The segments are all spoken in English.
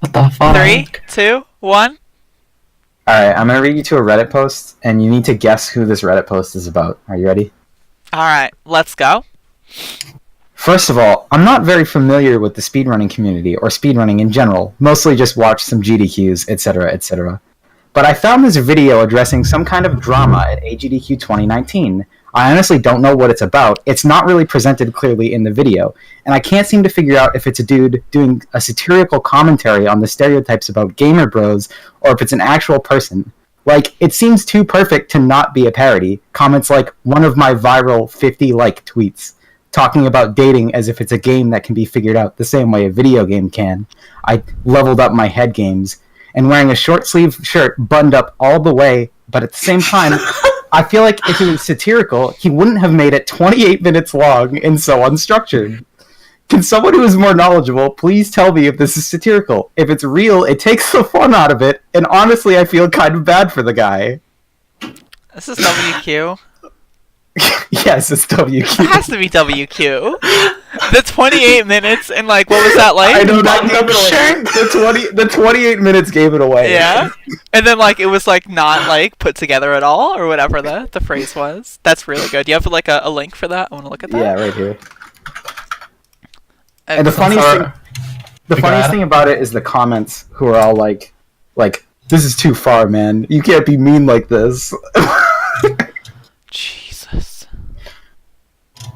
What the fuck? 3, 2, 1. Alright, I'm gonna read you to a Reddit post, and you need to guess who this Reddit post is about. Are you ready? Alright, let's go. First of all, I'm not very familiar with the speedrunning community, or speedrunning in general. Mostly just watch some GDQs, etc., etc. But I found this video addressing some kind of drama at AGDQ 2019. I honestly don't know what it's about. It's not really presented clearly in the video, and I can't seem to figure out if it's a dude doing a satirical commentary on the stereotypes about gamer bros, or if it's an actual person. Like, it seems too perfect to not be a parody. Comments like, one of my viral 50-like tweets, talking about dating as if it's a game that can be figured out the same way a video game can. I leveled up my head games, and wearing a short-sleeve shirt buttoned up all the way, but at the same time, I feel like if it was satirical, he wouldn't have made it 28 minutes long and so unstructured. Can someone who is more knowledgeable please tell me if this is satirical? If it's real, it takes the fun out of it, and honestly, I feel kind of bad for the guy. This is WQ. Yes, it's WQ. It has to be WQ. The 28 minutes and like, what was that like? I know that gave it away. The 28 minutes gave it away. Yeah. And then like, it was like not like put together at all or whatever the phrase was. That's really good. Do you have like a link for that? I want to look at that. Yeah, right here. And the funniest thing about it is the comments who are all like, this is too far, man. You can't be mean like this. Jesus.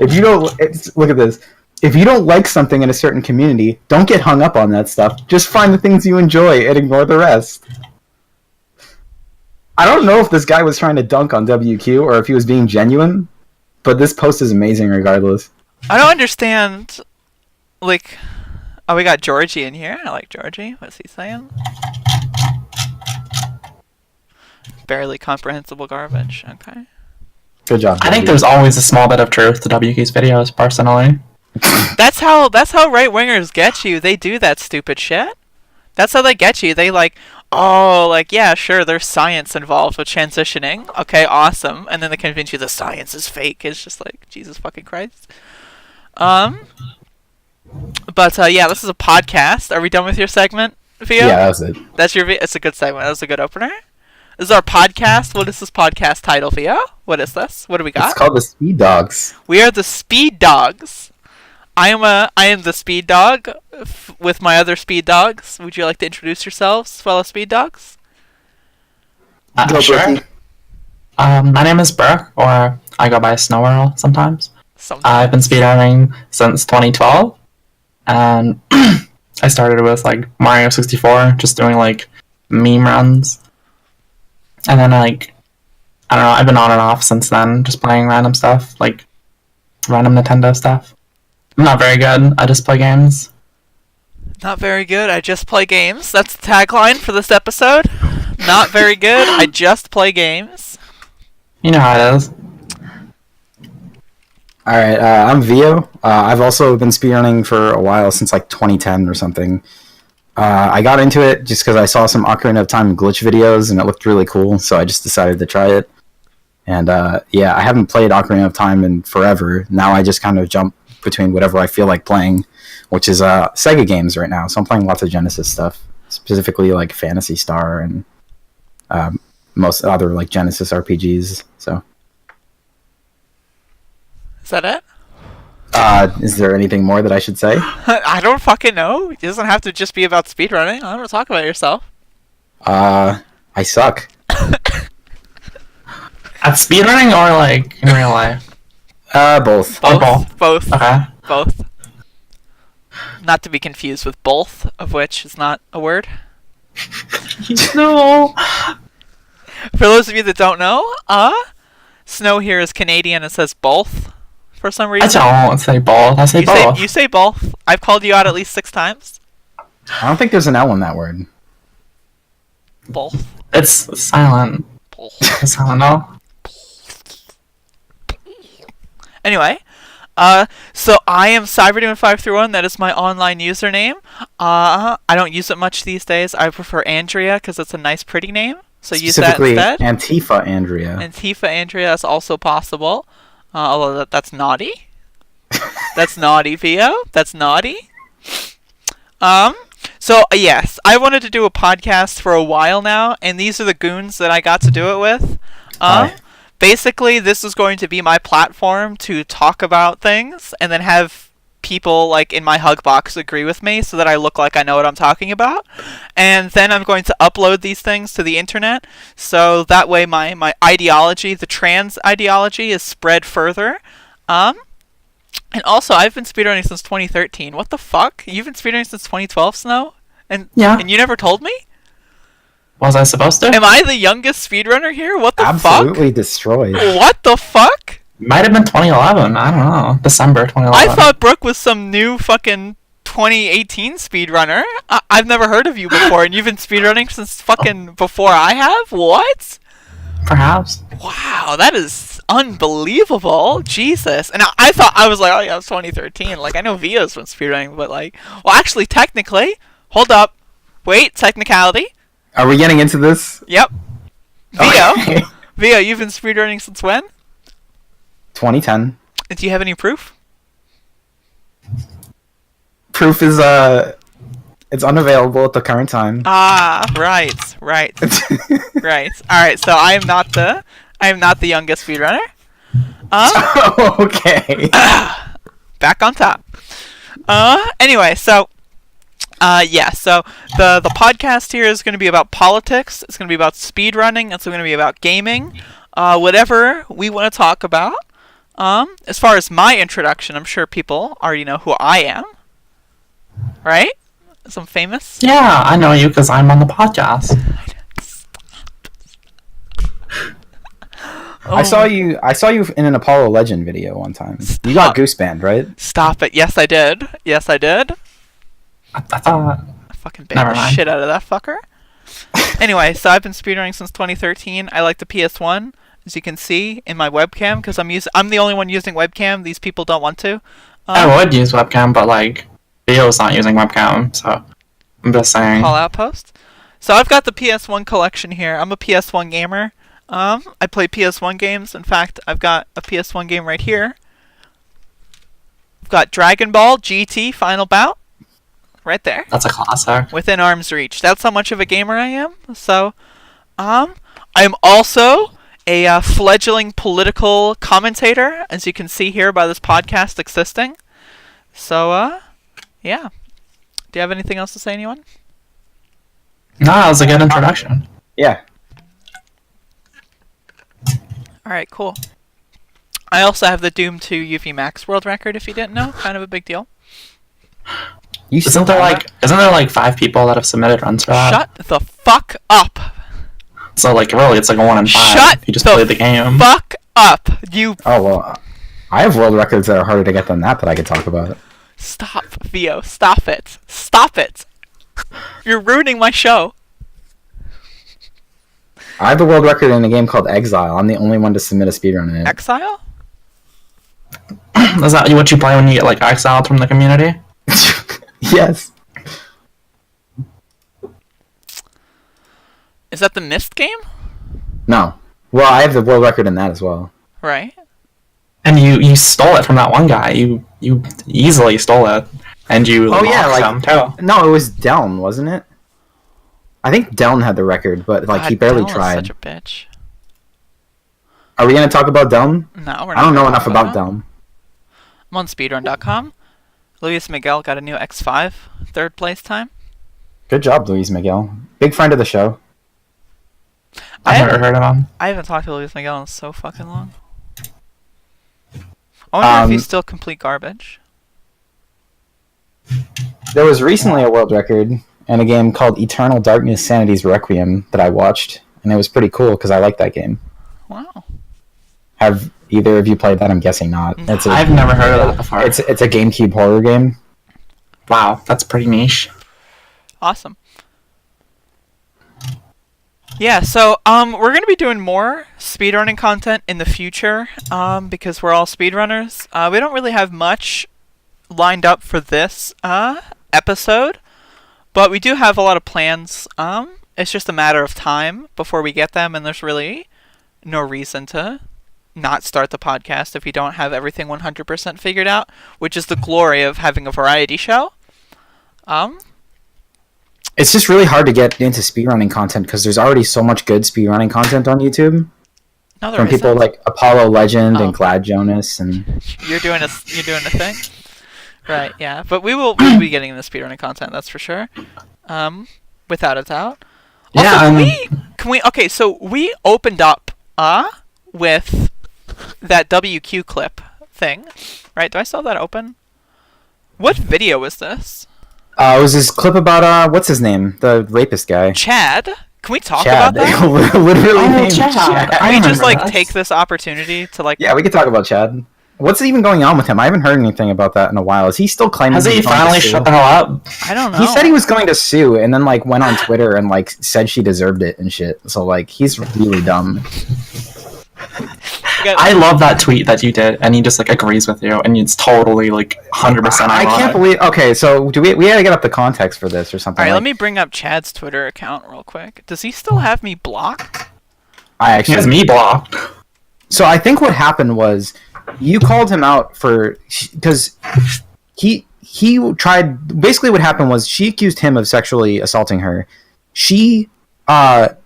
If you don't, look at this. If you don't like something in a certain community, don't get hung up on that stuff. Just find the things you enjoy and ignore the rest. I don't know if this guy was trying to dunk on WQ or if he was being genuine, but this post is amazing regardless. I don't understand. Like, oh, we got Georgie in here. I like Georgie. What's he saying? Barely comprehensible garbage. Okay. Good job. I think there's always a small bit of truth to WQ's videos, personally. That's how right wingers get you. They do that stupid shit. That's how they get you. They like, oh, like, yeah, sure, there's science involved with transitioning. Okay, awesome. And then they convince you the science is fake. It's just like, Jesus fucking Christ. But yeah, this is a podcast. Are we done with your segment, Vio? Yeah, that's it. It's a good segment. That was a good opener. This is our podcast. What is this podcast title, Vio? What is this? What do we got? It's called the Speed Dogs. We are the Speed Dogs. I am the Speed Dog with my other Speed Dogs. Would you like to introduce yourselves, fellow Speed Dogs? Sure. My name is Brooke, or I go by Snow Earl sometimes. I've been speedrunning since 2012, and I started with like Mario 64, just doing like meme runs, and then like I don't know, I've been on and off since then, just playing random stuff, like random Nintendo stuff. I'm not very good. I just play games. Not very good. I just play games. That's the tagline for this episode. Not very good. I just play games. You know how it is. Alright, I'm Vio. I've also been speedrunning for a while, since like 2010 or something. I got into it just because I saw some Ocarina of Time glitch videos and it looked really cool, so I just decided to try it. And yeah, I haven't played Ocarina of Time in forever. Now I just kind of jump between whatever I feel like playing, which is Sega games right now. So I'm playing lots of Genesis stuff, specifically like Phantasy Star and most other like Genesis RPGs. So is that it? Is there anything more that I should say? I don't fucking know. It doesn't have to just be about speedrunning. I don't talk about yourself. I suck. At speedrunning or like in real life? Both. Both. Okay. Both. Not to be confused with both, of which is not a word. No. For those of you that don't know, Snow here is Canadian and says both for some reason. I don't say both. I say both. You say both. I've called you out at least 6 times. I don't think there's an L in that word. Both. It's silent. Both. It's silent, no? Anyway, so I am Cyberdemon531. That is my online username. I don't use it much these days. I prefer Andrea because it's a nice, pretty name. So use that instead. Antifa Andrea. Antifa Andrea is also possible. Although that's naughty. That's naughty, Vio. That's naughty. So, yes, I wanted to do a podcast for a while now, and these are the goons that I got to do it with. Basically, this is going to be my platform to talk about things, and then have people, like, in my hug box agree with me so that I look like I know what I'm talking about. And then I'm going to upload these things to the internet, so that way my ideology, the trans ideology, is spread further. And also, I've been speedrunning since 2013. What the fuck? You've been speedrunning since 2012, Snow? And you never told me? Was I supposed to? Am I the youngest speedrunner here? What the fuck? Absolutely destroyed. What the fuck? Might have been 2011. I don't know. December 2011. I thought Brooke was some new fucking 2018 speedrunner. I've never heard of you before, and you've been speedrunning since fucking before I have? What? Perhaps. Wow, that is unbelievable. Jesus. And I thought, I was like, oh yeah, it's 2013. Like, I know Via's been speedrunning, but like, well, actually, technically, hold up. Wait, technicality. Are we getting into this? Yep. Via, Okay. Via, you've been speedrunning since when? 2010. Do you have any proof? Proof is it's unavailable at the current time. Ah, right. Right. Alright, so I am not the youngest speedrunner. Okay. Back on top. Anyway, so so the podcast here is going to be about politics. It's going to be about speedrunning. It's going to be about gaming. Whatever we want to talk about. As far as my introduction, I'm sure people already know who I am. Right? Some famous? Yeah, I know you because I'm on the podcast. I saw you in an Apollo Legend video one time. Stop. You got Goose Band, right? Stop it. Yes, I did. I thought. I fucking banned the shit out of that fucker. Anyway, so I've been speedrunning since 2013. I like the PS1, as you can see in my webcam, because I'm the only one using webcam. These people don't want to. I would use webcam, but like, Theo's not using webcam, so I'm just saying. Call outpost. So I've got the PS1 collection here. I'm a PS1 gamer. I play PS1 games. In fact, I've got a PS1 game right here. I've got Dragon Ball GT Final Bout. Right there. That's a classic. Within arm's reach. That's how much of a gamer I am. So, I'm also a fledgling political commentator, as you can see here by this podcast existing. So, yeah. Do you have anything else to say, anyone? No, that was a good introduction. Yeah. Alright, cool. I also have the Doom 2 UV Max world record, if you didn't know. Kind of a big deal. Isn't there like 5 people that have submitted runs for that? Shut the fuck up! So like really, it's like a 1 in 5. Shut if you just play the game. Fuck up! You. Oh well, I have world records that are harder to get than that I could talk about. Stop, Theo. Stop it. Stop it. You're ruining my show. I have the world record in a game called Exile. I'm the only one to submit a speedrun in it. Exile? Is that what you play when you get like exiled from the community? Yes. Is that the Mist game? No. Well, I have the world record in that as well. Right. And you stole it from that one guy. You easily stole it, and you Oh yeah, lost like him too. no, it was Deln, wasn't it? I think Deln had the record, but like he barely Dylan's tried. Such a bitch. Are we gonna talk about Deln? No, we're not. I don't know gonna enough talk about that. Deln. I'm on speedrun.com. Luis Miguel got a new X5 third place time. Good job, Luis Miguel. Big friend of the show. I've never heard of him. I haven't talked to Luis Miguel in so fucking long. I wonder if he's still complete garbage. There was recently a world record in a game called Eternal Darkness Sanity's Requiem that I watched, and it was pretty cool because I like that game. Wow. Have either of you played that? I'm guessing not. No. I've never heard of that before. It's a GameCube horror game. Wow, that's pretty niche. Awesome. Yeah, so we're gonna be doing more speedrunning content in the future, because we're all speedrunners. We don't really have much lined up for this episode, but we do have a lot of plans. It's just a matter of time before we get them, and there's really no reason to not start the podcast if we don't have everything 100% figured out, which is the glory of having a variety show. it's just really hard to get into speedrunning content because there's already so much good speedrunning content on YouTube. No, from people like Apollo Legend and Glad Jonas, and you're doing a thing, right? Yeah, but we'll be getting the speedrunning content, that's for sure, without a doubt. Also, Yeah, can we? Okay, so we opened up with that WQ clip thing, right? Do I still have that open? What video was this? it was this clip about what's his name, the rapist guy, Chad. Can we talk Chad. about that? Literally named Chad. Chad. Can we just like take this opportunity to like? Yeah, we could talk about Chad. What's even going on with him? I haven't heard anything about that in a while. Is he still claiming? Has he finally shut the hell up? I don't know. He said he was going to sue, and then like went on Twitter and like said she deserved it and shit. So like he's really dumb. I love that tweet that you did, and he just like agrees with you, and it's totally like 100%. I can't believe. Okay, so do we gotta get up the context for this or something? All right, let me bring up Chad's Twitter account real quick. Does he still have me blocked? I actually He has me blocked. So I think what happened was you called him out for because he tried. Basically, what happened was she accused him of sexually assaulting her. He tried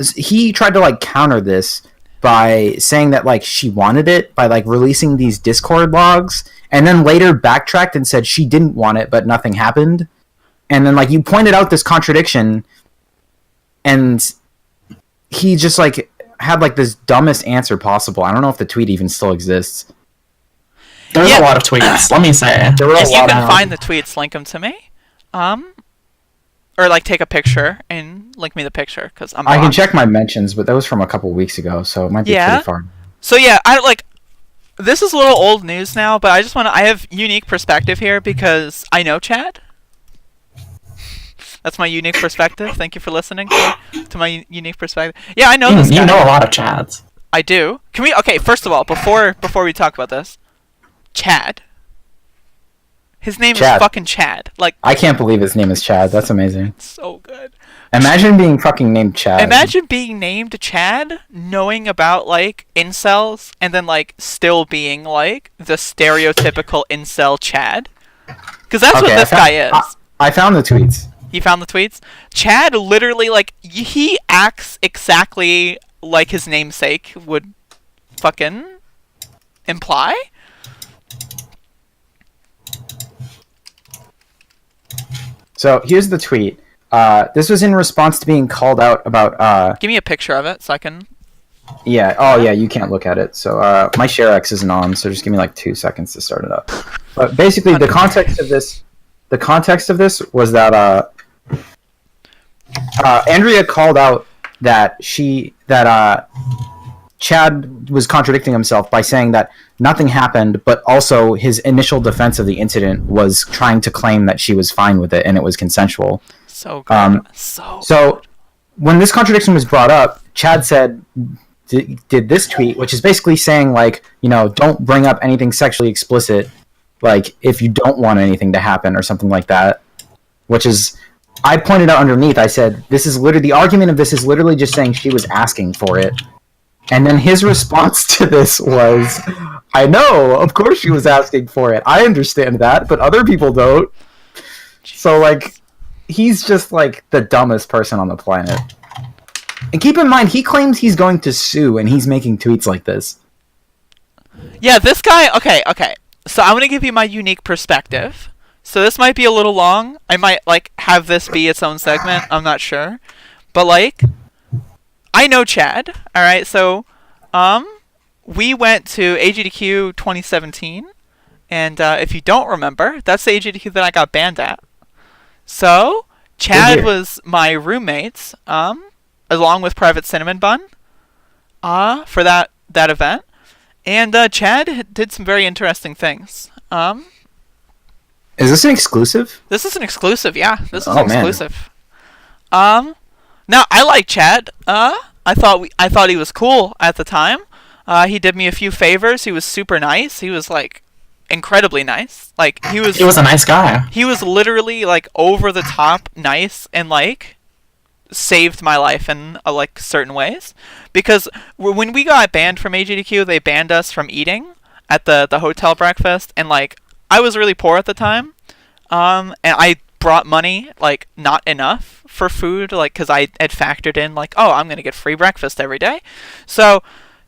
to like counter this by saying that like she wanted it by like releasing these Discord logs, and then later backtracked and said she didn't want it, but nothing happened. And then like you pointed out this contradiction, and he just like had like this dumbest answer possible. I don't know if the tweet even still exists. There's a lot of tweets. Let me say. If you can find the tweets, link them to me. Or like take a picture and link me the picture because I can check my mentions, but that was from a couple weeks ago, so it might be pretty far. So yeah, I like. This is a little old news now, but I just want to. I have unique perspective here because I know Chad. That's my unique perspective. Thank you for listening to my unique perspective. Yeah, I know this guy. You know a lot of Chads. I do. Can we? Okay, first of all, before we talk about this, Chad. His name is fucking Chad. Like I can't believe his name is Chad. That's amazing. So good. Imagine being fucking named Chad. Imagine being named Chad, knowing about like incels, and then like still being like the stereotypical incel Chad. Because that's what this guy is. I found the tweets. You found the tweets? Chad literally like he acts exactly like his namesake would fucking imply. So here's the tweet. This was in response to being called out about. Give me a picture of it so I can. Yeah. Oh yeah. You can't look at it. So my ShareX isn't on. So just give me like 2 seconds to start it up. But basically, the context of this was that Andrea called out that Chad was contradicting himself by saying that nothing happened, but also his initial defense of the incident was trying to claim that she was fine with it and it was consensual. So good. So when this contradiction was brought up, Chad did this tweet, which is basically saying like, you know, don't bring up anything sexually explicit, like if you don't want anything to happen or something like that. Which is, I pointed out underneath, I said, this is literally, the argument of this is literally just saying she was asking for it. And then his response to this was, I know, of course she was asking for it. I understand that, but other people don't. So, like, he's just, like, the dumbest person on the planet. And keep in mind, he claims he's going to sue, and he's making tweets like this. Yeah, this guy, okay. So I'm going to give you my unique perspective. So this might be a little long. I might, like, have this be its own segment. I'm not sure. But, like, I know Chad, alright? So, we went to AGDQ 2017. And if you don't remember, that's the AGDQ that I got banned at. So, Chad was my roommate, along with Private Cinnamon Bun, for that event. And Chad did some very interesting things. Is this an exclusive? This is an exclusive, yeah. This is an exclusive. Now I like Chad. I thought he was cool at the time. He did me a few favors. He was super nice. He was like incredibly nice. Like he was a nice guy. He was literally like over the top nice and like saved my life in like certain ways. Because when we got banned from AGDQ, they banned us from eating at the hotel breakfast, and like I was really poor at the time. And I brought money, like, not enough for food, like, because I had factored in, like, oh, I'm going to get free breakfast every day. So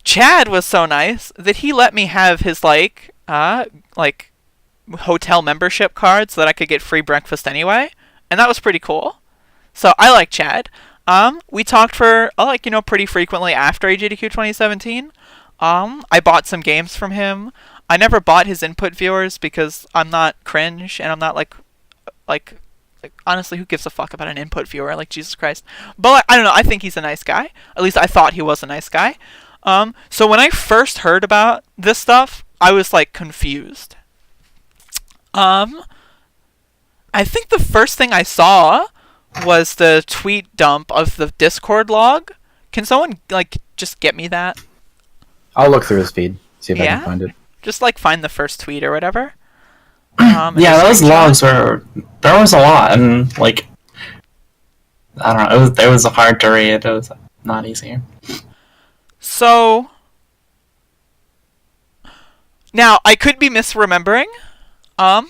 Chad was so nice that he let me have his, like, hotel membership card so that I could get free breakfast anyway. And that was pretty cool. So I like Chad. We talked for, pretty frequently after AGDQ 2017. I bought some games from him. I never bought his input viewers because I'm not cringe and I'm not like honestly, who gives a fuck about an input viewer? Like, Jesus Christ. But I don't know. I think he's a nice guy. At least I thought he was a nice guy. So when I first heard about this stuff, I was like confused. I think the first thing I saw was the tweet dump of the Discord log. Can someone like just get me that? I'll look through his feed, see if I can find it. Just like find the first tweet or whatever. Yeah, those logs were, there was a lot, and like, I don't know, it was hard to read. It was not easy. So now I could be misremembering. In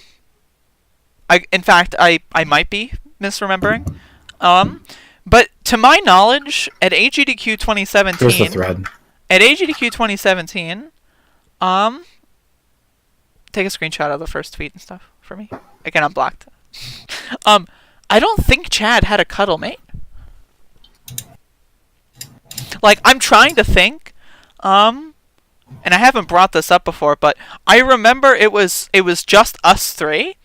fact, I might be misremembering. But to my knowledge, at AGDQ 2017, here's the thread. At AGDQ 2017, take a screenshot of the first tweet and stuff for me. Again, I'm blocked. I don't think Chad had a cuddle mate. Like, I'm trying to think, and I haven't brought this up before, but I remember it was just us three,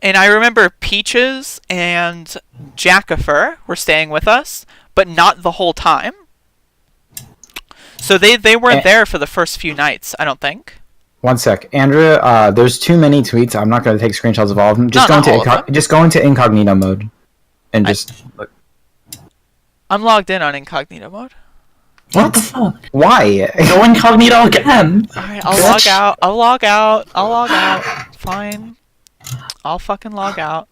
and I remember Peaches and Jackifer were staying with us, but not the whole time. So they weren't there for the first few nights, I don't think. One sec, Andrea. There's too many tweets. I'm not going to take screenshots of all of them. Just go into incognito mode, and just look. I'm logged in on incognito mode. What the fuck? Why? Go incognito again. Alright, I'll log out. I'll log out. Fine. I'll fucking log out.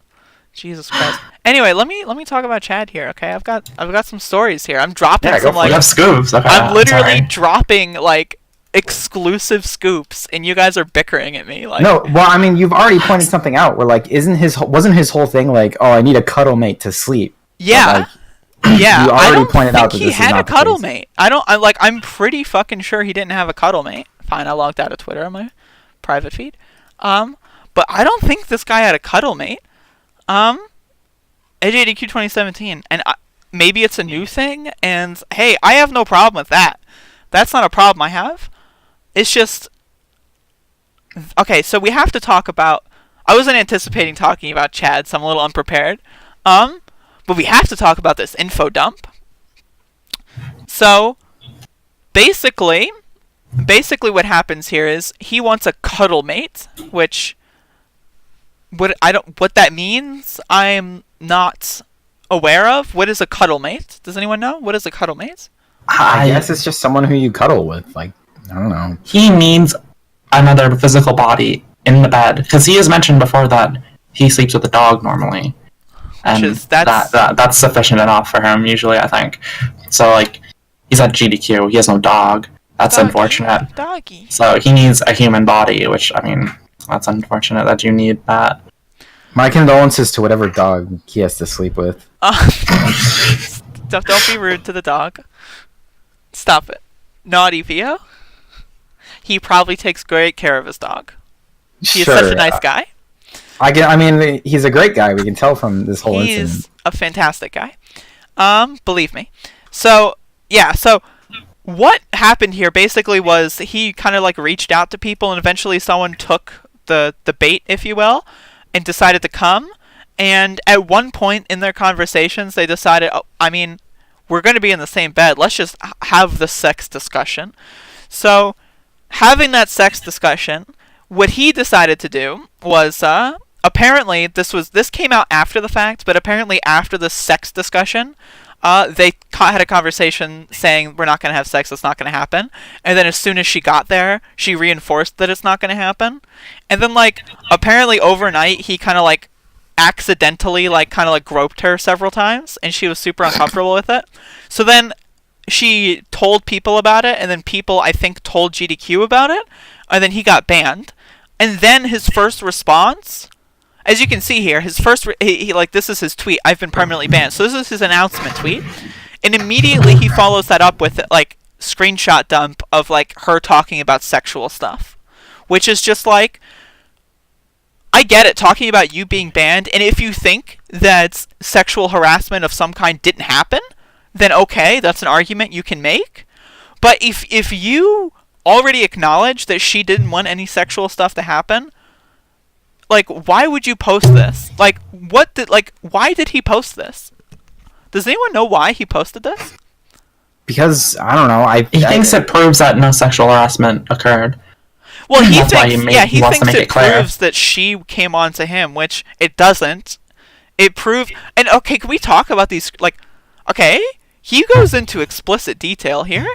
Jesus Christ. Anyway, let me talk about Chad here, okay? I've got some stories here. I'm dropping some like. You have scoops. Okay, I'm literally dropping like exclusive scoops, and you guys are bickering at me. Like, no, well, I mean, you've already pointed something out. Where like, wasn't his whole thing like, oh, I need a cuddle mate to sleep? Yeah. Yeah, you already pointed out that he this had is not a cuddle the case. mate. I'm pretty fucking sure he didn't have a cuddle mate. Fine, I logged out of Twitter on my private feed. But I don't think this guy had a cuddle mate. AJDQ 2017, and maybe it's a new thing. And hey, I have no problem with that. That's not a problem I have. It's just okay. So we have to talk about. I wasn't anticipating talking about Chad, so I'm a little unprepared. But we have to talk about this info dump. So, basically what happens here is he wants a cuddle mate, which what that means, I'm not aware of. What is a cuddle mate? Does anyone know? What is a cuddle mate? I guess it's just someone who you cuddle with. Like, I don't know. He needs another physical body in the bed, because he has mentioned before that he sleeps with a dog normally. And that's sufficient enough for him, usually, I think. So, like, he's at GDQ, he has no dog. That's unfortunate. Doggy. So he needs a human body, which, I mean, that's unfortunate that you need that. My condolences to whatever dog he has to sleep with. Don't be rude to the dog. Stop it. Naughty Vio? He probably takes great care of his dog. He's such a nice guy. I mean, he's a great guy. We can tell from this whole incident. He's a fantastic guy. Believe me. So, yeah, so what happened here basically was he kind of like reached out to people, and eventually someone took the bait, if you will, and decided to come. And at one point in their conversations, they decided, oh, I mean, we're going to be in the same bed. Let's just have the sex discussion. So, having that sex discussion, what he decided to do was, apparently, this came out after the fact, but apparently after the sex discussion, they had a conversation saying, we're not going to have sex, it's not going to happen. And then as soon as she got there, she reinforced that it's not going to happen. And then, like, apparently overnight, he kind of, like, accidentally, like, kind of, like, groped her several times, and she was super uncomfortable with it. So then she told people about it, and then people, I think, told GDQ about it, and then he got banned. And then his first response, as you can see here, his first he like this is his tweet. I've been permanently banned. So this is his announcement tweet, and immediately he follows that up with like screenshot dump of like her talking about sexual stuff, which is just like, I get it, talking about you being banned, and if you think that sexual harassment of some kind didn't happen, then okay, that's an argument you can make. But if you already acknowledge that she didn't want any sexual stuff to happen, like, why would you post this? Like, why did he post this? Does anyone know why he posted this? Because, I don't know, He thinks it proves that no sexual harassment occurred. Well, he thinks it proves that she came on to him, which it doesn't. It proved... And, okay, can we talk about these... Like, okay, he goes into explicit detail here.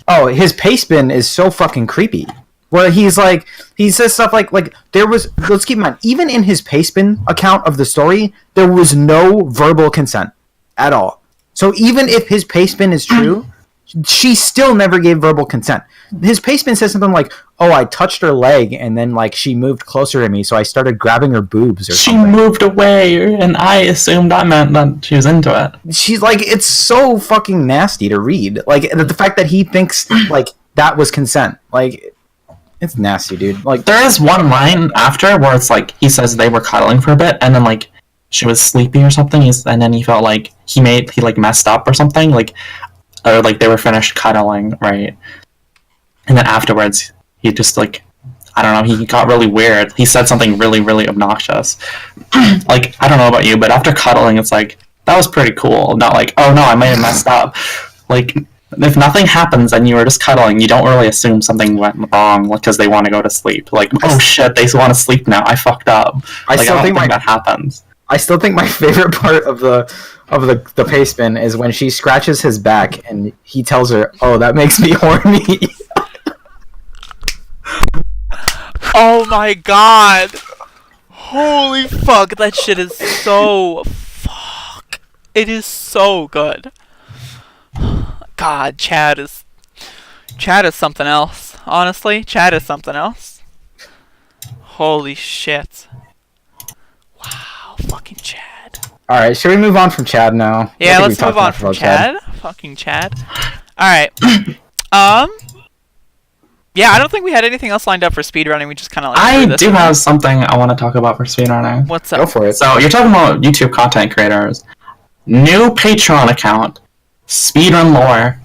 Oh, his paste bin is so fucking creepy. Where he's like... He says stuff like there was... Let's keep in mind, even in his paste bin account of the story, there was no verbal consent at all. So even if his paste bin is true... She still never gave verbal consent. His paste bin says something like, "Oh, I touched her leg, and then like she moved closer to me, so I started grabbing her boobs or something." She moved away, and I assumed I meant that she was into it. She's like, it's so fucking nasty to read. Like the fact that he thinks like that was consent, like it's nasty, dude. Like there is one line after where it's like he says they were cuddling for a bit, and then like she was sleepy or something, and then he felt like he like messed up or something, like. Or like they were finished cuddling, right? And then afterwards, he just like, I don't know, he got really weird. He said something really, really obnoxious. Like, I don't know about you, but after cuddling, it's like, that was pretty cool. Not like, oh no, I might have messed up. Like, if nothing happens and you were just cuddling, you don't really assume something went wrong because they want to go to sleep. Like, oh shit, they want to sleep now. I fucked up. I don't think that happens. I still think my favorite part of the paste bin is when she scratches his back and he tells her, "Oh, that makes me horny." Oh my god! Holy fuck! That shit is so fuck. It is so good. God, Chad is something else. Honestly, Chad is something else. Holy shit. Fucking Chad. Alright, should we move on from Chad now? Yeah, let's move on from Chad. Fucking Chad. Alright. Yeah, I don't think we had anything else lined up for speedrunning. We just kind of like... I do have something I want to talk about for speedrunning. What's up? Go for it. So, you're talking about YouTube content creators. New Patreon account. Speedrun Lore.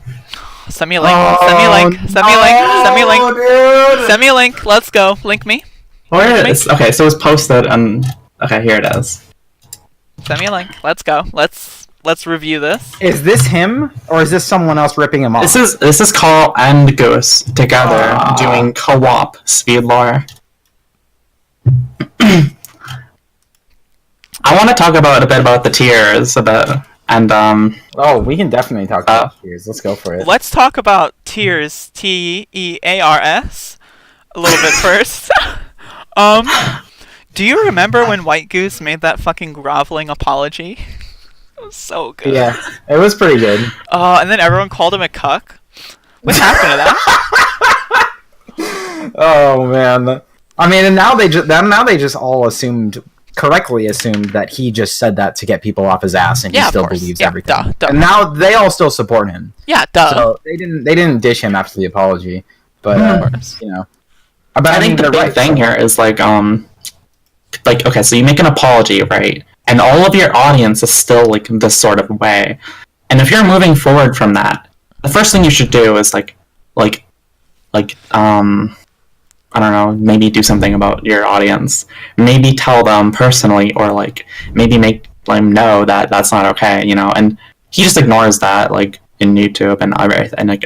Send me a link. Send me a link. Send me a link. Send me a link. Dude. Send me a link. Let's go. Link me. Where is it? Okay, so it was posted and... Okay, here it is. Send me a link. Let's go. Let's review this. Is this him or is this someone else ripping him off? This is Carl and Goose together doing co-op speed lore. I want to talk a bit about the tiers a bit, and Oh, we can definitely talk about tiers. Let's go for it. Let's talk about tiers. TEARS. A little bit first. Do you remember when White Goose made that fucking groveling apology? It was so good. Yeah, it was pretty good. And then everyone called him a cuck. What happened to that? Oh man. I mean, and now they just all correctly assumed that he just said that to get people off his ass, and he still believes everything. Duh. And now they all still support him. Yeah, duh. So they didn't dish him after the apology, but you know. But I think the big thing here is like okay, so you make an apology, right? And all of your audience is still like this sort of way. And if you're moving forward from that, the first thing you should do is I don't know, maybe do something about your audience. Maybe tell them personally, or like maybe make them know that that's not okay, you know. And he just ignores that, like in YouTube and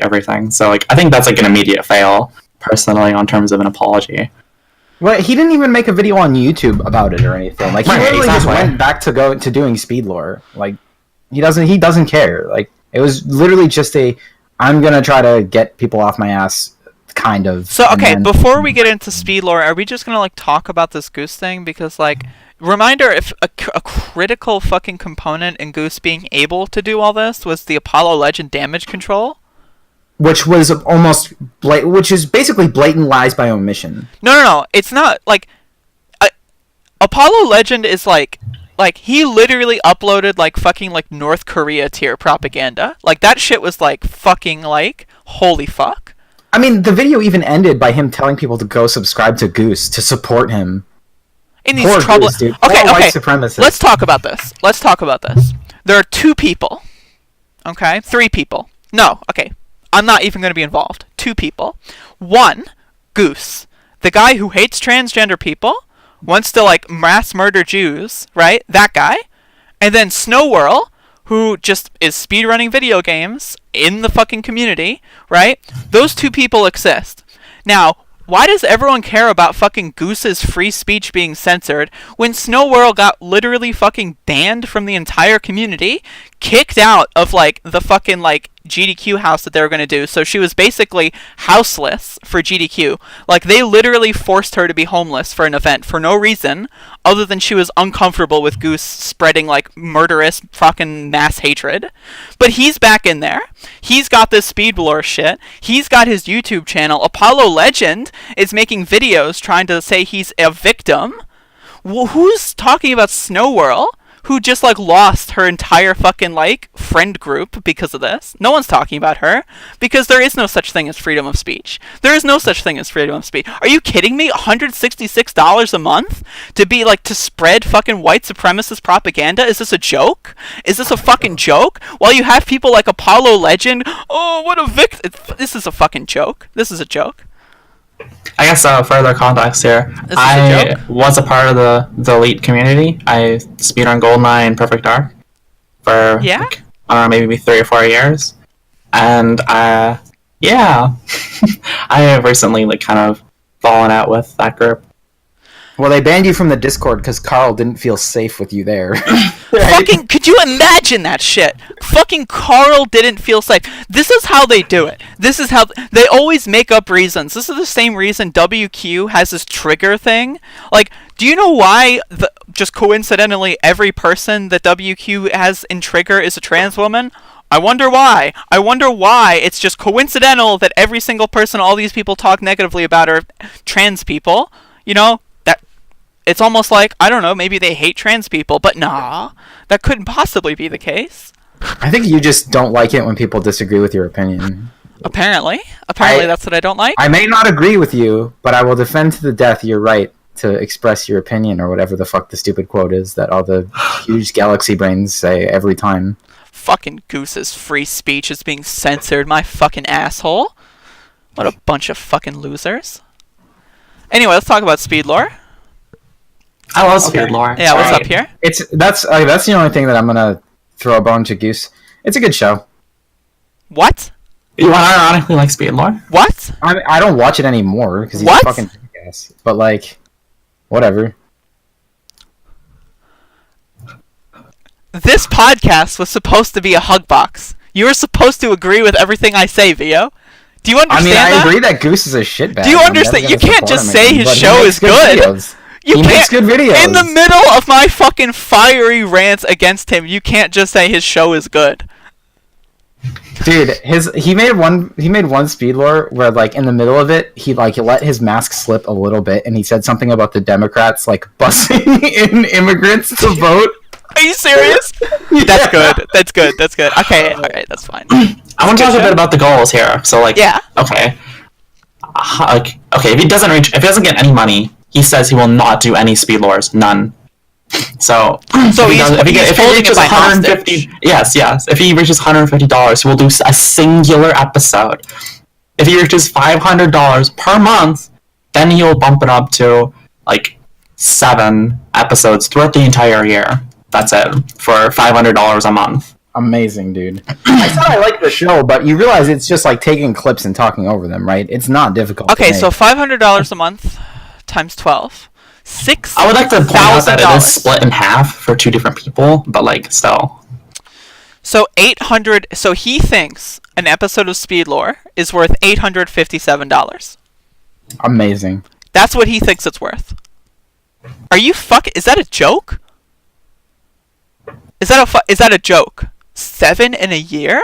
everything. So like I think that's like an immediate fail, personally, on terms of an apology. Well, he didn't even make a video on YouTube about it or anything. Like, he literally just went back to doing speed lore. Like, he doesn't care. Like, it was literally just I'm gonna try to get people off my ass kind of. So, okay, before we get into speed lore, are we just gonna, like, talk about this Goose thing? Because, like, reminder, if a critical fucking component in Goose being able to do all this was the Apollo Legend damage control. Which was which is basically blatant lies by omission. No. It's not, like... Apollo Legend is like he literally uploaded like fucking like North Korea tier propaganda. Like that shit was like fucking like holy fuck. I mean, the video even ended by him telling people to go subscribe to Goose to support him. In these trouble. Goose, dude. Okay, white supremacists. Let's talk about this. There are 2 people. Okay, 3 people. No, okay. I'm not even going to be involved. 2 people. 1, Goose, the guy who hates transgender people, wants to like mass murder Jews, right? That guy. And then Snowwhirl, who just is speedrunning video games in the fucking community, right? Those 2 people exist. Now, why does everyone care about fucking Goose's free speech being censored when Snowwhirl got literally fucking banned from the entire community, kicked out of like the fucking like GDQ house that they were going to do, so she was basically houseless for GDQ. Like they literally forced her to be homeless for an event for no reason other than she was uncomfortable with Goose spreading like murderous fucking mass hatred. But he's back in there. He's got this speedlore shit. He's got his YouTube channel. Apollo Legend is making videos trying to say he's a victim. Well, who's talking about Snowwhirl, who just like lost her entire fucking like friend group because of this? No one's talking about her because there is no such thing as freedom of speech. There is no such thing as freedom of speech. Are you kidding me? $166 a month to be like to spread fucking white supremacist propaganda? Is this a joke? Is this a fucking joke? While you have people like Apollo Legend, oh what a this is a fucking joke. This is a joke. I guess further context here. I was a part of the elite community. I speedrun GoldenEye and Perfect Dark for like, I don't know, maybe 3 or 4 years, and yeah, I have recently like kind of fallen out with that group. Well, they banned you from the Discord because Carl didn't feel safe with you there. Right? Fucking, could you imagine that shit? Fucking Carl didn't feel safe. This is how they do it. This is how they always make up reasons. This is the same reason WQ has this trigger thing. Like, do you know why just coincidentally every person that WQ has in trigger is a trans woman? I wonder why. I wonder why it's just coincidental that every single person all these people talk negatively about are trans people. You know? It's almost like, I don't know, maybe they hate trans people, but nah, that couldn't possibly be the case. I think you just don't like it when people disagree with your opinion. Apparently that's what I don't like. I may not agree with you, but I will defend to the death your right to express your opinion, or whatever the fuck the stupid quote is that all the huge galaxy brains say every time. Fucking Goose's free speech is being censored, my fucking asshole. What a bunch of fucking losers. Anyway, let's talk about Speedlore. I love Speedlore. Yeah, what's up here? That's the only thing that I'm gonna throw a bone to Goose. It's a good show. What? You ironically like Speedlore? What? I don't watch it anymore because he's a fucking jackass. But like, whatever. This podcast was supposed to be a hug box. You were supposed to agree with everything I say, Vio. Do you understand that? I agree that Goose is a shitbag. Do you understand? You can't just say his show is good. Videos. He makes good videos. In the middle of my fucking fiery rants against him, you can't just say his show is good. Dude, he made one Speedlore where like in the middle of it, he like let his mask slip a little bit, and he said something about the Democrats like busing in immigrants to vote. Are you serious? Yeah. That's good. Okay, alright, that's fine. I want to talk a bit about the goals here. So like, yeah. Okay, if he doesn't get any money, he says he will not do any Speedlores, none. So if he reaches 150, yes. If he reaches $150, he will do a singular episode. If he reaches $500 per month, then he will bump it up to like 7 episodes throughout the entire year. That's it for $500 a month. Amazing, dude. I said I like the show, but you realize it's just like taking clips and talking over them, right? It's not difficult. Okay, so $500 a month times 12. I would like to point out that it is split in half for 2 different people, but like still. So $800. So he thinks an episode of Speedlore is worth $857. Amazing. That's what he thinks it's worth. Are you fucking? Is that a joke? Is that a joke? 7 in a year?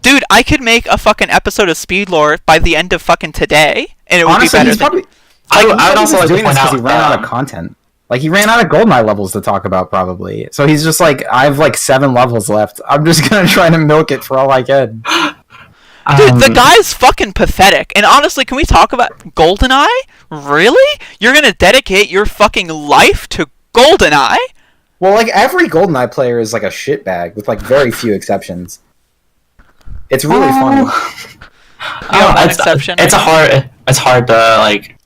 Dude, I could make a fucking episode of Speedlore by the end of fucking today, and it would be better than... I would also like to point out he ran out of content. Like, he ran out of GoldenEye levels to talk about, probably. So he's just like, I have like 7 levels left. I'm just gonna try to milk it for all I can. Dude, the guy's fucking pathetic. And honestly, can we talk about GoldenEye? Really? You're gonna dedicate your fucking life to GoldenEye? Well, like, every GoldenEye player is like a shitbag, with like very few exceptions. It's really funny. It's hard to, like,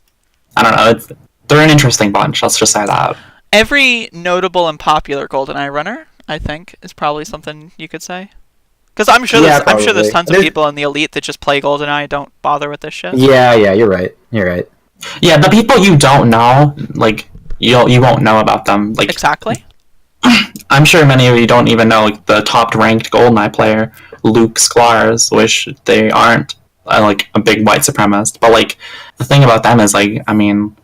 I don't know, they're an interesting bunch, let's just say that. Every notable and popular GoldenEye runner, I think, is probably something you could say. Because I'm sure there's tons of people in the elite that just play GoldenEye, don't bother with this shit. Yeah, you're right. Yeah, the people you don't know, like, you won't know about them. Like, exactly. I'm sure many of you don't even know, like, the top-ranked GoldenEye player, Luke Sklar's, which they aren't, like, a big white supremacist. But, like, the thing about them is, like, I mean,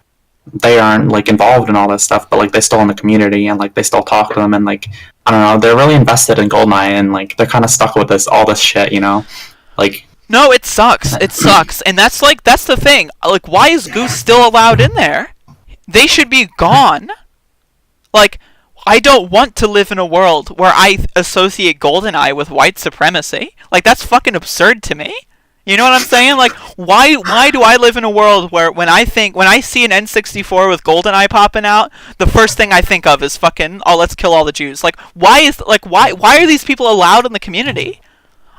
they aren't, like, involved in all this stuff, but, like, they still in the community, and, like, they still talk to them, and, like, I don't know, they're really invested in GoldenEye, and, like, they're kind of stuck with all this shit, you know? Like... No, it sucks. It sucks. And that's the thing. Like, why is Goose still allowed in there? They should be gone. Like, I don't want to live in a world where I associate GoldenEye with white supremacy. Like, that's fucking absurd to me. You know what I'm saying? Like, why do I live in a world where when I see an N64 with GoldenEye popping out, the first thing I think of is fucking, oh, let's kill all the Jews. Like, why are these people allowed in the community?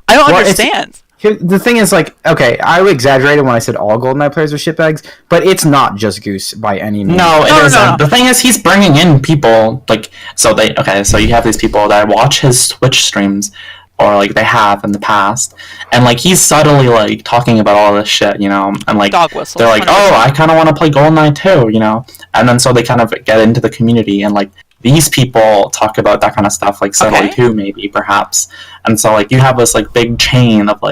I don't understand. The thing is, like, okay, I exaggerated when I said all GoldenEye players are shitbags, but it's not just Goose by any means. No, it isn't. No. The thing is, he's bringing in people, like, so you have these people that watch his Twitch streams, or, like, they have in the past, and, like, he's subtly, like, talking about all this shit, you know, and, like, dog whistles, they're like, 100%. Oh, I kind of want to play GoldenEye too, you know, and then so they kind of get into the community, and, like, these people talk about that kind of stuff, like, subtly too, maybe, perhaps, and so, like, you have this, like, big chain of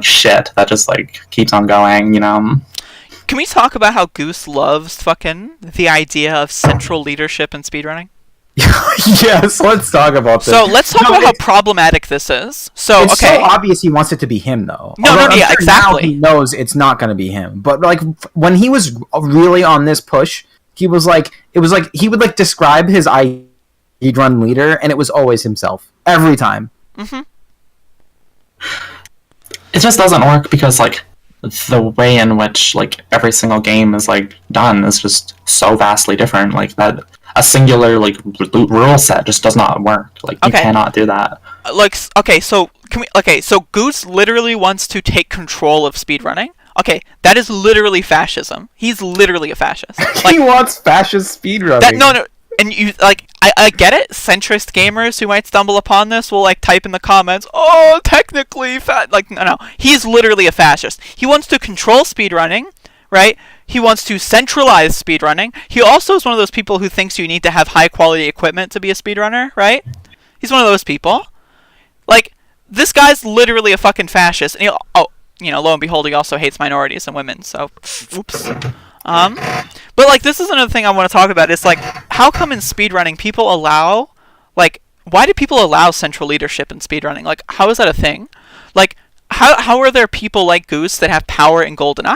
shit that just, like, keeps on going, you know. Can we talk about how Goose loves fucking the idea of central leadership in speedrunning? Yes, let's talk about this. So let's talk about how problematic this is. So it's so obvious he wants it to be him, though. Yeah, exactly. Now he knows it's not going to be him. But, like, when he was really on this push, he was like, he would, like, describe his run leader, and it was always himself every time. Mm-hmm. It just doesn't work because, like, the way in which, like, every single game is, like, done is just so vastly different. Like, that a singular, like, rule set just does not work. Like, you cannot do that. Like, so Goose literally wants to take control of speedrunning. Okay, that is literally fascism. He's literally a fascist. Like, he wants fascist speedrunning. No, and you, like, I get it. Centrist gamers who might stumble upon this will, like, type in the comments, oh, technically like, no, he's literally a fascist. He wants to control speedrunning, right? He wants to centralize speedrunning. He also is one of those people who thinks you need to have high quality equipment to be a speedrunner, right? He's one of those people. Like, this guy's literally a fucking fascist. And lo and behold, he also hates minorities and women, so, oops. But, like, this is another thing I want to talk about. It's, like, how come in speedrunning people allow, like, why do people allow central leadership in speedrunning? Like, how is that a thing? Like, how are there people like Goose that have power in GoldenEye?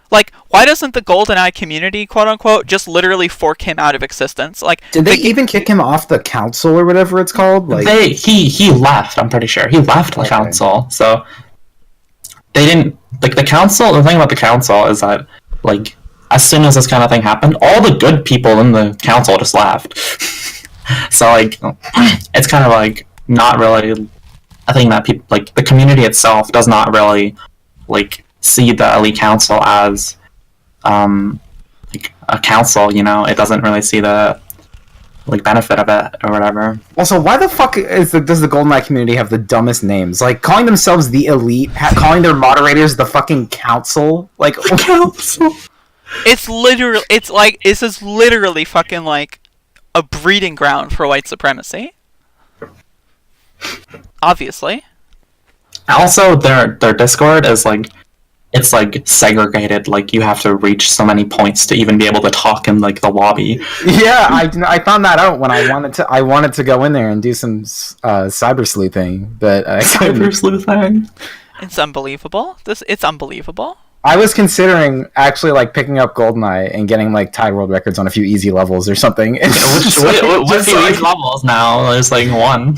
Like, why doesn't the GoldenEye community, quote-unquote, just literally fork him out of existence? Like, did they even kick him off the council or whatever it's called? Like, he left, I'm pretty sure. He left the council, so... They didn't... Like, the council... The thing about the council is that, like... As soon as this kind of thing happened, all the good people in the council just left. So, like, it's kind of, like, not really a thing that people, like, the community itself does not really, like, see the elite council as, like, a council, you know? It doesn't really see the, like, benefit of it or whatever. Also, why the fuck does the GoldenEye community have the dumbest names? Like, calling themselves the elite, calling their moderators the fucking council? Like, council? It's literally, this is literally fucking, like, a breeding ground for white supremacy. Obviously. Also, their Discord is, like, it's, like, segregated. Like, you have to reach so many points to even be able to talk in, like, the lobby. Yeah, I found that out when I wanted to go in there and do some cyber sleuthing, but cyber sleuthing? It's unbelievable. It's unbelievable. I was considering actually like picking up Goldeneye and getting like tied world records on a few easy levels or something. What few easy levels now? There's like one.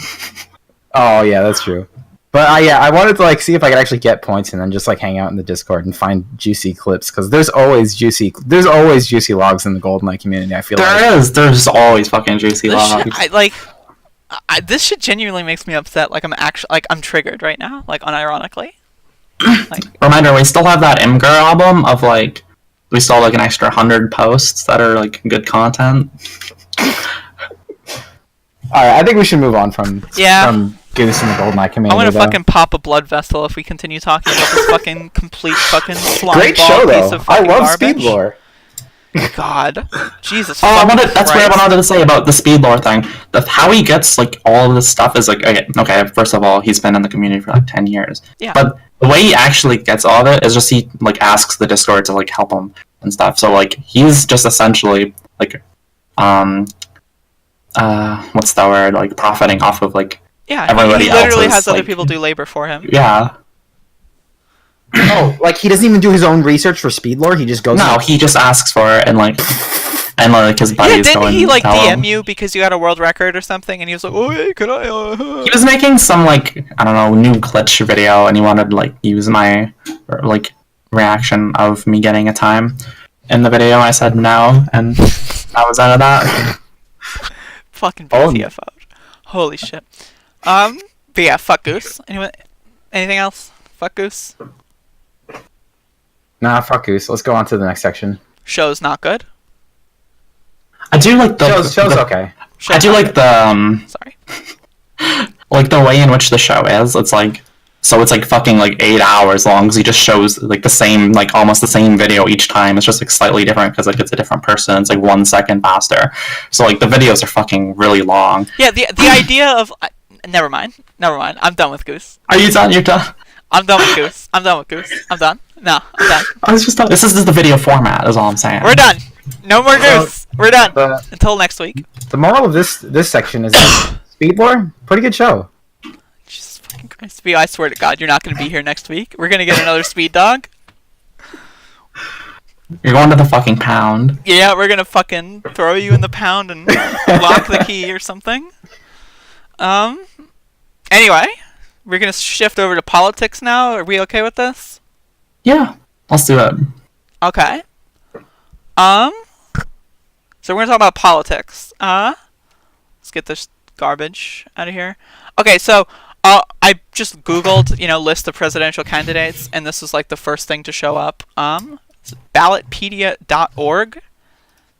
Oh yeah, that's true. But I wanted to like see if I could actually get points and then just like hang out in the Discord and find juicy clips because there's always juicy logs in the Goldeneye community. I feel there's always fucking juicy logs. This shit genuinely makes me upset. Like I'm triggered right now. Like unironically. Like, reminder, we still have that Imgur album of like we still have, like an extra 100 posts that are like good content. Alright, I think we should move on from Goose and the Goldeneye community. I want to fucking pop a blood vessel if we continue talking about this fucking complete fucking slime Great ball show, piece though. of fucking I love garbage. Speedlore. God, Jesus. That's what I wanted to say about the Speedlore thing. How he gets like all of this stuff is like okay. First of all, he's been in the community for like 10 years. Yeah. But the way he actually gets all of it is just he like asks the Discord to like help him and stuff. So like he's just essentially like what's the word, like profiting off of like everybody he literally else's, has other like, people do labor for him. Yeah. Oh, like he doesn't even do his own research for Speedlore. He just goes. No, he just asks for it and like his buddies. Yeah, didn't he like DM him. you because you had a world record or something? And he was like, "Oh, hey, could I?" He was making some like I don't know new glitch video, and he wanted to like use my like reaction of me getting a time in the video. I said no, and I was out of that. Fucking BTFO. Holy shit. But yeah, fuck Goose. Anything else? Fuck Goose. Nah, fuck Goose. Let's go on to the next section. Show's not good. I do like the show's okay. I do like the Sorry. like the way in which the show is. It's like fucking like 8 hours long because he just shows like the same like almost the same video each time. It's just like slightly different because like it's a different person. It's like 1 second faster. So like the videos are fucking really long. Yeah, the idea of never mind. I'm done with Goose. Are you done? You're done. I'm done with Goose. I'm done. No, I'm done. I was just this is the video format. Is all I'm saying. We're done. No more Goose. We're done. Until next week. The moral of this section is that Speedlore, pretty good show. Jesus fucking Christ. I swear to God, you're not going to be here next week. We're going to get another speed dog. You're going to the fucking pound. Yeah, we're going to fucking throw you in the pound and lock the key or something. Anyway, we're going to shift over to politics now. Are we okay with this? Yeah, let's do it. Okay. So we're going to talk about politics. Let's get this garbage out of here. Okay, so I just Googled, list of presidential candidates, and this is like the first thing to show up. It's ballotpedia.org.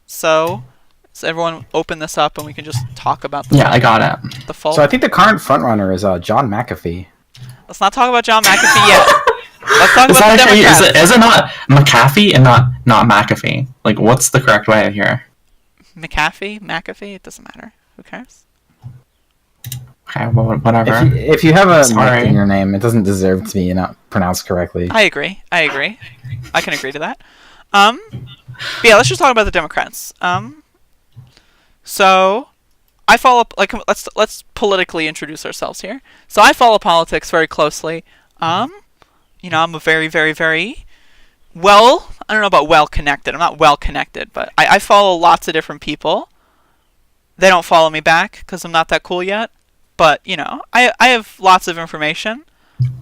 So everyone open this up, and we can just talk about I got it. The full. So I think the current frontrunner is John McAfee. Let's not talk about John McAfee yet. Let's talk about the Democrats. Is it not McAfee and not McAfee? Like, what's the correct way here? McAfee? It doesn't matter. Who cares? Okay, well, whatever. If you have a Mac in your name, it doesn't deserve to be not pronounced correctly. I agree. I can agree to that. But yeah, let's just talk about the Democrats. So I follow let's politically introduce ourselves here. So I follow politics very closely. I'm a very, very, very I don't know about well-connected. I'm not well-connected, but I follow lots of different people. They don't follow me back because I'm not that cool yet. But, I have lots of information.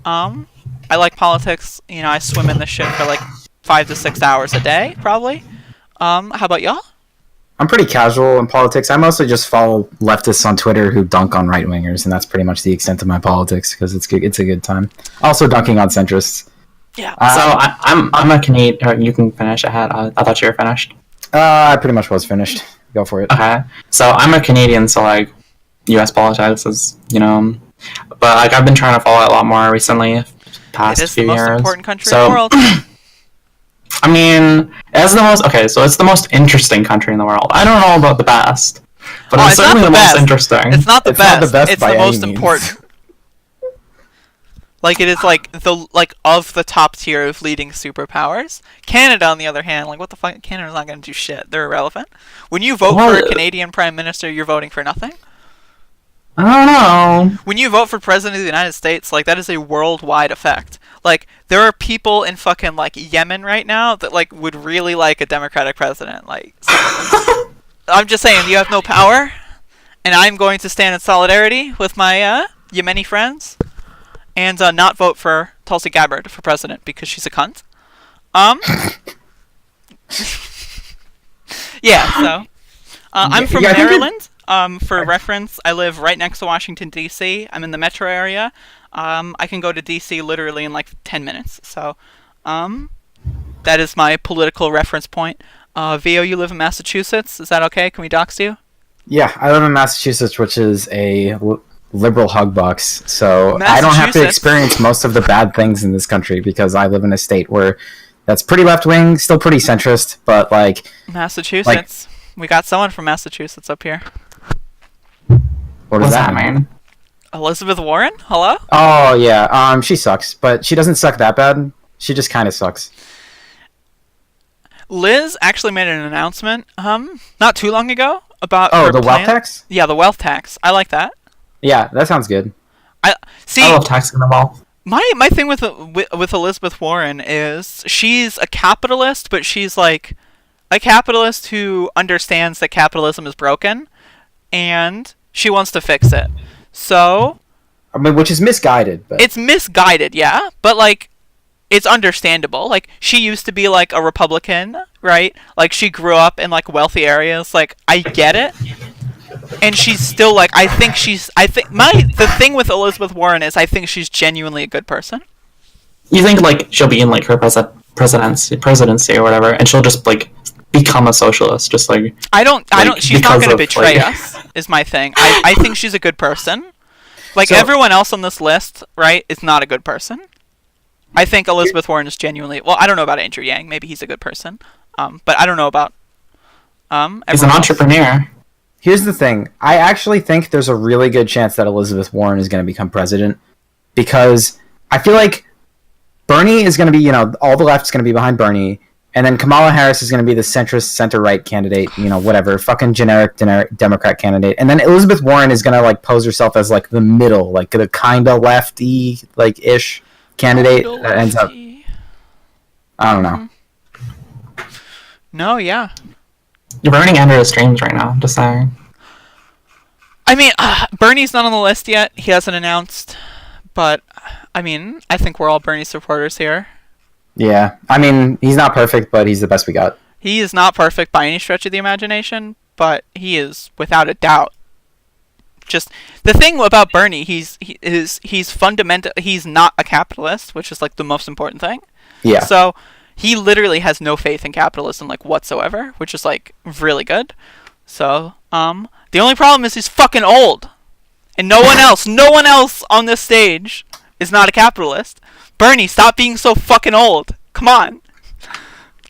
I like politics. I swim in this shit for like 5 to 6 hours a day, probably. How about y'all? I'm pretty casual in politics. I mostly just follow leftists on Twitter who dunk on right-wingers, and that's pretty much the extent of my politics because it's a good time. Also dunking on centrists. Yeah. So I'm a Canadian. You can finish ahead. I thought you were finished. I pretty much was finished. Go for it. Okay. So I'm a Canadian, so like U.S. politics is but like I've been trying to follow it a lot more recently. Past few years. It is the most important country in the world. I mean, it's the most interesting country in the world. I don't know about the best, but it's certainly the most interesting. It's not the best. It's the most important. Like it is like of the top tier of leading superpowers. Canada, on the other hand, like what the fuck? Canada's not going to do shit. They're irrelevant. When you vote for a Canadian prime minister, you're voting for nothing. I don't know. When you vote for president of the United States, like that is a worldwide effect. Like, there are people in fucking, like, Yemen right now that, like, would really like a Democratic president. Like, so I'm just saying, you have no power, and I'm going to stand in solidarity with my Yemeni friends and not vote for Tulsi Gabbard for president because she's a cunt. Yeah, so I'm from Maryland. For reference, I live right next to Washington, D.C. I'm in the metro area. I can go to D.C. literally in like 10 minutes. So that is my political reference point. Vio, you live in Massachusetts. Is that okay? Can we dox you? Yeah, I live in Massachusetts, which is a liberal hug box. So I don't have to experience most of the bad things in this country because I live in a state where that's pretty left-wing, still pretty centrist, but like... Massachusetts. We got someone from Massachusetts up here. What does that mean? Elizabeth Warren? Hello? Oh, yeah. She sucks, but she doesn't suck that bad. She just kind of sucks. Liz actually made an announcement not too long ago about the wealth tax? Yeah, the wealth tax. I like that. Yeah, that sounds good. I love taxing them all. My thing with Elizabeth Warren is she's a capitalist, but she's like a capitalist who understands that capitalism is broken, and she wants to fix it. So, I mean, which is misguided. But... It's misguided, yeah, but like it's understandable. Like she used to be like a Republican, right? Like she grew up in like wealthy areas. Like I get it. And she's still like, the thing with Elizabeth Warren is I think she's genuinely a good person. You think like she'll be in like her presidency or whatever, and she'll just like become a socialist, just like she's not going to betray us, is my thing. I think she's a good person. Like everyone else on this list, right, is not a good person. I think Elizabeth Warren is genuinely, well, I don't know about Andrew Yang, maybe he's a good person. But I don't know about he's an entrepreneur. Here's the thing. I actually think there's a really good chance that Elizabeth Warren is going to become president because I feel like Bernie is going to be, all the left's going to be behind Bernie, and then Kamala Harris is going to be the centrist, center-right candidate, whatever, fucking generic Democrat candidate. And then Elizabeth Warren is going to, like, pose herself as, like, the middle, like, the kind of lefty, like, ish candidate that ends up... I don't know. No, yeah. You're ruining Andrea's streams right now, just saying. I mean, Bernie's not on the list yet. He hasn't announced. But, I mean, I think we're all Bernie supporters here. Yeah. I mean, he's not perfect, but he's the best we got. He is not perfect by any stretch of the imagination, but he is, without a doubt, just... The thing about Bernie, he's fundamental... He's not a capitalist, which is, like, the most important thing. Yeah. So... He literally has no faith in capitalism, like, whatsoever, which is, like, really good. So, the only problem is he's fucking old. And no one else on this stage is not a capitalist. Bernie, stop being so fucking old. Come on.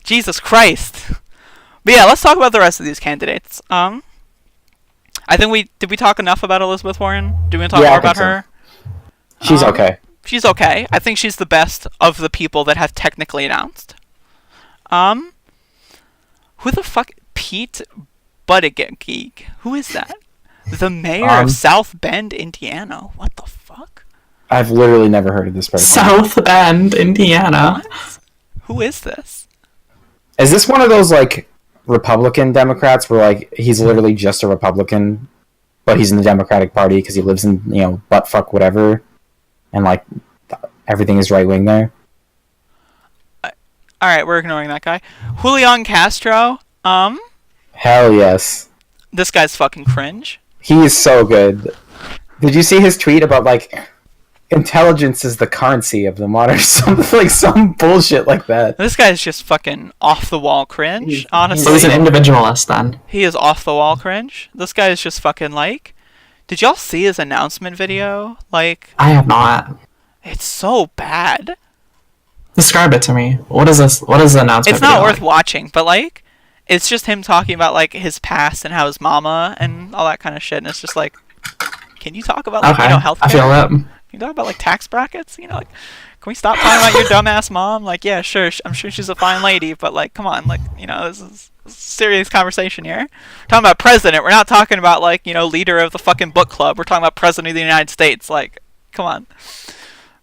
Jesus Christ. But yeah, let's talk about the rest of these candidates. I think did we talk enough about Elizabeth Warren? Do we want to talk more about her? She's okay. She's okay. I think she's the best of the people that have technically announced. Who the fuck? Pete Buttigieg. Who is that? The mayor of South Bend, Indiana. What the fuck? I've literally never heard of this person. South Bend, Indiana. What? Who is this? Is this one of those, like, Republican Democrats where, like, he's literally just a Republican, but he's in the Democratic Party because he lives in, buttfuck whatever, and, like, everything is right-wing there? Alright, we're ignoring that guy. Julian Castro, Hell yes. This guy's fucking cringe. He is so good. Did you see his tweet about, like, intelligence is the currency of the modern... Something like some bullshit like that. This guy's just fucking off-the-wall cringe, honestly. So he's an individualist, then. He is off-the-wall cringe. This guy is just fucking, like... Did y'all see his announcement video? Like... I have not. It's so bad. Describe it to me. What is this? What is the announcement? It's not worth watching, but like, it's just him talking about like his past and how his mama and all that kind of shit. And it's just like, can you talk about like healthcare? I feel that. Can you talk about like tax brackets? Like, can we stop talking about your dumbass mom? Like, yeah, sure, I'm sure she's a fine lady, but like, come on, like, this is a serious conversation here. We're talking about president. We're not talking about like leader of the fucking book club. We're talking about president of the United States. Like, come on.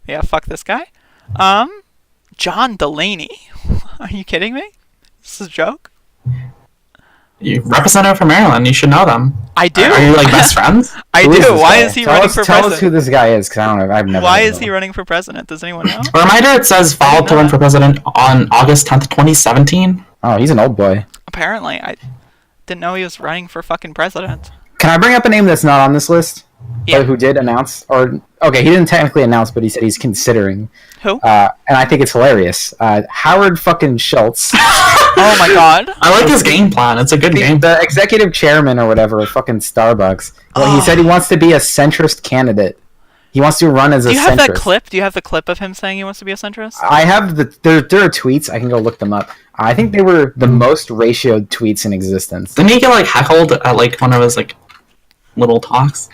Yeah, fuck this guy. John Delaney. Are you kidding me? This is a joke? You representative from Maryland. You should know them. I do. Are you like best friends? I Who do. Why guy? is he Tell running us, for Tell president? us who this guy is, because I don't know. I've never. Why is he running for president? Does anyone know? A reminder: it says filed to run for president on August 10th, 2017. Oh, he's an old boy. Apparently, I didn't know he was running for fucking president. Can I bring up a name that's not on this list? Yeah. Who did announce? Or okay, he didn't technically announce, but he said he's considering. Who? And I think it's hilarious. Howard fucking Schultz. Oh my god. I like his game plan. It's a good game. The executive chairman or whatever of fucking Starbucks. Well, he said he wants to be a centrist candidate. He wants to run as a centrist. Do you have that clip? Do you have the clip of him saying he wants to be a centrist? I have there are tweets. I can go look them up. I think they were the most ratioed tweets in existence. Didn't he get like heckled at like one of his like little talks?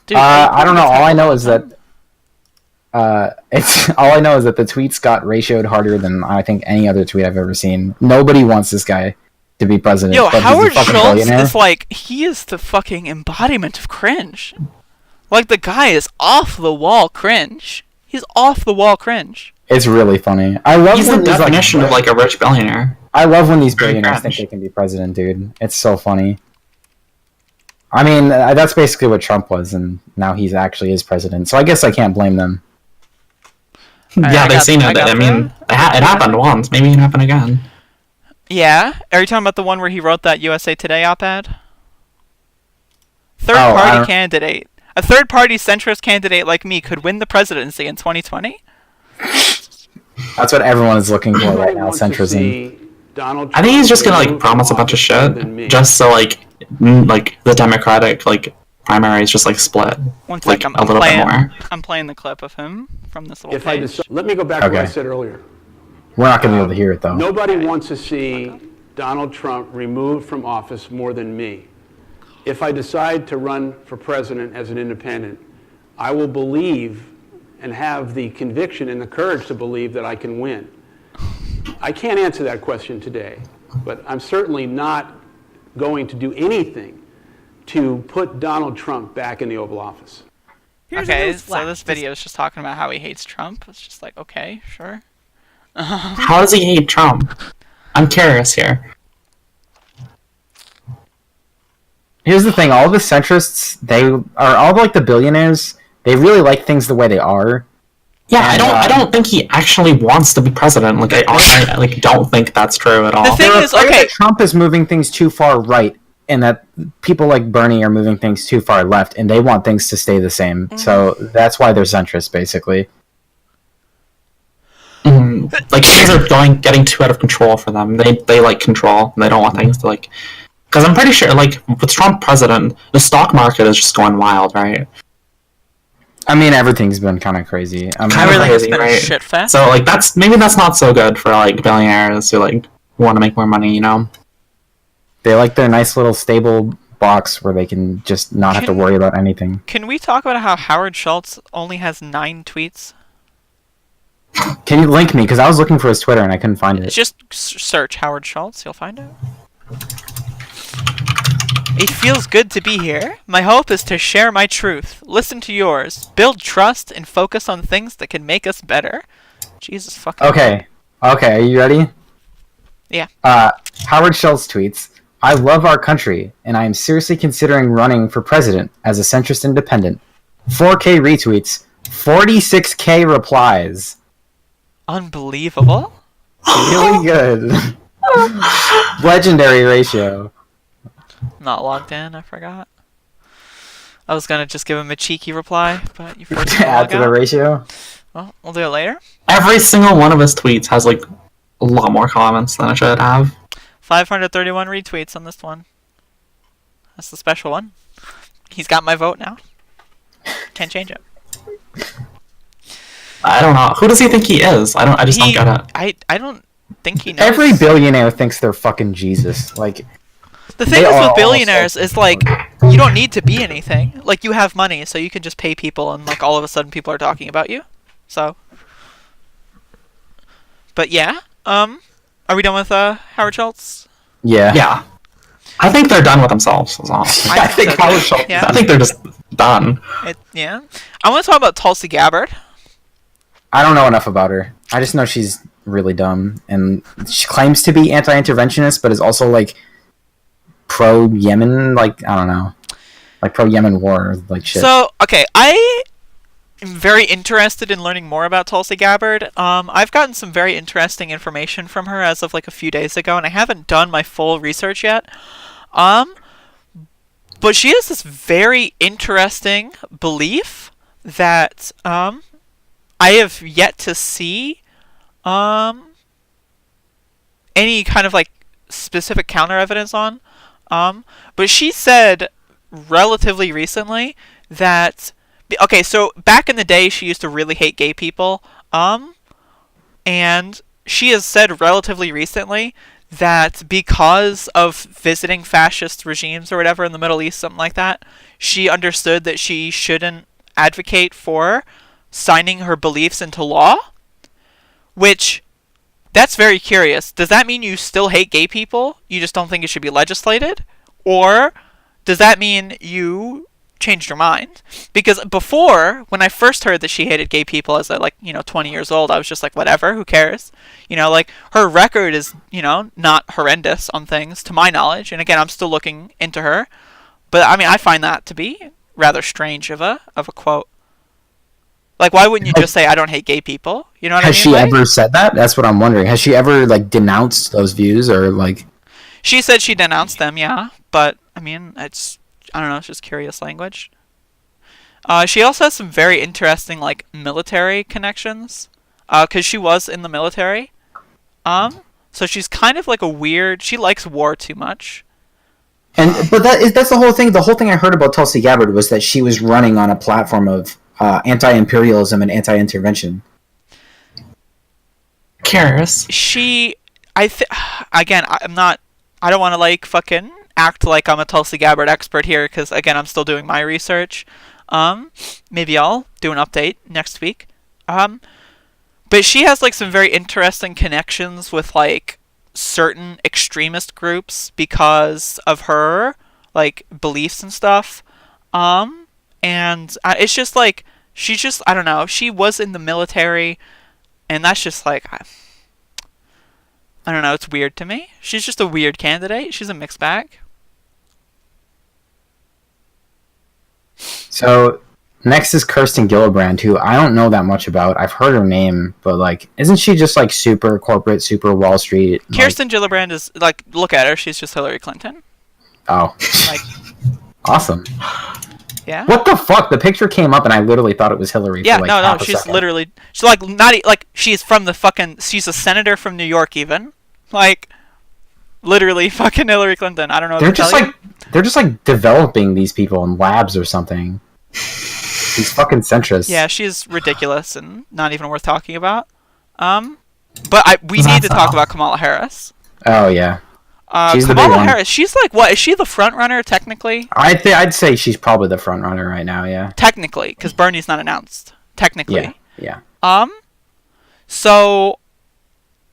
Dude, I don't know. All I know is that the tweets got ratioed harder than I think any other tweet I've ever seen. Nobody wants this guy to be president. Yo, but Howard he's a fucking Schultz billionaire. is like, he is the fucking embodiment of cringe. Like, the guy is off the wall cringe. He's off the wall cringe. It's really funny. I love He's when the these, definition of like a rich billionaire. I love when these billionaires think they can be president, dude. It's so funny. I mean, that's basically what Trump was, and now he's actually is president. So I guess I can't blame them. Yeah, they've seen it. I mean, it happened once. Maybe it can happen again. Yeah? Are you talking about the one where he wrote that USA Today op-ed? Third Oh, party candidate. A third party centrist candidate like me could win the presidency in 2020? That's what everyone is looking for right now, centrism. I think he's just gonna like promise a bunch of shit just so like the Democratic like primaries just like split One like second, a little bit more. I'm playing the clip of him from this little page. Let me go back to what I said earlier. We're not going to be able to hear it, though. Nobody wants to see Donald Trump removed from office more than me. If I decide to run for president as an independent, I will believe and have the conviction and the courage to believe that I can win. I can't answer that question today, but I'm certainly not going to do anything to put Donald Trump back in the Oval Office. Okay, so this video is just talking about how he hates Trump. It's just like, okay, sure. How does he hate Trump? I'm curious here. Here's the thing: all the centrists, all like the billionaires, they really like things the way they are. Yeah, I don't think he actually wants to be president. Like I like don't think that's true at all. The thing is, okay, Trump is moving things too far right, and that people like Bernie are moving things too far left, and they want things to stay the same. Mm-hmm. So that's why they're centrist, basically. Like things are getting too out of control for them. They like control. And they don't want things to like. Because I'm pretty sure, like with Trump president, the stock market is just going wild, right? I mean, everything's been kind of crazy. Kind of crazy, right? Shit fast. So like that's not so good for like billionaires who like want to make more money, you know. They like their nice little stable box where they can just not have to worry about anything. Can we talk about how Howard Schultz only has 9 tweets? Can you link me? Because I was looking for his Twitter and I couldn't find it. Just search Howard Schultz, you'll find it. It feels good to be here. My hope is to share my truth, listen to yours, build trust, and focus on things that can make us better. Jesus fucking Okay, are you ready? Yeah. Howard Schultz tweets, I love our country, and I am seriously considering running for president as a centrist independent. 4K retweets, 46K replies. Unbelievable. Really good. Legendary ratio. Not logged in, I forgot. I was gonna just give him a cheeky reply, but you forced me to add log to the out. ratio. Well, we'll do it later. Every single one of his tweets has like a lot more comments than it should have. 531 retweets on this one. That's the special one. He's got my vote now. Can't change it. I don't know. Who does he think he is? I just don't get it. I don't think he knows. Every billionaire thinks they're fucking Jesus. Like, the thing is with billionaires is like you don't need to be anything. Like you have money, so you can just pay people, and like all of a sudden people are talking about you. So, but yeah, are we done with Howard Schultz? Yeah. Yeah. I think they're done with themselves. That's all. I think so, Howard Schultz. yeah. I think they're just done. Yeah. I want to talk about Tulsi Gabbard. I don't know enough about her. I just know she's really dumb, and she claims to be anti-interventionist, but is also like pro-Yemen. Like, I don't know, like pro-Yemen war, like shit. So, okay, I am very interested in learning more about Tulsi Gabbard. I've gotten some very interesting information from her as of like a few days ago, and I haven't done my full research yet. But she has this very interesting belief that I have yet to see any kind of like specific counter evidence on. But she said relatively recently that okay, so back in the day she used to really hate gay people. And she has said relatively recently that because of visiting fascist regimes or whatever in the Middle East, something like that, she understood that she shouldn't advocate for signing her beliefs into law, which, that's very curious. Does that mean you still hate gay people? You just don't think it should be legislated? Or does that mean you changed your mind? Because before, when I first heard that she hated gay people as like 20 years old, I was just like, whatever, who cares? Like her record is, not horrendous on things to my knowledge. And again, I'm still looking into her. But I mean, I find that to be rather strange of a quote. Like, why wouldn't you just say, I don't hate gay people? You know what I mean? Has she ever said that? That's what I'm wondering. Has she ever like denounced those views or like? She said she denounced them, yeah. But I mean, I don't know, it's just curious language. She also has some very interesting, like, military connections. Because she was in the military. So she's kind of like a weird... She likes war too much. But that's the whole thing. The whole thing I heard about Tulsi Gabbard was that she was running on a platform of anti-imperialism and anti-intervention. Curious. Again, I don't want to, like, fucking act like I'm a Tulsi Gabbard expert here, because again, I'm still doing my research. Maybe I'll do an update next week. But she has like some very interesting connections with like certain extremist groups because of her like beliefs and stuff. And it's just like she's just, I don't know, she was in the military, and that's just like I don't know, it's weird to me. She's just a weird candidate. She's a mixed bag. So next is Kirsten Gillibrand, who I don't know that much about. I've heard her name, but like, isn't she just like super corporate, super Wall Street? Kirsten Gillibrand is like, look at her. She's just Hillary Clinton. Oh, like, awesome. Yeah. What the fuck? The picture came up and I literally thought it was Hillary. Yeah, for like half a she's second. literally, she's like not like she's from the fucking, she's a senator from New York even, like literally fucking Hillary Clinton. I don't know. What They're just like developing these people in labs or something. These fucking centrists. Yeah, she's ridiculous and not even worth talking about. But we need to talk about Kamala Harris. Oh yeah. She's Kamala Harris. She's like, what? Is she the front runner technically? I'd say she's probably the front runner right now. Yeah. Technically, because Bernie's not announced. Technically. Yeah. So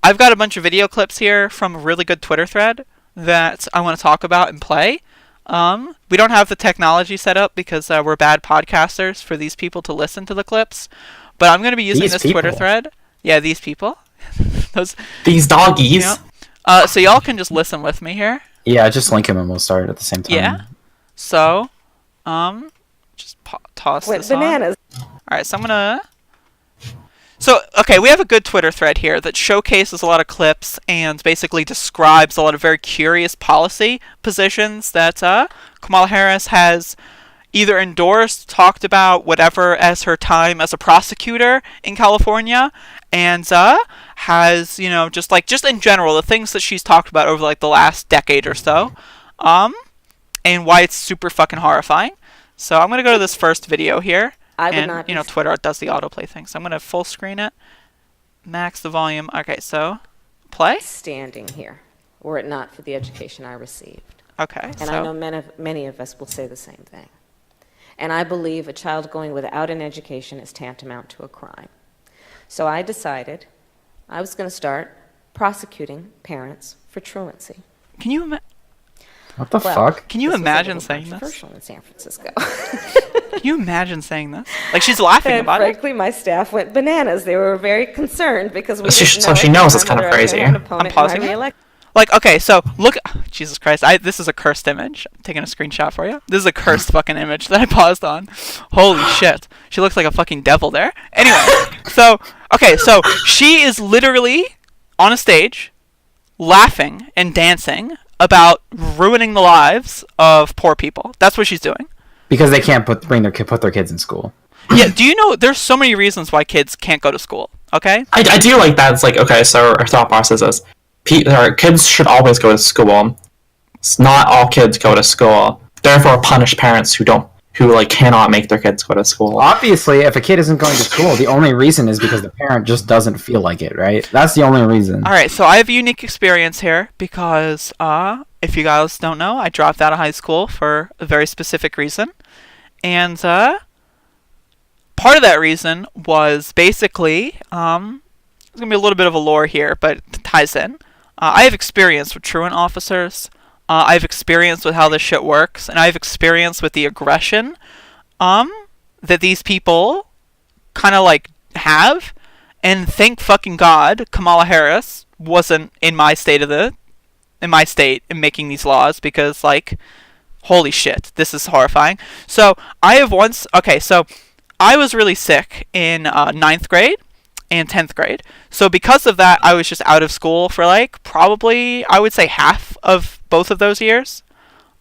I've got a bunch of video clips here from a really good Twitter thread that I want to talk about and play. We don't have the technology set up because we're bad podcasters for these people to listen to the clips. But I'm going to be using this Twitter thread. Yeah, these people. These doggies. So y'all can just listen with me here. Yeah, just link him and we'll start at the same time. Yeah. So, just toss this bananas. On. All right, so I'm gonna. So, okay, we have a good Twitter thread here that showcases a lot of clips and basically describes a lot of very curious policy positions that Kamala Harris has either endorsed, talked about, whatever, as her time as a prosecutor in California, and has, just in general, the things that she's talked about over like the last decade or so, and why it's super fucking horrifying. So I'm gonna go to this first video here. Twitter does the autoplay thing, so I'm gonna full screen it, max the volume. Okay, so play. Standing here, were it not for the education I received. Okay. And I know many of us will say the same thing. And I believe a child going without an education is tantamount to a crime. So I decided I was going to start prosecuting parents for truancy. Can you What the fuck? Can you this was imagine a little saying this? controversial in San Francisco. Can you imagine saying this? Like, she's laughing And about it. frankly, my staff went bananas. They were very concerned because we So didn't so know she at the knows it's time kind of whether I was gonna crazy. have an opponent I'm in my pausing it. re-election. Like, okay, so look, Jesus Christ, this is a cursed image. I'm taking a screenshot for you. This is a cursed fucking image that I paused on. Holy shit. She looks like a fucking devil there. Anyway, so she is literally on a stage, laughing and dancing about ruining the lives of poor people. That's what she's doing. Because they can't put their kids in school. Yeah, do you know there's so many reasons why kids can't go to school, okay? I do like that. It's like, okay, so our thought process is kids should always go to school. Not all kids go to school. Therefore, punish parents who cannot make their kids go to school. Obviously, if a kid isn't going to school, the only reason is because the parent just doesn't feel like it, right? That's the only reason. Alright, so I have a unique experience here because, if you guys don't know, I dropped out of high school for a very specific reason. And, part of that reason was basically, there's going to be a little bit of a lore here, but it ties in. I have experience with truant officers. I have experience with how this shit works, and I have experience with the aggression that these people kind of like have. And thank fucking God, Kamala Harris wasn't in my state in making these laws, because like, holy shit, this is horrifying. So I was really sick in 9th grade and 10th grade. So because of that, I was just out of school for like probably, I would say, half of both of those years.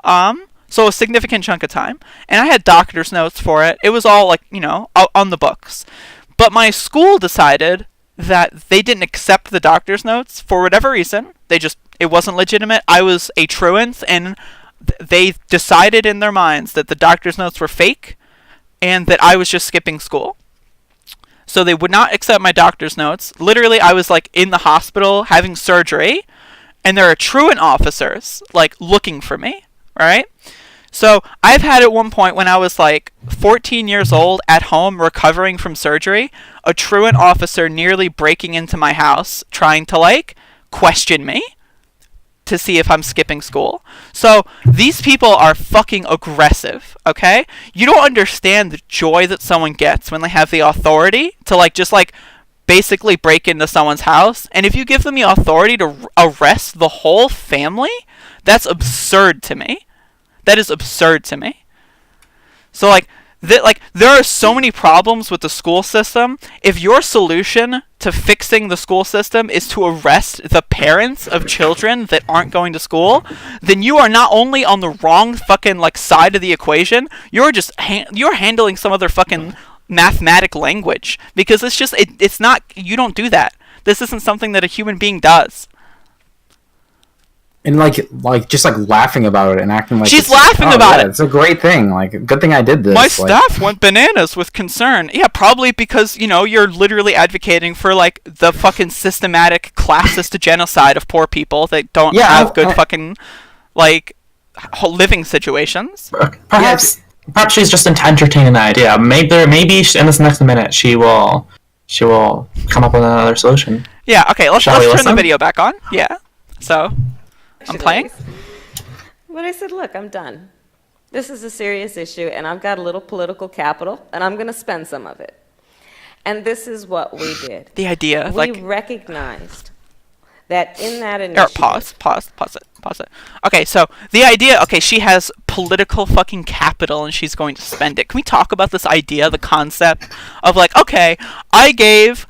So a significant chunk of time. And I had doctor's notes for it. It was all like, on the books. But my school decided that they didn't accept the doctor's notes for whatever reason. It wasn't legitimate. I was a truant, and they decided in their minds that the doctor's notes were fake and that I was just skipping school. So they would not accept my doctor's notes. Literally, I was like in the hospital having surgery, and there are truant officers like looking for me, right? So I've had at one point when I was like 14 years old at home recovering from surgery, a truant officer nearly breaking into my house trying to like question me to see if I'm skipping school. So these people are fucking aggressive, okay? You don't understand the joy that someone gets when they have the authority to like just like basically break into someone's house. And if you give them the authority to arrest the whole family, that's absurd to me. That is absurd to me. So like there are so many problems with the school system. If your solution to fixing the school system is to arrest the parents of children that aren't going to school, then you are not only on the wrong fucking like side of the equation, you're just you're handling some other fucking mathematic language, because it's not, you don't do that. This isn't something that a human being does. And just laughing about it and acting like she's laughing about it. It's a great thing. Like, good thing I did this. My staff went bananas with concern. Yeah, probably because you're literally advocating for like the fucking systematic classist genocide of poor people that don't have good fucking like living situations. Perhaps she's just entertaining the idea. Maybe in this next minute she will come up with another solution. Yeah. Okay. Let's turn the video back on. Yeah. So. I'm playing? But I said, look, I'm done. This is a serious issue, and I've got a little political capital, and I'm going to spend some of it. And this is what we did. The idea, we recognized that in that initiative... Pause it. Okay, so the idea, she has political fucking capital, and she's going to spend it. Can we talk about this idea, the concept of like, okay, I gave,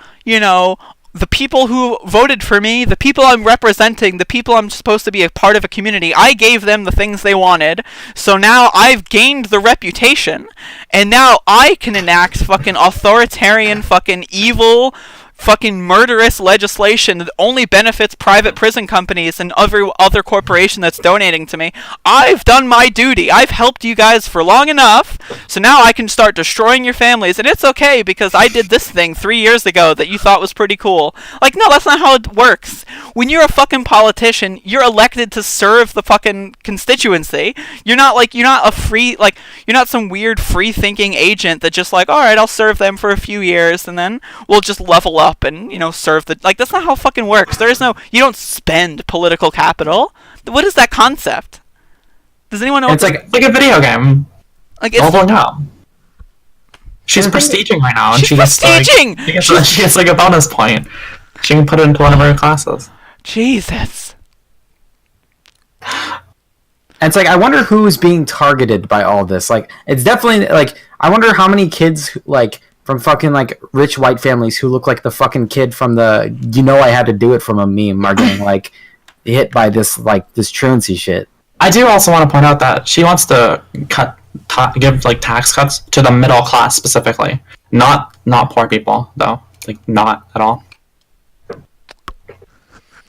the people who voted for me, the people I'm representing, the people I'm supposed to be a part of a community, I gave them the things they wanted, so now I've gained the reputation, and now I can enact fucking authoritarian, fucking evil, fucking murderous legislation that only benefits private prison companies and every other corporation that's donating to me. I've done my duty. I've helped you guys for long enough, so now I can start destroying your families, and it's okay because I did this thing 3 years ago that you thought was pretty cool. Like, no, that's not how it works. When you're a fucking politician, you're elected to serve the fucking constituency. You're not some weird free-thinking agent that just like, alright, I'll serve them for a few years, and then we'll just level up and serve the, like, that's not how it fucking works. You don't spend political capital. What is that concept? Does anyone know? It's like a video game. Like Leveling up. She's prestiging right now, and she's prestiging! She gets like a bonus point. She can put it into one of her classes. Jesus. And it's like, I wonder who's being targeted by all this. Like, it's definitely, like, I wonder how many kids, like, from fucking, like, rich white families who look like the fucking kid from the I had to do it from a meme are getting, like, hit by this, like, this truancy shit. I do also want to point out that she wants to give, like, tax cuts to the middle class specifically. Not poor people, though. Like, not at all.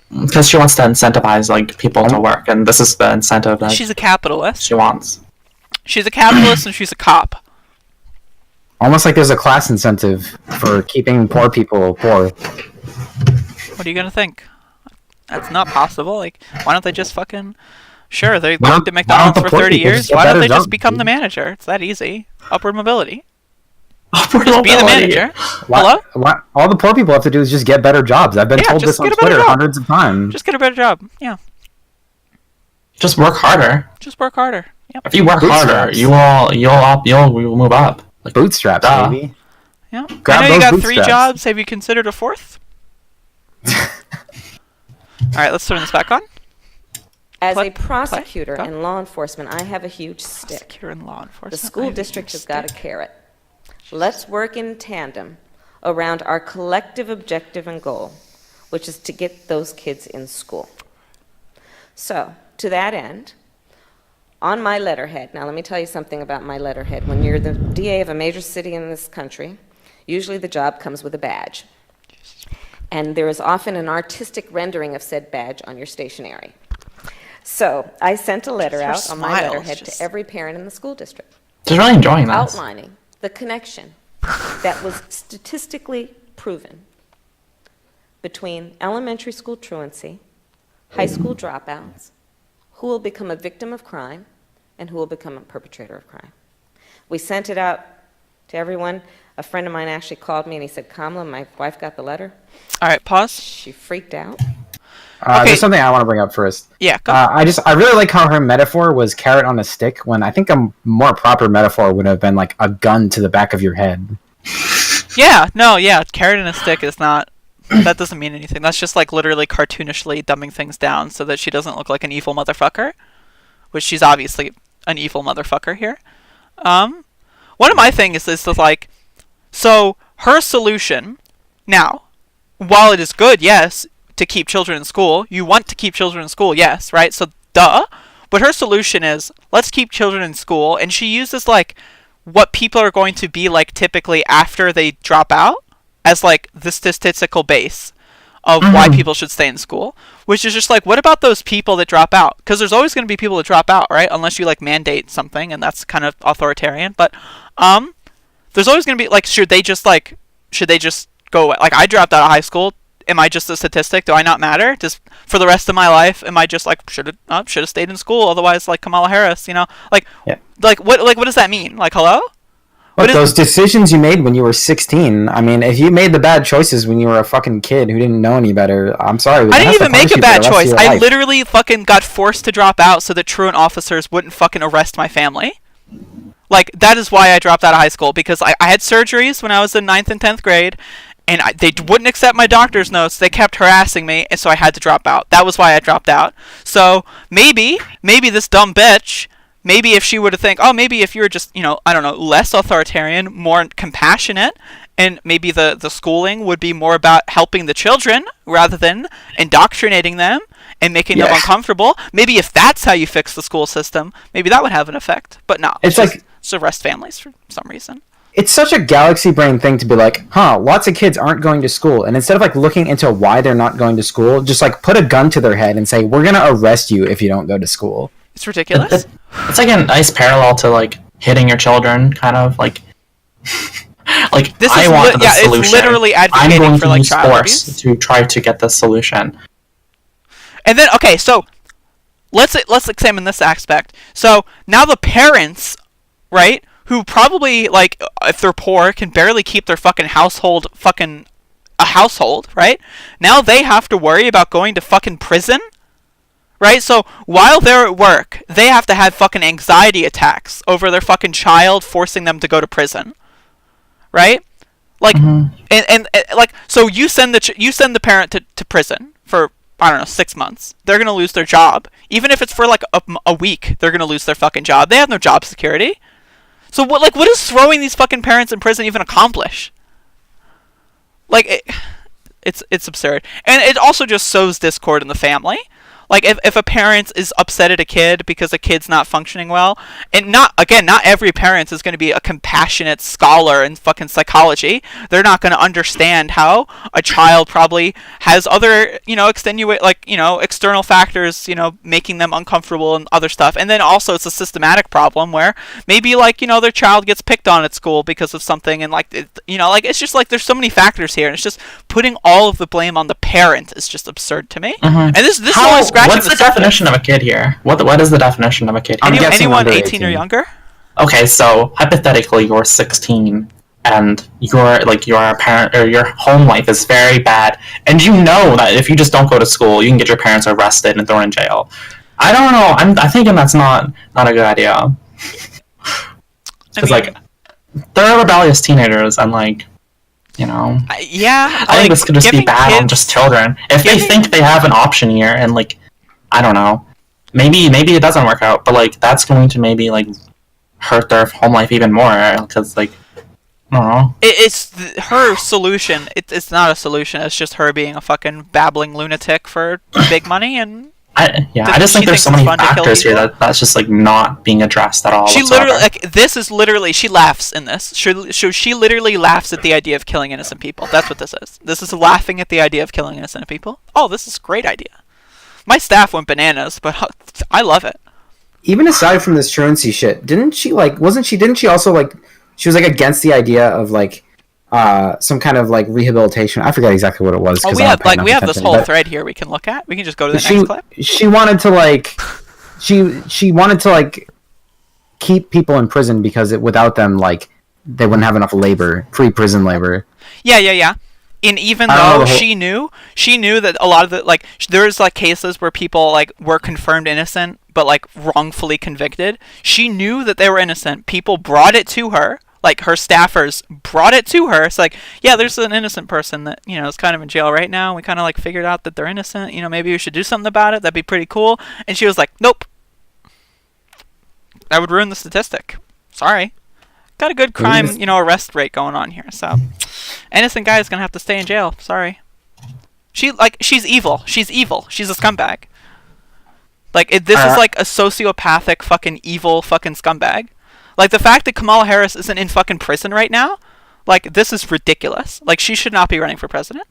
Because she wants to incentivize, like, people to work, and this is the incentive that she's a capitalist. She wants. She's a capitalist and she's a cop. Almost like there's a class incentive for keeping poor people poor. What are you gonna think? That's not possible. Like, why don't they just fucking... Sure, they Why worked at don't McDonald's the for poor 30 people years. just get Why don't better they just jobs, become the dude? manager? It's that easy. Upward mobility. Upward Just be the mobility. manager. Hello? What all the poor people have to do is just get better jobs. I've been Yeah, told just this on get a better Twitter job. hundreds of times. Just get a better job. Yeah. Just work harder. Just work harder. Yep. If you work harder, you'll move up. Like, Bootstraps, duh. baby. Yeah. Grab I know you those got 3 bootstraps. jobs. Have you considered a 4th? Alright, let's turn this back on. As Play- a prosecutor Go. and law enforcement, I have a huge stick. Prosecutor and law enforcement. The I school have a district huge has got a stick. carrot. Let's work in tandem around our collective objective and goal, which is to get those kids in school. So, to that end, on my letterhead, now let me tell you something about my letterhead. When you're the DA of a major city in this country, usually the job comes with a badge. And there is often an artistic rendering of said badge on your stationery. So, I sent a letter Her out on my smile is letterhead just- to every parent in the school district, Just really enjoying that. outlining the connection that was statistically proven between elementary school truancy, high school dropouts, who will become a victim of crime, and who will become a perpetrator of crime. We sent it out to everyone. A friend of mine actually called me and he said, Kamala, my wife got the letter. Alright, pause. She freaked out. Okay. There's something I want to bring up first. Yeah, go. I really like how her metaphor was carrot on a stick, when I think a more proper metaphor would have been like a gun to the back of your head. Yeah, no, yeah, carrot and a stick is not... That doesn't mean anything. That's just like literally cartoonishly dumbing things down so that she doesn't look like an evil motherfucker. Which she's obviously an evil motherfucker here. One of my things is like... So, her solution... Now, while it is good, yes, to keep children in school, you want to keep children in school, yes, right? So, duh. But her solution is, let's keep children in school, and she uses, like, what people are going to be like typically after they drop out as, like, the statistical base of why people should stay in school. Which is just like, what about those people that drop out? Because there's always going to be people that drop out, right? Unless you, like, mandate something, and that's kind of authoritarian. But, there's always going to be, like, should they just go away? Like, I dropped out of high school. Am I just a statistic? Do I not matter? Just for the rest of my life, am I just like should have stayed in school? Otherwise, like Kamala Harris, like what does that mean? Like, hello? Look, those decisions you made when you were 16. I mean, if you made the bad choices when you were a fucking kid who didn't know any better, I'm sorry. I didn't even make a bad choice. I literally fucking got forced to drop out so that truant officers wouldn't fucking arrest my family. Like, that is why I dropped out of high school, because I had surgeries when I was in 9th and 10th grade. And they wouldn't accept my doctor's notes. They kept harassing me, and so I had to drop out. That was why I dropped out. So maybe this dumb bitch, maybe if she were to think, oh, maybe if you were just, I don't know, less authoritarian, more compassionate, and maybe the schooling would be more about helping the children rather than indoctrinating them and making them uncomfortable. Maybe if that's how you fix the school system, maybe that would have an effect. But no, it's like just arrest families for some reason. It's such a galaxy brain thing to be like, lots of kids aren't going to school. And instead of like looking into why they're not going to school, just like put a gun to their head and say, we're going to arrest you if you don't go to school. It's ridiculous. It's like a nice parallel to like hitting your children, kind of like this I is want the solution. It's literally advocating I'm going for like use child force abuse to try to get the solution. And then okay, so let's examine this aspect. So now the parents, right? Who probably, like, if they're poor, can barely keep their fucking household, right? Now they have to worry about going to fucking prison, right? So while they're at work, they have to have fucking anxiety attacks over their fucking child forcing them to go to prison, right? Like, and like, so you send the parent to prison for, I don't know, 6 months. They're gonna lose their job, even if it's for like a week. They're gonna lose their fucking job. They have no job security. So what does throwing these fucking parents in prison even accomplish? Like, it's absurd, and it also just sows discord in the family. Like, if a parent is upset at a kid because a kid's not functioning well, and not every parent is going to be a compassionate scholar in fucking psychology. They're not going to understand how a child probably has other, external factors, making them uncomfortable and other stuff. And then also it's a systematic problem where maybe, their child gets picked on at school because of something, and it's just like there's so many factors here, and it's just putting all of the blame on the parent is just absurd to me. And this is always what's the definition of a kid here? What is the definition of a kid here? Anyone 18 or younger? Okay, so hypothetically you're 16 and your parent or your home life is very bad, and you know that if you just don't go to school, you can get your parents arrested and thrown in jail. I don't know. I'm thinking that's not a good idea. Because they're rebellious teenagers, and I think this could just be bad on just children. If they think they have an option here, and I don't know, maybe it doesn't work out, but that's going to maybe hurt their home life even more, because I don't know. It's her solution. It's not a solution. It's just her being a fucking babbling lunatic for big money, and I just think there's so many factors here that's just not being addressed at all. She literally, she laughs in this. She literally laughs at the idea of killing innocent people. That's what this is. This is laughing at the idea of killing innocent people. Oh, this is a great idea. My staff went bananas, but I love it. Even aside from this truancy shit, didn't she also she was against the idea of some kind of rehabilitation. I forget exactly what it was. Oh, we have this whole thread here we can look at. We can just go to the next clip. She wanted to she wanted to keep people in prison because without them they wouldn't have enough labor, free prison labor. Yeah. And even though she knew that a lot of the there's cases where people were confirmed innocent but wrongfully convicted. She knew that they were innocent. People brought it to her. Her staffers brought it to her. It's there's an innocent person that, is kind of in jail right now. We kind of figured out that they're innocent. Maybe we should do something about it. That'd be pretty cool. And she was like, nope. That would ruin the statistic. Sorry. Got a good crime, arrest rate going on here. So, innocent guy is going to have to stay in jail. Sorry. She's evil. She's evil. She's a scumbag. This is a sociopathic fucking evil fucking scumbag. The fact that Kamala Harris isn't in fucking prison right now, this is ridiculous. She should not be running for president.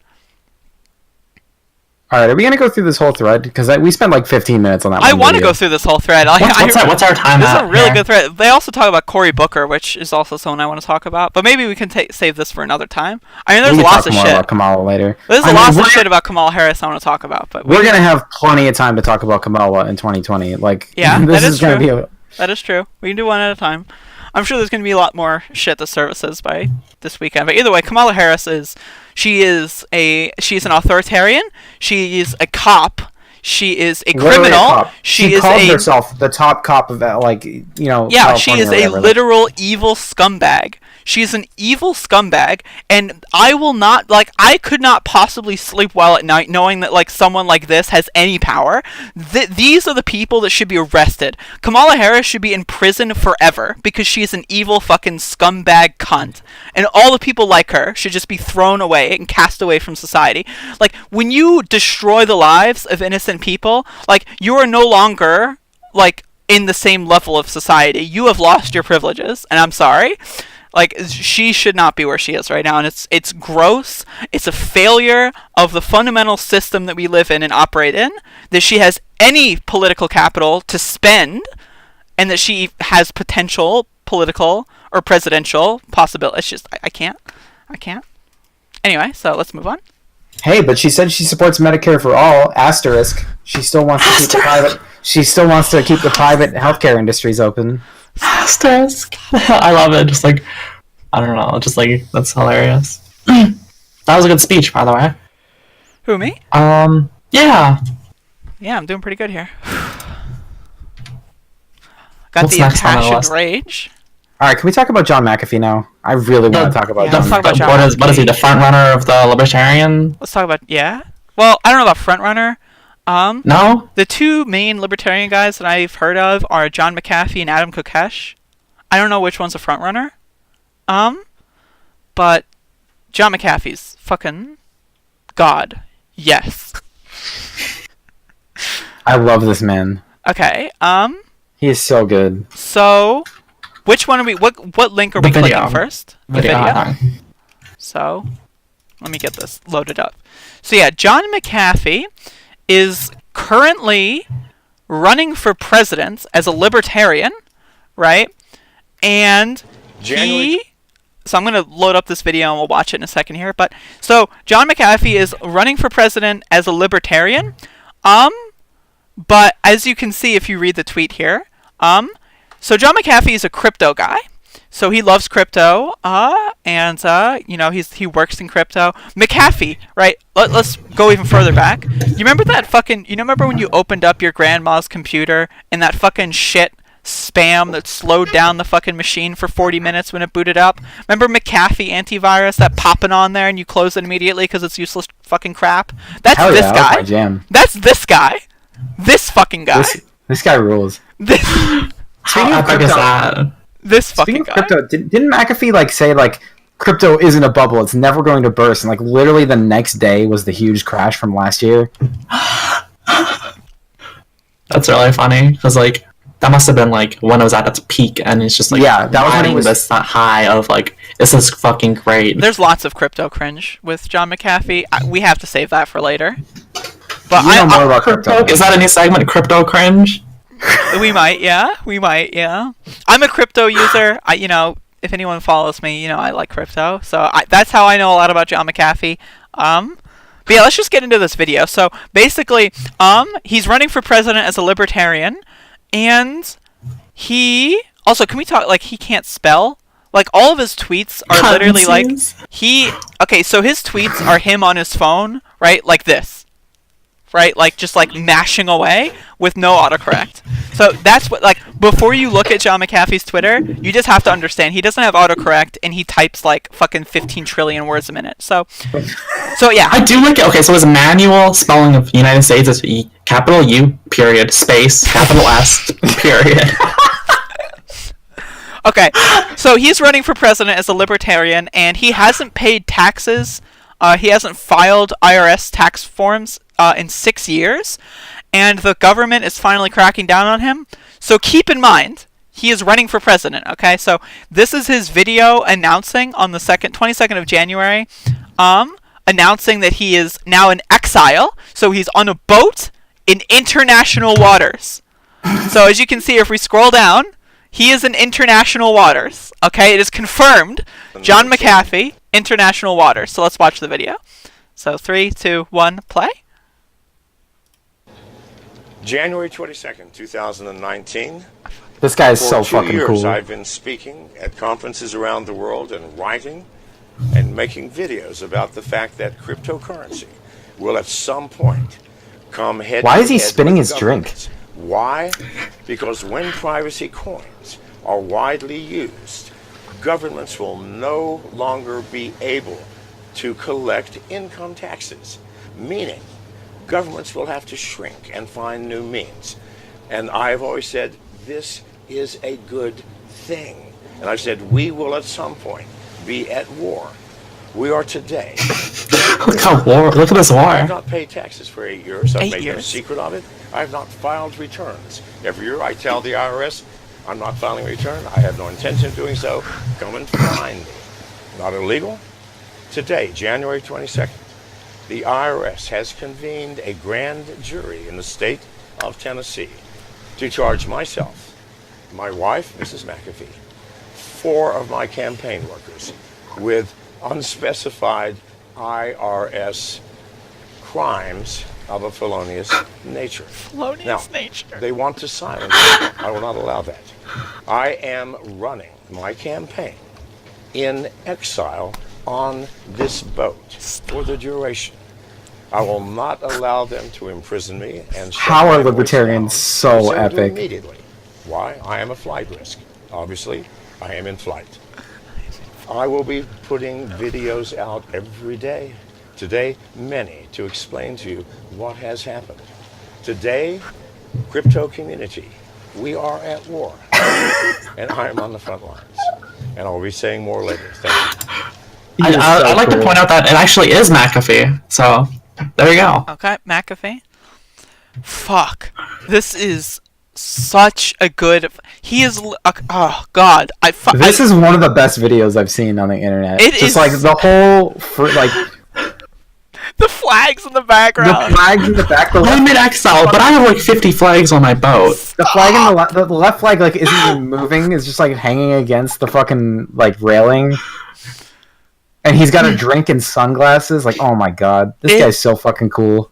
Alright, are we gonna go through this whole thread? Because we spent 15 minutes on that one. I want to go through this whole thread. What's our time? This is a really good thread. They also talk about Cory Booker, which is also someone I want to talk about. But maybe we can save this for another time. There's lots of shit about Kamala later. There's lots of shit about Kamala Harris I want to talk about. But we're gonna have plenty of time to talk about Kamala in 2020. That is true. That is true. We can do one at a time. I'm sure there's going to be a lot more shit that surfaces by this weekend. But either way, Kamala Harris she's an authoritarian. She is a cop. She is a criminal. She called herself the top cop of Yeah, she is a literal evil scumbag. She's an evil scumbag, and I will not, I could not possibly sleep well at night knowing that, someone like this has any power. These are the people that should be arrested. Kamala Harris should be in prison forever because she is an evil fucking scumbag cunt. And all the people like her should just be thrown away and cast away from society. When you destroy the lives of innocent people, you are no longer, in the same level of society. You have lost your privileges, and I'm sorry. She should not be where she is right now, and it's gross. It's a failure of the fundamental system that we live in and operate in, that she has any political capital to spend, and that she has potential political or presidential possibility. It's just, I can't. Anyway, so let's move on. Hey, but she said she supports Medicare for all, asterisk. She still wants to keep the private healthcare industries open. Asterisk. I love it. Just I don't know. Just that's hilarious. That was a good speech, by the way. Who, me? Yeah. Yeah, I'm doing pretty good here. Got What's the next on the impassioned list? rage. All right, can we talk about John McAfee now? I really want to talk about yeah, John let's talk about McAfee. John What is he, the front runner of the Libertarian? Let's talk about, yeah. Well, I don't know about frontrunner. No? The two main Libertarian guys that I've heard of are John McAfee and Adam Kokesh. I don't know which one's a frontrunner. But John McAfee's fucking God. Yes. I love this man. Okay. He is so good. So, which one are we? What link are The we video. clicking first? The Video. So, let me get this loaded up. So yeah, John McAfee is currently running for president as a libertarian, right? And so I'm going to load up this video and we'll watch it in a second here. But so John McAfee is running for president as a libertarian. But as you can see if you read the tweet here, so John McAfee is a crypto guy. So he loves crypto, and you know, he works in crypto. McAfee, right? Let's go even further back. You remember that fucking? You remember when you opened up your grandma's computer and that fucking shit spam that slowed down the fucking machine for 40 minutes when it booted up? Remember McAfee antivirus that popping on there and you close it immediately because it's useless fucking crap? That's Hell this yeah, guy. that's my jam. That's this guy. This fucking guy. This guy rules. This How epic is that? this fucking Speaking of guy. crypto, didn't McAfee like say like crypto isn't a bubble, it's never going to burst, and like literally the next day was the huge crash from last year? That's really funny because like that must have been like when it was at its peak, and it's just like Yeah, that was when it riding was- this high of like this is fucking great. There's lots of crypto cringe with John McAfee. We have to save that for later. But You know more about crypto. Is that a new segment? Crypto cringe? we might, yeah. I'm a crypto user. You know, if anyone follows me, you know I like crypto. So that's how I know a lot about John McAfee. But yeah, let's just get into this video. So basically, he's running for president as a libertarian, and he also, can we talk, like, he can't spell? Like, all of his tweets are literally like okay, so his tweets are him on his phone, right? Like this. Right? Like, just like mashing away with no autocorrect. So that's what, like, before you look at John McAfee's Twitter, you just have to understand he doesn't have autocorrect and he types like fucking 15 trillion words a minute. So yeah. I do like it. Okay, so his manual spelling of United States is capital U period space capital S period. Okay, so he's running for president as a libertarian, and he hasn't paid taxes. He hasn't filed IRS tax forms in 6 years, and the government is finally cracking down on him. So keep in mind, he is running for president, okay? So this is his video announcing on the 22nd of January, announcing that he is now in exile. So he's on a boat in international waters. So as you can see, if we scroll down, he is in international waters. Okay, it is confirmed. John McAfee, international waters. So let's watch the video. So 3, 2, 1, play. January 22nd, 2019. This guy is For so 2 fucking years, cool. I've been speaking at conferences around the world and writing and making videos about the fact that cryptocurrency will at some point come head Why to is he head spinning with his drink? governments. Why? Because when privacy coins are widely used, governments will no longer be able to collect income taxes, meaning governments will have to shrink and find new means. And I've always said this is a good thing. And I've said we will at some point be at war. We are today. Look how look at this I have war. not paid taxes for 8 years. I've 8 made no years. secret of it. I have not filed returns. Every year I tell the IRS I'm not filing a return. I have no intention of doing so. Come and find me. Not illegal. Today, January 22nd, the IRS has convened a grand jury in the state of Tennessee to charge myself, my wife, Mrs. McAfee, 4 of my campaign workers with unspecified IRS crimes of a felonious nature. Felonious nature. They want to silence me. I will not allow that. I am running my campaign in exile on this boat for the duration. I will not allow them to imprison me and shut How are my voice libertarians down. so Which they will do epic? immediately. Why? I am a flight risk. Obviously, I am in flight. I will be putting videos out every day. Today, many, to explain to you what has happened. Today, crypto community, we are at war. And I am on the front lines. And I'll be saying more later. Thank you. I'd like to point out that it actually is McAfee. So, there you go. Okay, McAfee. Fuck. This is such a good... He is... Oh, God. This is one of the best videos I've seen on the internet. It Just is... like the whole... the flags in the background. The flags in the back. I'm in exile, but I have like 50 flags on my boat. The flag in the left flag like isn't even moving. It's just like hanging against the fucking like railing. And he's got a drink and sunglasses. Like, oh my god, this guy's so fucking cool.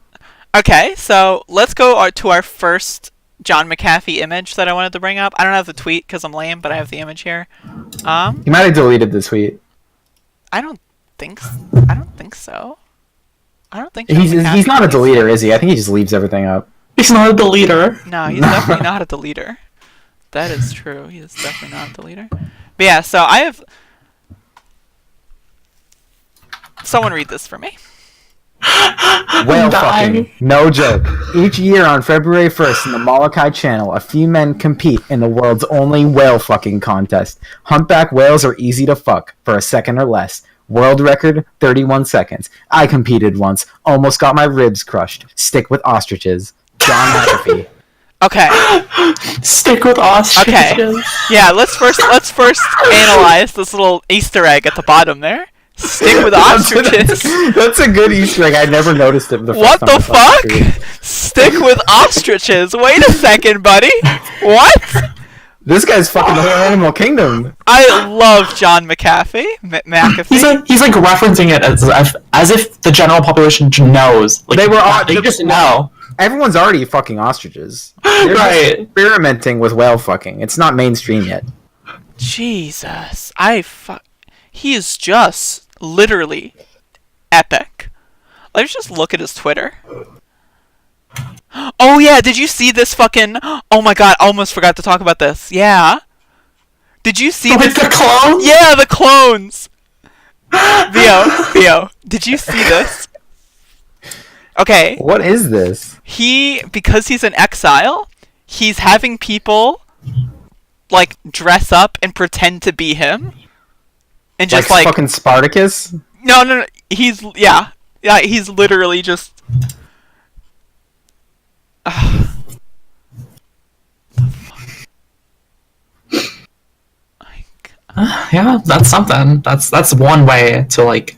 Okay, so let's go to our first John McAfee image that I wanted to bring up. I don't have the tweet because I'm lame, but I have the image here. He might have deleted the tweet. I don't think so. I don't think he's not a deleter, is he? I think he just leaves everything up. He's not a deleter. No, he's definitely not a deleter. That is true. He is definitely not a deleter. But yeah, so I have... Someone read this for me. Whale fucking. No joke. Each year on February 1st in the Molokai Channel, a few men compete in the world's only whale fucking contest. Humpback whales are easy to fuck for a second or less. World record, 31 seconds. I competed once. Almost got my ribs crushed. Stick with ostriches. John McAfee. Okay. Stick with ostriches. Okay. Yeah, let's first analyze this little Easter egg at the bottom there. Stick with ostriches. That's a good Easter egg. I never noticed it the first what time the fuck? Stick with ostriches. Wait a second, buddy. What? This guy's fucking the whole animal kingdom. I love John McAfee. McAfee. He's like referencing it as if the general population knows. Like, they just know. Everyone's already fucking ostriches. They're just experimenting with whale fucking. It's not mainstream yet. Jesus, he is just literally epic. Let's just look at his Twitter. Oh yeah, did you see this fucking... Oh my god, I almost forgot to talk about this. Yeah. Did you see this? The clones? Yeah, the clones! Theo, did you see this? Okay. What is this? Because he's in exile, he's having people, like, dress up and pretend to be him. And just, like... fucking Spartacus? No. He's literally just... Yeah, that's something. That's one way to like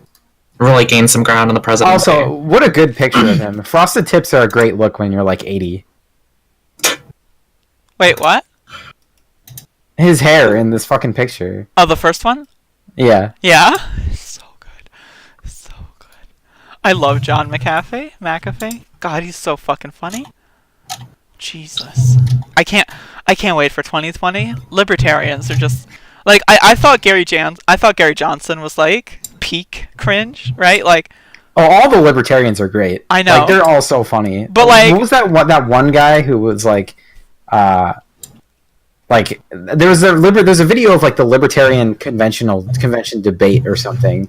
really gain some ground in the presidency. Also, what a good picture of him. Frosted tips are a great look when you're like 80. Wait, what? His hair in this fucking picture. Oh, the first one? Yeah. Yeah? So good. So good. I love John McAfee. God, he's so fucking funny. Jesus. I can't wait for 2020. Libertarians are just... Like, I thought Gary Johnson was, like, peak cringe, right? Like... Oh, all the libertarians are great. I know. Like, they're all so funny. But, like... What was that one guy who was, like... Like, there's a video of, like, the Libertarian convention debate or something.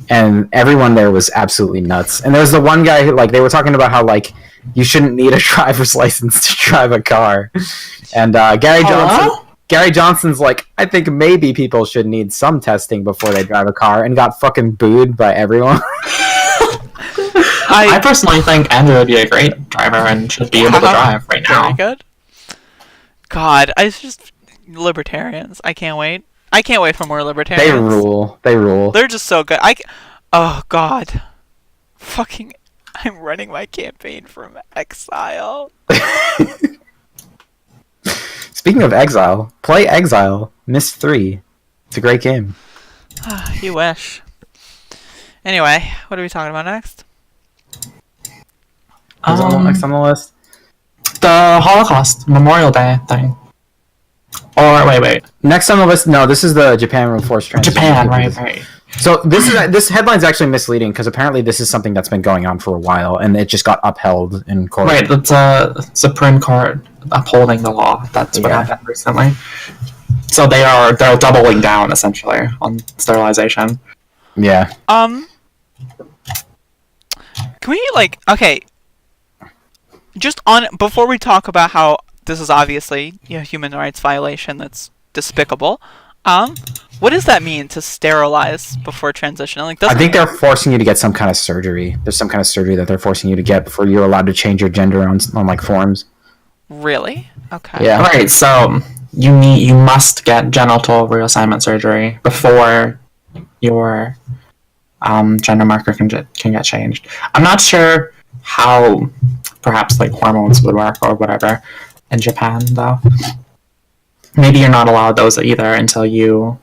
And everyone there was absolutely nuts. And there was the one guy who, like, they were talking about how, like, you shouldn't need a driver's license to drive a car. And Gary Johnson's like, I think maybe people should need some testing before they drive a car, and got fucking booed by everyone. I personally think Andrea would be a great driver and should be able to drive right now. Very good. God, libertarians. I can't wait. I can't wait for more libertarians. They rule. They're just so good. Oh God. Fucking, I'm running my campaign from exile. Speaking of exile, play Exile, Myst 3. It's a great game. You wish. Anyway, what are we talking about next? Next on the list? The Holocaust Memorial Day thing. Or, wait. Next on the list, no, this is the Japan Force Transition. Japan, right. So this headline's actually misleading because apparently this is something that's been going on for a while, and it just got upheld in court. Right, it's a Supreme Court upholding the law. That's what happened recently. So they're doubling down essentially on sterilization. Yeah. Can we just on before we talk about how this is obviously a human rights violation that's despicable. What does that mean to sterilize before transition? I think they're forcing you to get some kind of surgery. There's some kind of surgery that they're forcing you to get before you're allowed to change your gender on like forums. Really? Okay. Yeah. Right. So you must get genital reassignment surgery before your gender marker can get changed. I'm not sure how perhaps like hormones would work or whatever in Japan though. Maybe you're not allowed those either until you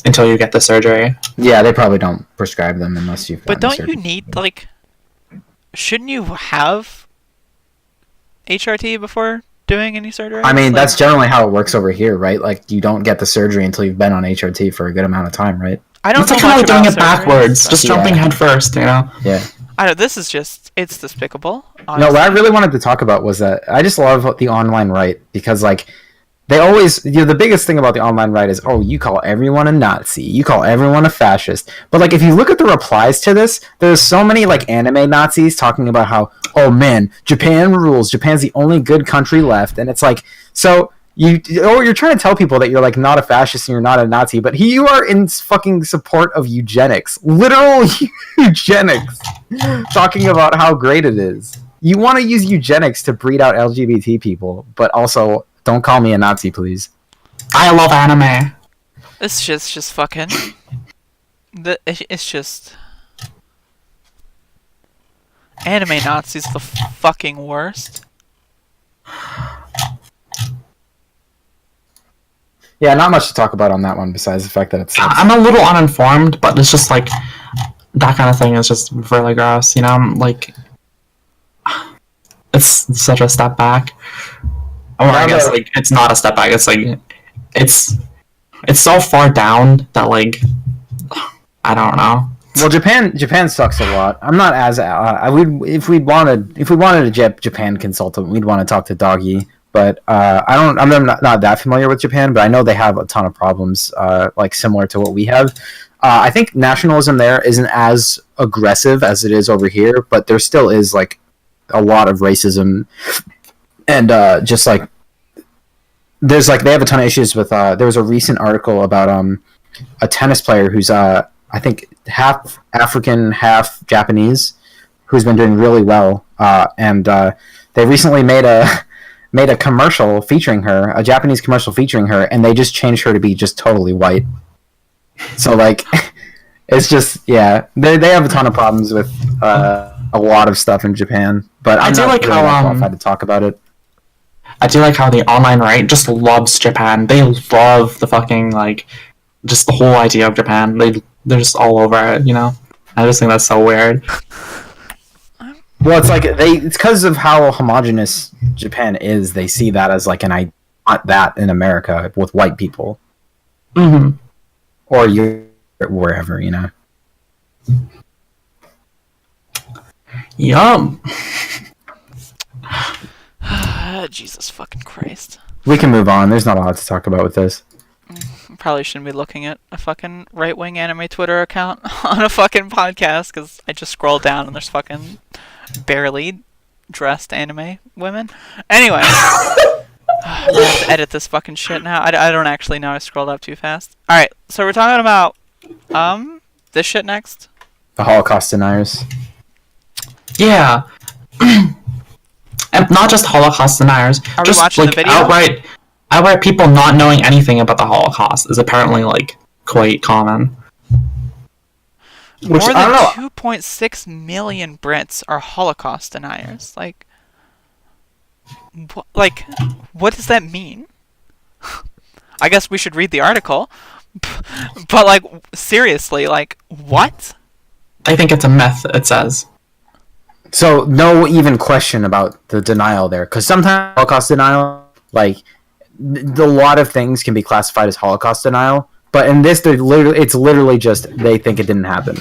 get the surgery. Yeah, they probably don't prescribe them unless you've. But don't you need shouldn't you have HRT before doing any surgery? I mean, that's generally how it works over here, right? Like, you don't get the surgery until you've been on HRT for a good amount of time, right? I don't. It's like kind of doing it backwards, just jumping head first, you know? Yeah. I know this is it's despicable. Honestly. No, what I really wanted to talk about was that I just love the online right because they always, the biggest thing about the online right is, oh, you call everyone a Nazi, you call everyone a fascist. But if you look at the replies to this, there's so many anime Nazis talking about how, oh man, Japan rules, Japan's the only good country left, and it's so you're trying to tell people that you're not a fascist and you're not a Nazi, but you are in fucking support of eugenics, literal eugenics, talking about how great it is. You want to use eugenics to breed out LGBT people, but also. Don't call me a Nazi, please. I love anime. It's just fucking. It's just. Anime Nazis the fucking worst. Yeah, not much to talk about on that one besides the fact that it's. I'm a little uninformed, but it's just that kind of thing is just really gross, you know? It's such a step back. Or I guess it's not a step back. It's it's so far down that I don't know. Well, Japan sucks a lot. I'm not as if we wanted a Japan consultant, we'd want to talk to Doggy. But I'm not that familiar with Japan, but I know they have a ton of problems similar to what we have. I think nationalism there isn't as aggressive as it is over here, but there still is a lot of racism. And there's they have a ton of issues with there was a recent article about a tennis player who's I think half African, half Japanese, who's been doing really well, and they recently made a commercial featuring her, a Japanese commercial featuring her, and they just changed her to be just totally white. So it's just they have a ton of problems with a lot of stuff in Japan, but I'm not really qualified to talk about it. I do like how the online right just loves Japan. They love the fucking just the whole idea of Japan. They're just all over it, you know. I just think that's so weird. Well, it's because of how homogenous Japan is. They see that as I want that in America with white people, or you wherever, you know. Yum. Jesus fucking Christ. We can move on. There's not a lot to talk about with this. Probably shouldn't be looking at a fucking right-wing anime Twitter account on a fucking podcast, because I just scrolled down and there's fucking barely dressed anime women. Anyway. I'm gonna have to edit this fucking shit now. I don't actually know. I scrolled up too fast. Alright, so we're talking about this shit next? The Holocaust deniers. Yeah. And not just Holocaust deniers. Are just we watching the video? Outright people not knowing anything about the Holocaust is apparently quite common. More than 2.6 million Brits are Holocaust deniers. What does that mean? I guess we should read the article. But seriously, what? I think it's a myth, it says. So no even question about the denial there, because sometimes Holocaust denial, a lot of things can be classified as Holocaust denial, But in this, it's literally just they think it didn't happen.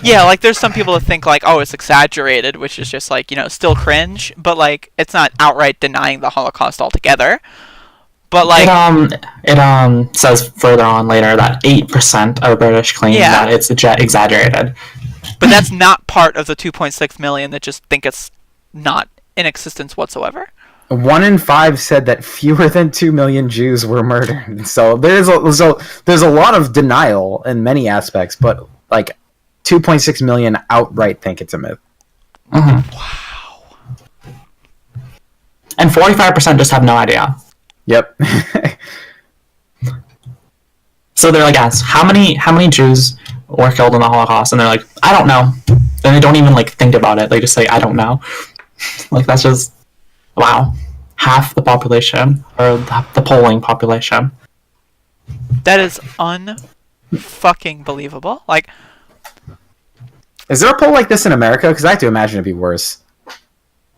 Yeah, like there's some people that think like, oh, it's exaggerated, which is just like, still cringe, but like it's not outright denying the Holocaust altogether. But like it says further on later that 8% of British claim that it's exaggerated. But that's not part of the 2.6 million that just think it's not in existence whatsoever. 1 in 5 said that fewer than 2 million Jews were murdered. So there's a lot of denial in many aspects, but like 2.6 million outright think it's a myth. Mm-hmm. Wow. And 45% just have no idea. Yep. So they're like asked, how many Jews were killed in the Holocaust? And they're like, I don't know. Then they don't even like think about it. They just say, I don't know. Like that's just wow. Half the population, or the polling population. That is unfucking believable. Like, is there a poll like this in America? Because I have to imagine it'd be worse.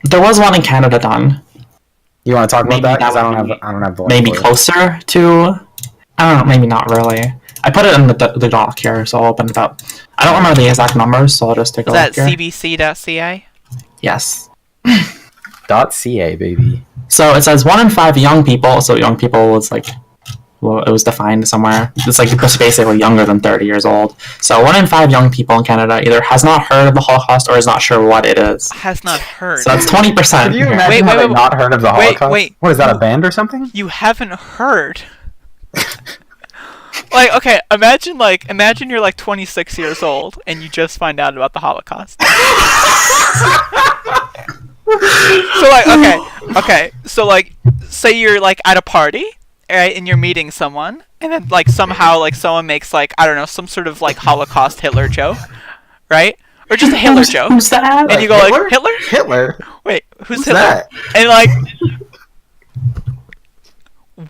There was one in Canada done. You want to talk about that? Because I don't have the maybe closer to. I don't know. Maybe not really. I put it in the doc here, so I'll open it up. I don't remember the exact numbers, so I'll just take a look here. Is that cbc.ca? Yes. .ca, baby. So it says 1 in 5 young people. So young people was like, well, it was defined somewhere. It's like basically younger than 30 years old. So 1 in 5 young people in Canada either has not heard of the Holocaust or is not sure what it is. Has not heard. So that's 20%. Can you imagine wait, not heard of the Holocaust? Wait. What is that, a band or something? You haven't heard. Like, okay, imagine you're like 26 years old and you just find out about the Holocaust. So like, okay, so like, say you're like at a party, right, and you're meeting someone, and then like somehow like someone makes like, I don't know, some sort of like Holocaust Hitler joke, right? Or just a Hitler joke. Who's that? And you go Hitler? like, Hitler? Hitler? Wait, who's Hitler? That? And like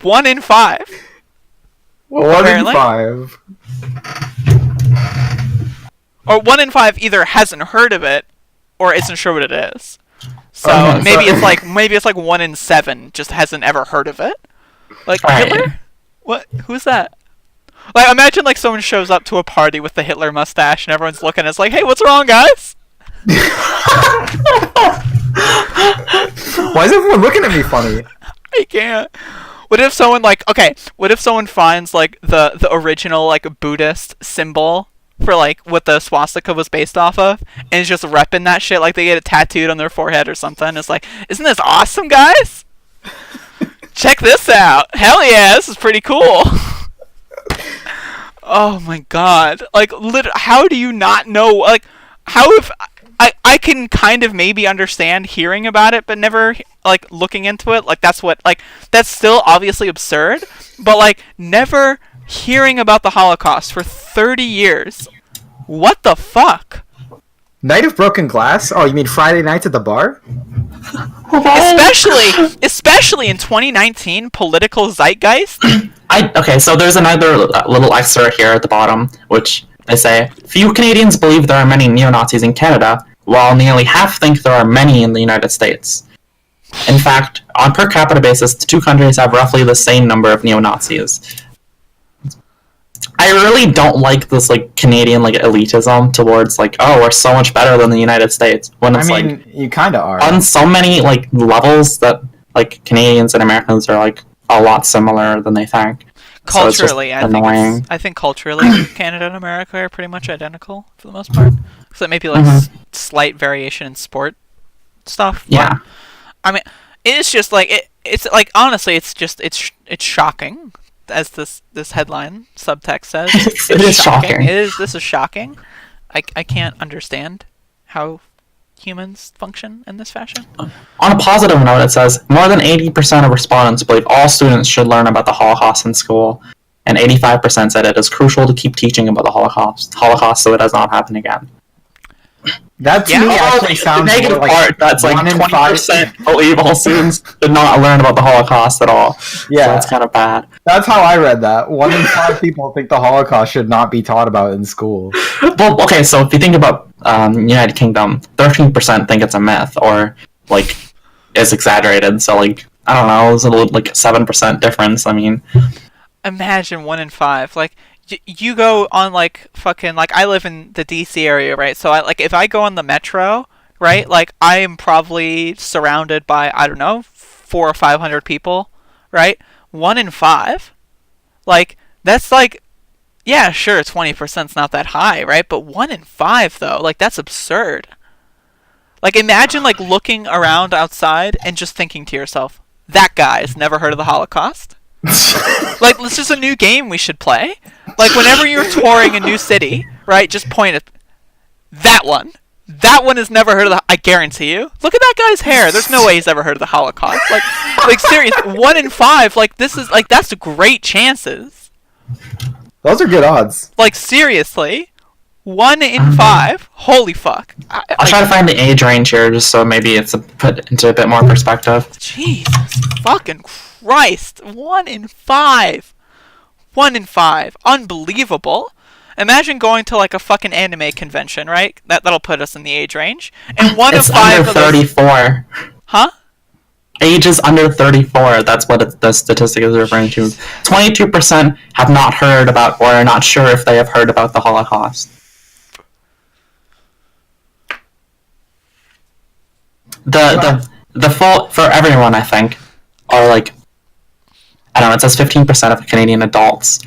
1 in 5. 1 in 5. Or 1 in 5 either hasn't heard of it or isn't sure what it is. So maybe it's like 1 in 7 just hasn't ever heard of it. Like Hitler? What? Who's that? Like imagine like someone shows up to a party with the Hitler mustache and everyone's looking and it's like, hey, what's wrong, guys? Why is everyone looking at me funny? I can't. What if someone what if someone finds like the original like Buddhist symbol for like what the swastika was based off of and is just repping that shit, like they get it tattooed on their forehead or something. It's like, isn't this awesome, guys? Check this out. Hell yeah, this is pretty cool. Oh my god. Like how do you not know, like how if I can kind of maybe understand hearing about it, but never like looking into it. Like that's still obviously absurd, but like never hearing about the Holocaust for 30 years. What the fuck? Night of Broken Glass? Oh, you mean Friday nights at the bar? Especially in 2019 political zeitgeist. Okay, so there's another little excerpt here at the bottom, which they say, few Canadians believe there are many neo-Nazis in Canada, while nearly half think there are many in the United States. In fact, on per capita basis, the two countries have roughly the same number of neo-Nazis. I really don't like this like Canadian like elitism towards like, oh, we're so much better than the United States, when it's you kind of are on so many like levels that like Canadians and Americans are like a lot similar than they think. Culturally, so I think culturally Canada and America are pretty much identical for the most part. So maybe like slight variation in sport stuff. Yeah. I mean, it's just like it's like honestly, it's shocking, as this headline subtext says. It is shocking. This is shocking. I can't understand how humans function in this fashion. On a positive note, it says more than 80% of respondents believe all students should learn about the Holocaust in school, and 85% said it is crucial to keep teaching about the Holocaust so it does not happen again. That to me actually sounds the negative more part. That's like 20% believe all students did not learn about the Holocaust at all. Yeah, so that's kind of bad. That's how I read that. 1 in 5 people think the Holocaust should not be taught about in school. Well, okay, so if you think about United Kingdom, 13% think it's a myth or like is exaggerated. So like I don't know, it's a little like 7% difference. I mean, imagine 1 in 5. Like, you go on, like, fucking, like, I live in the DC area, right? So, if I go on the metro, right, like, I am probably surrounded by, I don't know, 400 or 500 people, right? 1 in 5? Like, that's, like, yeah, sure, 20%'s not that high, right? But 1 in 5, though, like, that's absurd. Like, imagine, like, looking around outside and just thinking to yourself, that guy's never heard of the Holocaust. Like, this is a new game we should play. Like, whenever you're touring a new city, right, just point at that one. That one has never heard of I guarantee you. Look at that guy's hair. There's no way he's ever heard of the Holocaust. Like serious. 1 in 5. Like, this is, like, that's great chances. Those are good odds. Like, seriously. 1 in 5? Holy fuck. I'll try to find the age range here just so maybe it's put into a bit more perspective. Jesus fucking Christ. 1 in 5. 1 in 5. Unbelievable. Imagine going to, like, a fucking anime convention, right? That'll put us in the age range. And 1 in 5 under 34. Huh? Age is under 34. That's what the statistic is referring to. 22% have not heard about or are not sure if they have heard about the Holocaust. The full, for everyone, I think, are, like, I don't know, it says 15% of Canadian adults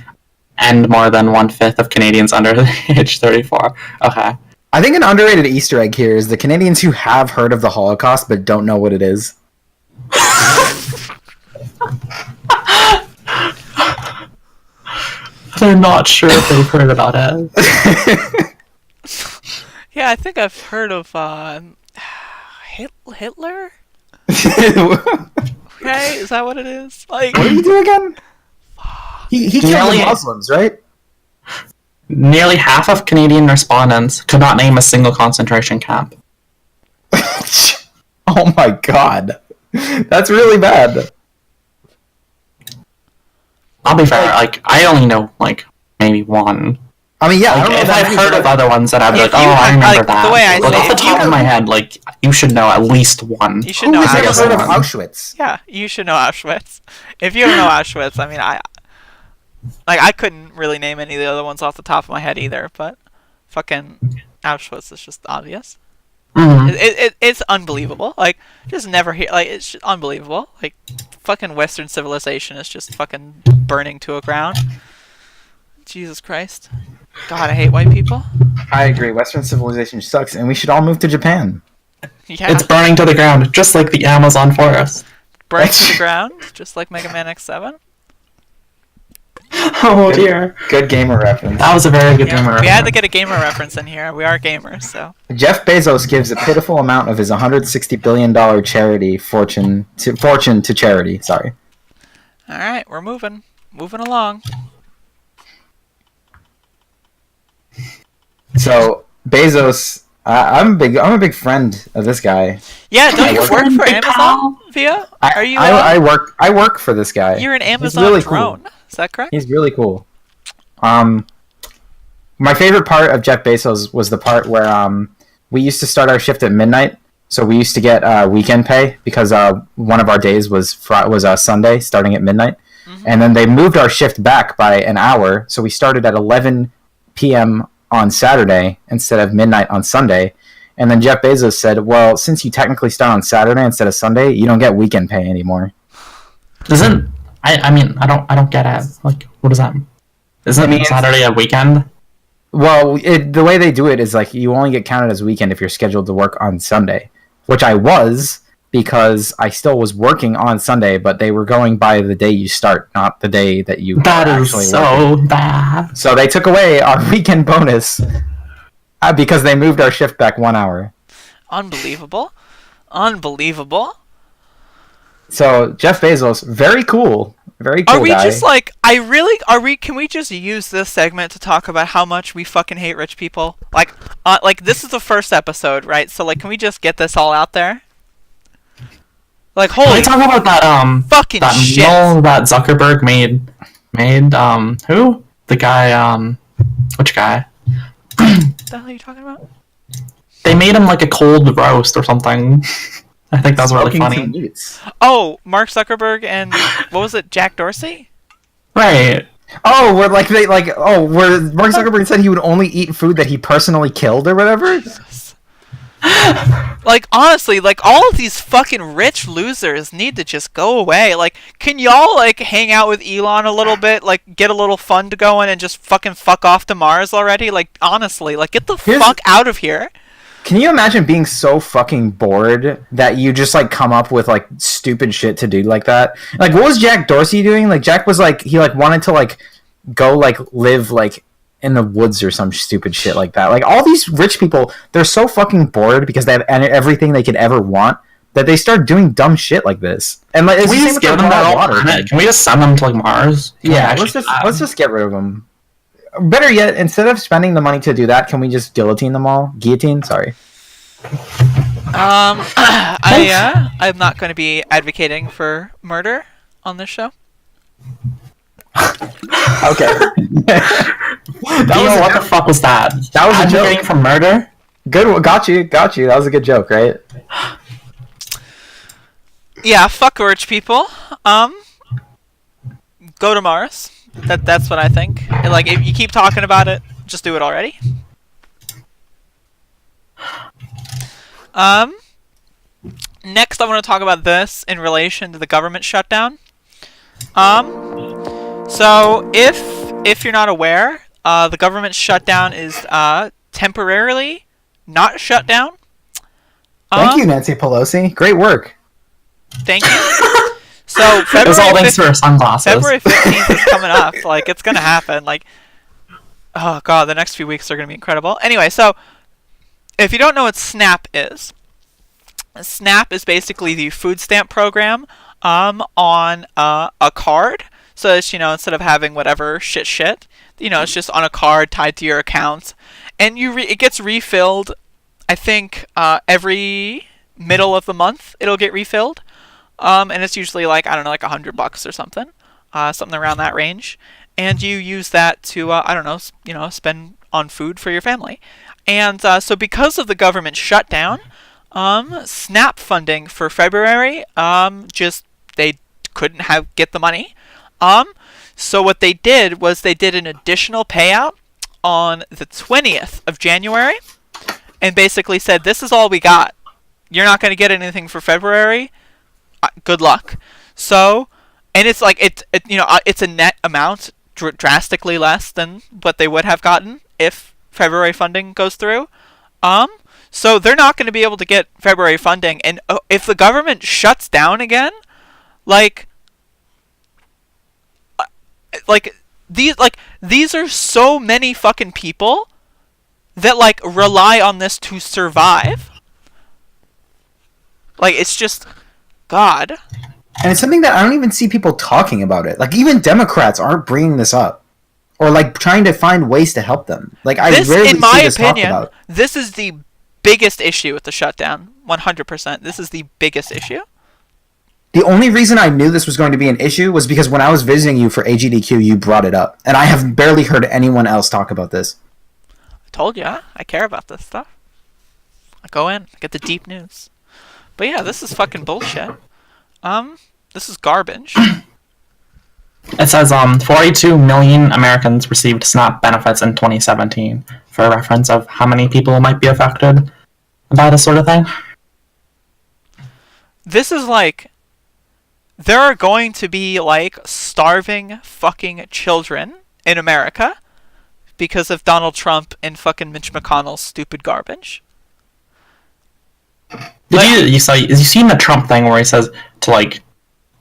and more than 1/5 of Canadians under age 34. Okay. I think an underrated Easter egg here is the Canadians who have heard of the Holocaust but don't know what it is. They're not sure if they've heard about it. Yeah, I think I've heard of Hitler? Okay, is that what it is? Like, What did he do again? He killed Nearly- the Muslims, right? Nearly half of Canadian respondents could not name a single concentration camp. Oh my god. That's really bad. I'll be fair, like, I only know, like, maybe one. I mean, yeah, I Like, don't know if that I've many, heard but of other ones that I'd be If like, you oh, I have- remember like, that. the way I But say off the it, top of my head, like, you should know at least one. you should who know has Auschwitz. ever heard of Auschwitz. Auschwitz? Yeah, you should know Auschwitz. If you don't know Auschwitz, I mean, I couldn't really name any of the other ones off the top of my head either, but fucking Auschwitz is just obvious. Mhm. It's unbelievable. Like, just never hear, like, it's just unbelievable. Like, fucking Western civilization is just fucking burning to a ground. Jesus Christ. God, I hate white people. I agree. Western civilization sucks, and we should all move to Japan. Yeah, It's burning to the ground, just like the Amazon forest. burning to the ground, just like Mega Man X7. Oh dear. Good gamer reference. That was a very good gamer We had to reference. get a gamer reference in here. We are gamers, so. Jeff Bezos gives a pitiful amount of his $160 billion charity fortune to charity. Sorry. Alright, we're moving. Moving along. So Bezos, I'm a big friend of this guy. Yeah, don't you work work in for Big Amazon, Pal. Via? I, Are you, I work for this guy. you're an He's Amazon really cool. drone. Is that correct? He's really cool. My favorite part of Jeff Bezos was the part where we used to start our shift at midnight, so we used to get weekend pay because one of our days was Sunday, starting at midnight, and then they moved our shift back by an hour, so we started at 11 p.m. on Saturday instead of midnight on Sunday. And then Jeff Bezos said, "Well, since you technically start on Saturday instead of Sunday, you don't get weekend pay anymore." Isn't I mean I don't get it. Like, what does that mean? Isn't Saturday a weekend? Well, the way they do it is like you only get counted as weekend if you're scheduled to work on Sunday, which I was because I still was working on Sunday, but they were going by the day you start, not the day that you That are is actually so working. bad. So they took away our weekend bonus because they moved our shift back 1 hour. Unbelievable. Unbelievable. So Jeff Bezos, very cool. Very cool Are we guy. just like, can we just use this segment to talk about how much we fucking hate rich people? Like this is the first episode, right? So, like, can we just get this all out there? Like, Can holy we talk about that fucking that shit. meal that Zuckerberg made who? The guy which guy? What the hell are you talking about? They made him like a cold roast or something. I think that was really Smoking some funny. newts. Oh, Mark Zuckerberg and, what was it, Jack Dorsey? Right. Oh, where where Mark Zuckerberg said he would only eat food that he personally killed or whatever. Like, honestly, like, all of these fucking rich losers need to just go away. Like, can y'all, like, hang out with Elon a little bit? Like, get a little fund going and just fucking fuck off to Mars already? Like, honestly, like, get the fuck out of here. Can you imagine being so fucking bored that you just, like, come up with, like, stupid shit to do like that? Like, what was Jack Dorsey doing? Like, Jack was, like, he, like, wanted to, like, go, like, live, like, in the woods or some stupid shit like that. Like, all these rich people, they're so fucking bored because they have everything they could ever want that they start doing dumb shit like this. And like, Can we just give them their water? Can we just send them to like Mars? Yeah, let's just get rid of them. Better yet, instead of spending the money to do that, can we just guillotine them all? Guillotine? Sorry. I'm not going to be advocating for murder on this show. Okay. What the fuck was that? That was advocating for murder? Good, got you. That was a good joke, right? Yeah, fuck rich people. Go to Mars. That's what I think. And, like, if you keep talking about it, just do it already. Next, I want to talk about this in relation to the government shutdown. So if you're not aware, the government shutdown is temporarily not shut down. Thank you, Nancy Pelosi. Great work. Thank you. So February 15th is coming up. Like, it's gonna happen. Like, oh god, the next few weeks are gonna be incredible. Anyway, so if you don't know what SNAP is basically the food stamp program on a card. So it's, instead of having whatever shit, it's just on a card tied to your account, and it gets refilled. I think every middle of the month it'll get refilled, and it's usually like, I don't know, like $100 or something around that range, and you use that to spend on food for your family. And so because of the government shutdown, SNAP funding for February, they couldn't get the money. So what they did was they did an additional payout on the 20th of January and basically said, this is all we got. You're not going to get anything for February. Good luck. So, and it's like, it's a net amount drastically less than what they would have gotten if February funding goes through. So they're not going to be able to get February funding. And if the government shuts down again, these are so many fucking people that rely on this to survive. It's just God. And it's something that I don't even see people talking about it. Like, even Democrats aren't bringing this up or trying to find ways to help them. I rarely see this talked about. This is the biggest issue with the shutdown. 100%. This is the biggest issue. The only reason I knew this was going to be an issue was because when I was visiting you for AGDQ, you brought it up. And I have barely heard anyone else talk about this. I told you, I care about this stuff. I go in, I get the deep news. But yeah, this is fucking bullshit. This is garbage. It says 42 million Americans received SNAP benefits in 2017, for a reference of how many people might be affected by this sort of thing. This is there are going to be starving fucking children in America because of Donald Trump and fucking Mitch McConnell's stupid garbage. Did you seen the Trump thing where he says to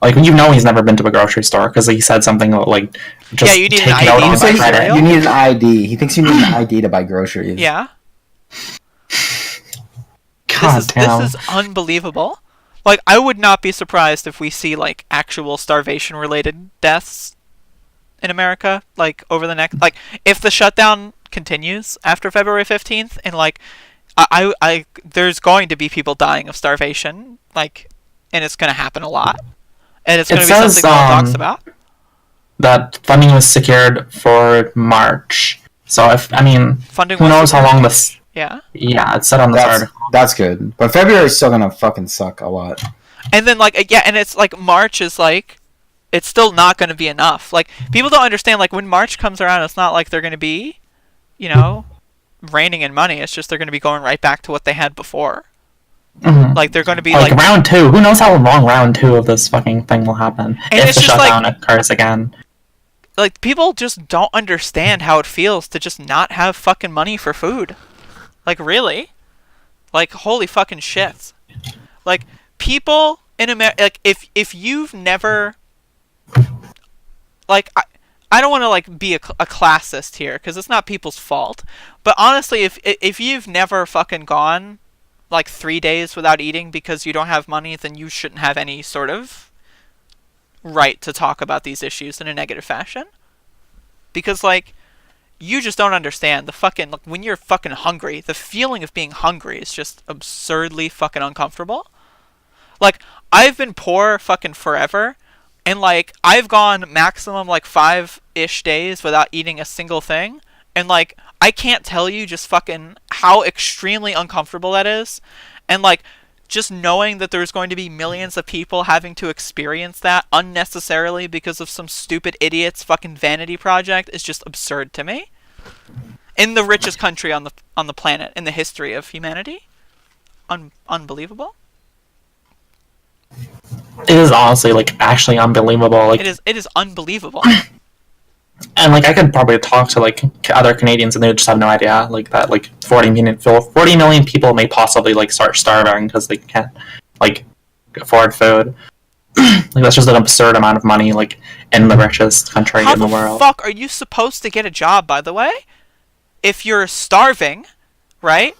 he's never been to a grocery store because he said something just you need take an ID note on to buy my credit. cereal? You need an ID. He thinks you need an ID to buy groceries. Yeah. God damn. This is unbelievable. I would not be surprised if we see actual starvation related deaths in America over the next if the shutdown continues after February 15th and I there's going to be people dying of starvation and it's going to happen a lot. And it's going to be something no one talks about. That funding was secured for March. So funding who knows how long this... Yeah. Yeah, it's set on this article. That's good. But February's still going to fucking suck a lot. And then and it's March is it's still not going to be enough. Like, people don't understand, like, when March comes around, it's not like they're going to be, you know, raining in money. It's just they're going to be going right back to what they had before. Mm-hmm. Like, they're going to be, like round 2. Who knows how long round 2 of this fucking thing will happen if the shutdown occurs again. Like, people just don't understand how it feels to just not have fucking money for food. Like, really? Like, holy fucking shit. Like, people in America, like, if you've never, like, I don't want to, like, be a classist here, because it's not people's fault, but honestly, if you've never fucking gone, like, 3 days without eating because you don't have money, then you shouldn't have any sort of right to talk about these issues in a negative fashion. Because, like, you just don't understand the fucking, like, when you're fucking hungry, the feeling of being hungry is just absurdly fucking uncomfortable. Like, I've been poor fucking forever, and, like, I've gone maximum, like, 5-ish days without eating a single thing, and, like, I can't tell you just fucking how extremely uncomfortable that is, and, like, just knowing that there's going to be millions of people having to experience that unnecessarily because of some stupid idiot's fucking vanity project is just absurd to me. In the richest country on the planet, in the history of humanity. Unbelievable. It is honestly, like, actually unbelievable. Like, it is unbelievable. And, like, I could probably talk to, like, other Canadians and they just have no idea, like, that, like, 40 million people may possibly, like, start starving because they can't, like, afford food. Like, that's just an absurd amount of money, like, in the richest country in the world. How the fuck are you supposed to get a job, by the way? If you're starving, right?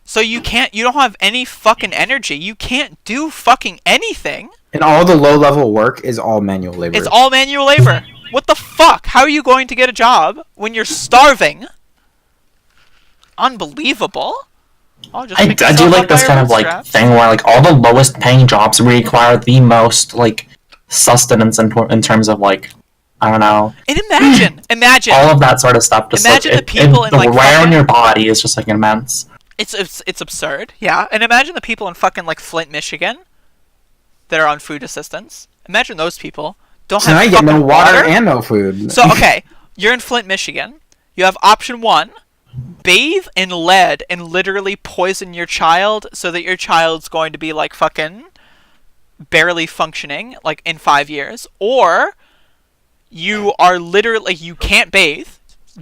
So you don't have any fucking energy. You can't do fucking anything. And all the low-level work is all manual labor. It's all manual labor. What the fuck? How are you going to get a job when you're starving? Unbelievable. I do like this kind of, like, thing where, like, all the lowest paying jobs require the most, like, sustenance in terms of, like, I don't know. And imagine all of that sort of stuff. Just, imagine like, the people in, like, the wear on your body is just, like, immense. It's absurd, yeah. And imagine the people in fucking, like, Flint, Michigan that are on food assistance. Imagine those people don't have fucking get no water water and no food. So, okay, you're in Flint, Michigan. You have option 1, bathe in lead and literally poison your child so that your child's going to be, like, fucking barely functioning, like, in 5 years. Or you are literally, you can't bathe.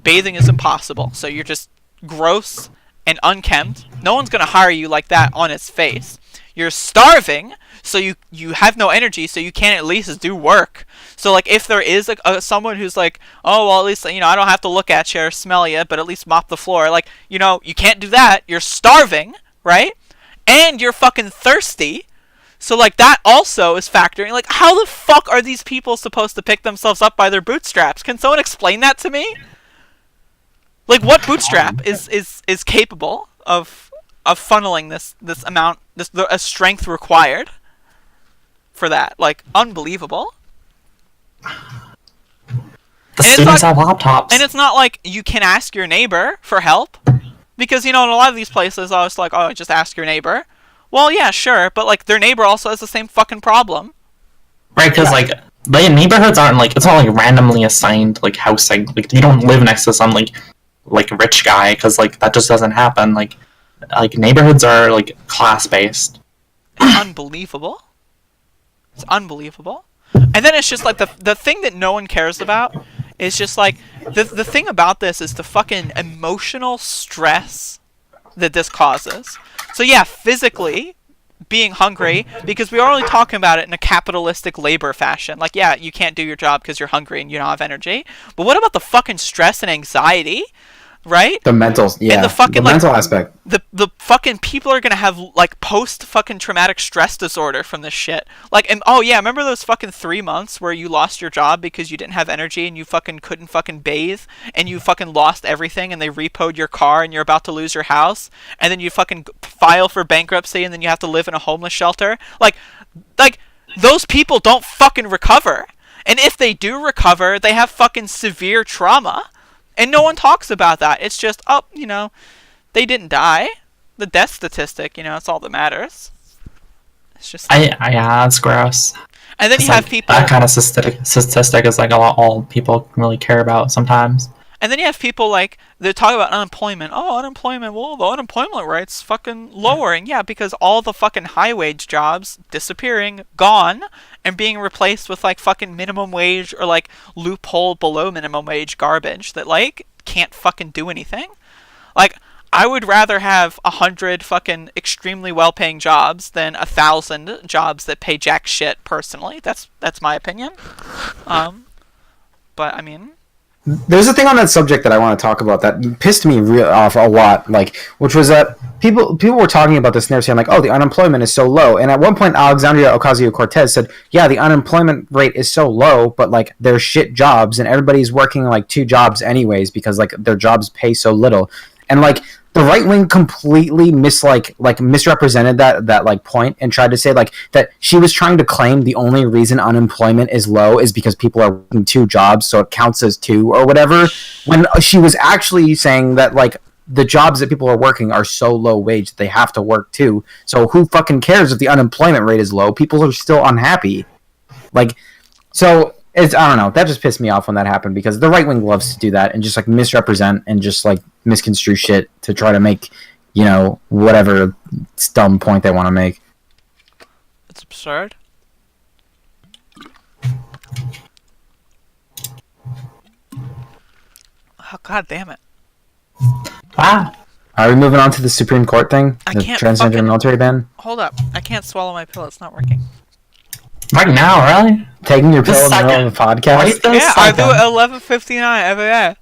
Bathing is impossible. So you're just gross and unkempt. No one's going to hire you like that on its face. You're starving, so you have no energy, so you can't at least do work. So, like, if there is someone who's like, oh, well, at least, you know, I don't have to look at you or smell you, but at least mop the floor. Like, you know, you can't do that. You're starving, right? And you're fucking thirsty. So, like, that also is factoring. Like, how the fuck are these people supposed to pick themselves up by their bootstraps? Can someone explain that to me? Like, what bootstrap is capable of funneling this amount, a strength required for that? Like, unbelievable. The students have laptops. And it's not like you can ask your neighbor for help. Because, you know, in a lot of these places, I was like, oh, just ask your neighbor. Well, yeah, sure, but, like, their neighbor also has the same fucking problem. Right, because, like, the neighborhoods aren't, like, it's not, like, randomly assigned, like, housing. Like, you don't live next to some, like rich guy, because, like, that just doesn't happen. Like, neighborhoods are, like, class-based. It's unbelievable. It's unbelievable. And then it's just, like, the thing that no one cares about is just, like, the thing about this is the fucking emotional stress that this causes. So, yeah, physically, being hungry, because we are only talking about it in a capitalistic labor fashion. Like, yeah, you can't do your job because you're hungry and you don't have energy. But what about the fucking stress and anxiety? Right? The mental, yeah. And the mental aspect. The fucking people are gonna have, like, post fucking traumatic stress disorder from this shit. Like, and oh yeah, remember those fucking 3 months where you lost your job because you didn't have energy and you fucking couldn't fucking bathe and you fucking lost everything and they repoed your car and you're about to lose your house and then you fucking file for bankruptcy and then you have to live in a homeless shelter? Like those people don't fucking recover. And if they do recover, they have fucking severe trauma. And no one talks about that. It's just, oh, you know, they didn't die. The death statistic, you know, it's all that matters. It's just... yeah, that's gross. And then you have people... That kind of statistic is like all people really care about sometimes. And then you have people like, they're talking about unemployment. Oh, unemployment, well, the unemployment rate's fucking lowering. Yeah, because all the fucking high-wage jobs disappearing, gone, and being replaced with like fucking minimum wage or like loophole below minimum wage garbage that like can't fucking do anything. Like, I would rather have 100 fucking extremely well-paying jobs than 1,000 jobs that pay jack shit, personally. That's my opinion. But, I mean... There's a thing on that subject that I want to talk about that pissed me off a lot, like, which was that people were talking about this and they were saying, like, oh, the unemployment is so low. And at one point, Alexandria Ocasio-Cortez said, yeah, the unemployment rate is so low, but, like, there's shit jobs and everybody's working, like, 2 jobs anyways because, like, their jobs pay so little. And, like, the right wing completely misrepresented that like point and tried to say like that she was trying to claim the only reason unemployment is low is because people are working 2 jobs, so it counts as 2 or whatever. When she was actually saying that like the jobs that people are working are so low wage that they have to work 2. So who fucking cares if the unemployment rate is low? People are still unhappy. Like, so. I don't know. That just pissed me off when that happened because the right wing loves to do that and just like misrepresent and just like misconstrue shit to try to make, you know, whatever dumb point they want to make. It's absurd. Oh, god damn it. Wow. Are we moving on to the Supreme Court thing? I the can't transgender fucking... military ban? Hold up. I can't swallow my pill. It's not working. Right now, really? Taking your pill This in the middle of the podcast? Right this Yeah, I do second. it 11:59 every day.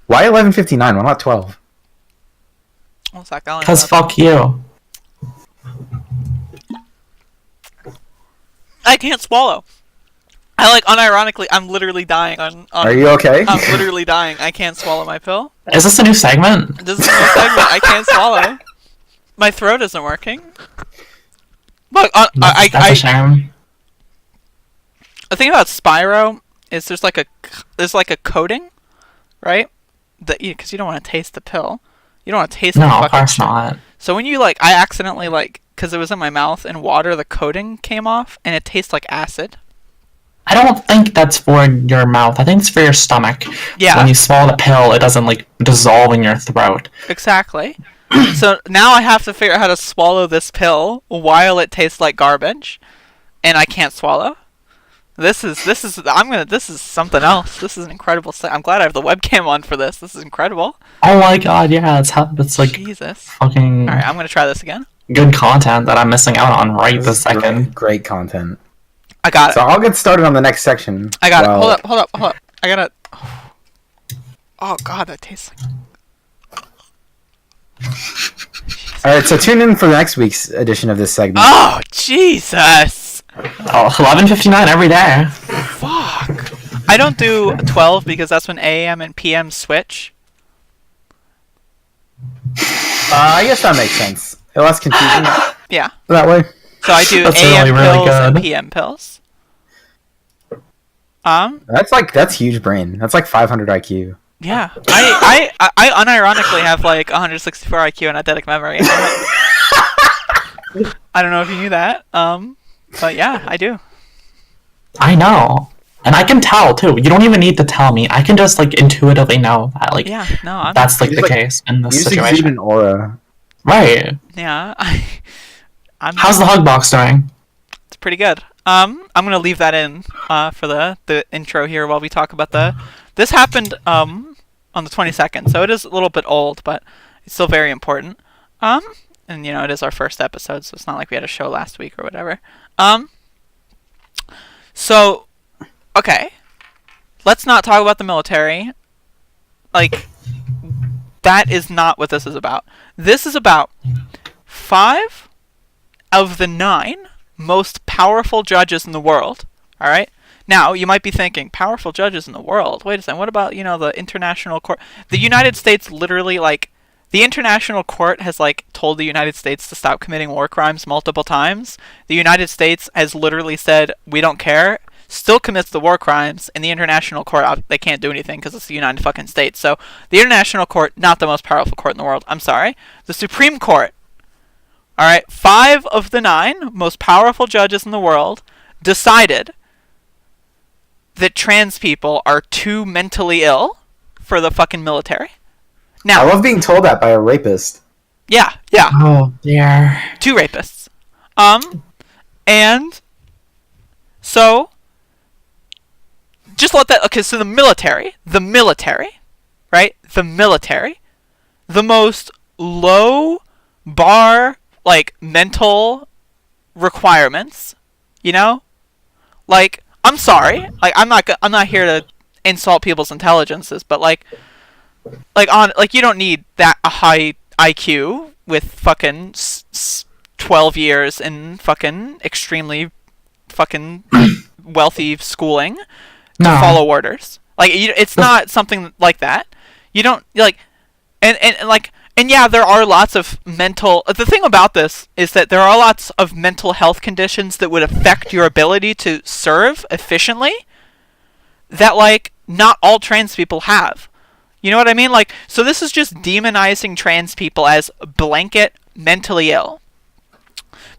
Why 11:59? Why not 12? One sec, I'll Because interrupt. fuck you. I can't swallow. I like, unironically, I'm literally dying on Are you okay? I'm literally dying. I can't swallow my pill. Is this a new segment? This is a new segment. I can't swallow. My throat isn't working. Look, That's a shame. the thing about Spyro is there's like a coating, right? That because you don't want to taste the pill. You don't want to taste the No, fucking of course shit. not. So when you like, I accidentally like, because it was in my mouth and water, the coating came off and it tastes like acid. I don't think that's for your mouth. I think it's for your stomach. Yeah. When you swallow the pill, it doesn't like dissolve in your throat. Exactly. So now I have to figure out how to swallow this pill while it tastes like garbage, and I can't swallow. This is something else. This is an incredible I'm glad I have the webcam on for this. This is incredible. Oh my god, yeah, it's like Jesus. fucking All right, I'm gonna try this again. good content that I'm missing out on right this second. Great content. I got it. So I'll get started on the next section. I got it. Hold up. I gotta. Oh god, that tastes like. Alright, so tune in for next week's edition of this segment. Oh Jesus! Oh, 11:59 every day. Fuck. I don't do 12 because that's when AM and PM switch. I guess that makes sense. Less confusing Yeah. that way. So I do That's AM really, really pills and good. PM pills. That's huge brain. That's like 500 IQ. Yeah. I unironically have like 164 IQ and eidetic memory. I don't know if you knew that. But yeah, I do. I know. And I can tell too. You don't even need to tell me. I can just like intuitively know that like Yeah, no, I'm that's like You the just, like, case in this You just exude situation. an aura. Right. yeah, I'm How's the hug box doing? It's pretty good. I'm gonna leave that in for the intro here while we talk about this happened on the 22nd, so it is a little bit old, but it's still very important. And you know, it is our first episode, so it's not like we had a show last week or whatever. So okay, let's not talk about the military. Like, that is not what this is about. This is about 5 of the 9 most powerful judges in the world. All right. Now, you might be thinking, powerful judges in the world? Wait a second. What about, you know, the International Court? The United States literally, like, the International Court has, like, told the United States to stop committing war crimes multiple times. The United States has literally said, we don't care, still commits the war crimes, and the International Court, they can't do anything because it's the United fucking States. So, the International Court, not the most powerful court in the world. I'm sorry. The Supreme Court, All right, 5 of the 9 most powerful judges in the world decided that trans people are too mentally ill for the fucking military. Now, I love being told that by a rapist. yeah. Oh, dear. 2 rapists. And so just let that. Okay, so the military, right? The military, the most low bar like mental requirements, you know? Like, I'm sorry, like I'm not here to insult people's intelligences, but like you don't need that a high IQ with fucking 12 years in fucking extremely fucking wealthy schooling to follow orders. Like, it's not something like that. You don't like, and yeah, there are lots of mental. The thing about this is that there are lots of mental health conditions that would affect your ability to serve efficiently. That like not all trans people have. You know what I mean? Like, so this is just demonizing trans people as blanket mentally ill.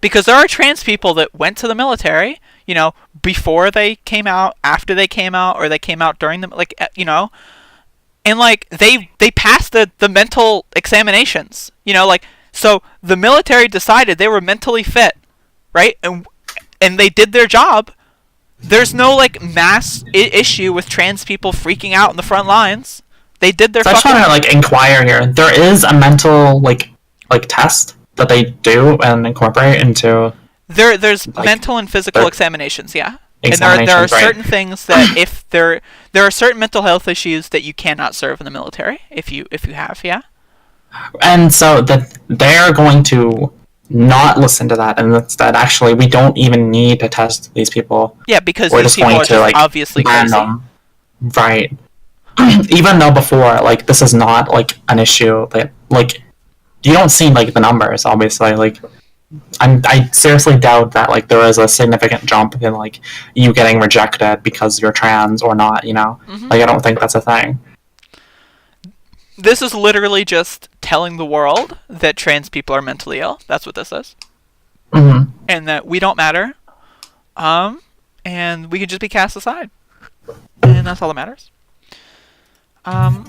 Because there are trans people that went to the military, you know, before they came out, after they came out, or they came out during the, like, you know, and like they passed the mental examinations, you know, like, so the military decided they were mentally fit, right? And they did their job. There's no like mass issue with trans people freaking out in the front lines. They did their. So I just want to like inquire here. There is a mental like test that they do and incorporate into. There's like, mental and physical examinations, yeah. And there are certain things that if there are certain mental health issues that you cannot serve in the military if you have, yeah. And so that they're going to not listen to that, and that actually we don't even need to test these people. Yeah, because these people are just obviously crazy. Right. Even though before, like, this is not like an issue that like you don't see like the numbers, obviously. Like, I seriously doubt that like there is a significant jump in like you getting rejected because you're trans or not. You know, like I don't think that's a thing. This is literally just telling the world that trans people are mentally ill. That's what this is, and that we don't matter, and we can just be cast aside, and that's all that matters. On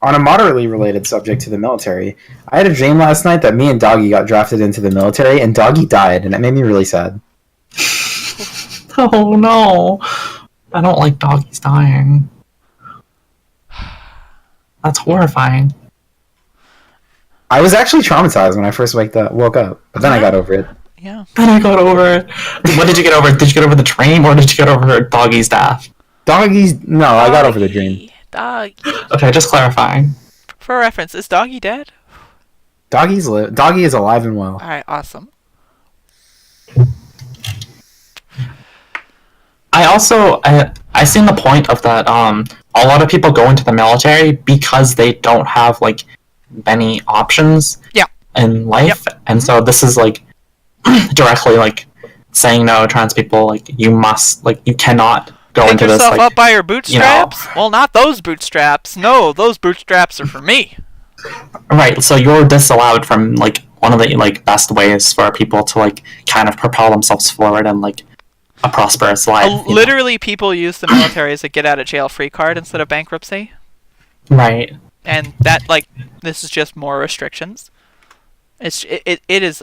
a moderately related subject to the military, I had a dream last night that me and Doggy got drafted into the military, and Doggy died, and it made me really sad. Oh no. I don't like doggies dying. That's horrifying. I was actually traumatized when I first woke up, but then I got over it. Yeah. Then I got over it. What did you get over? Did you get over the dream, or did you get over doggy's death? No, I got over the dream. Doggy. Okay, just clarifying. For reference, is Doggy dead? Doggy is alive and well. Alright, awesome. I also I seen the point of that. A lot of people go into the military because they don't have like many options. Yeah. In life, and so this is like directly like saying no, trans people. Like you must, like you cannot go into this. Pick yourself up by your bootstraps. You know. Well, not those bootstraps. No, those bootstraps are for me. Right. So you're disallowed from like one of the like best ways for people to like kind of propel themselves forward and like a prosperous life. Literally, people use the military as a get-out-of-jail-free card instead of bankruptcy. Right. And that, like, this is just more restrictions. It is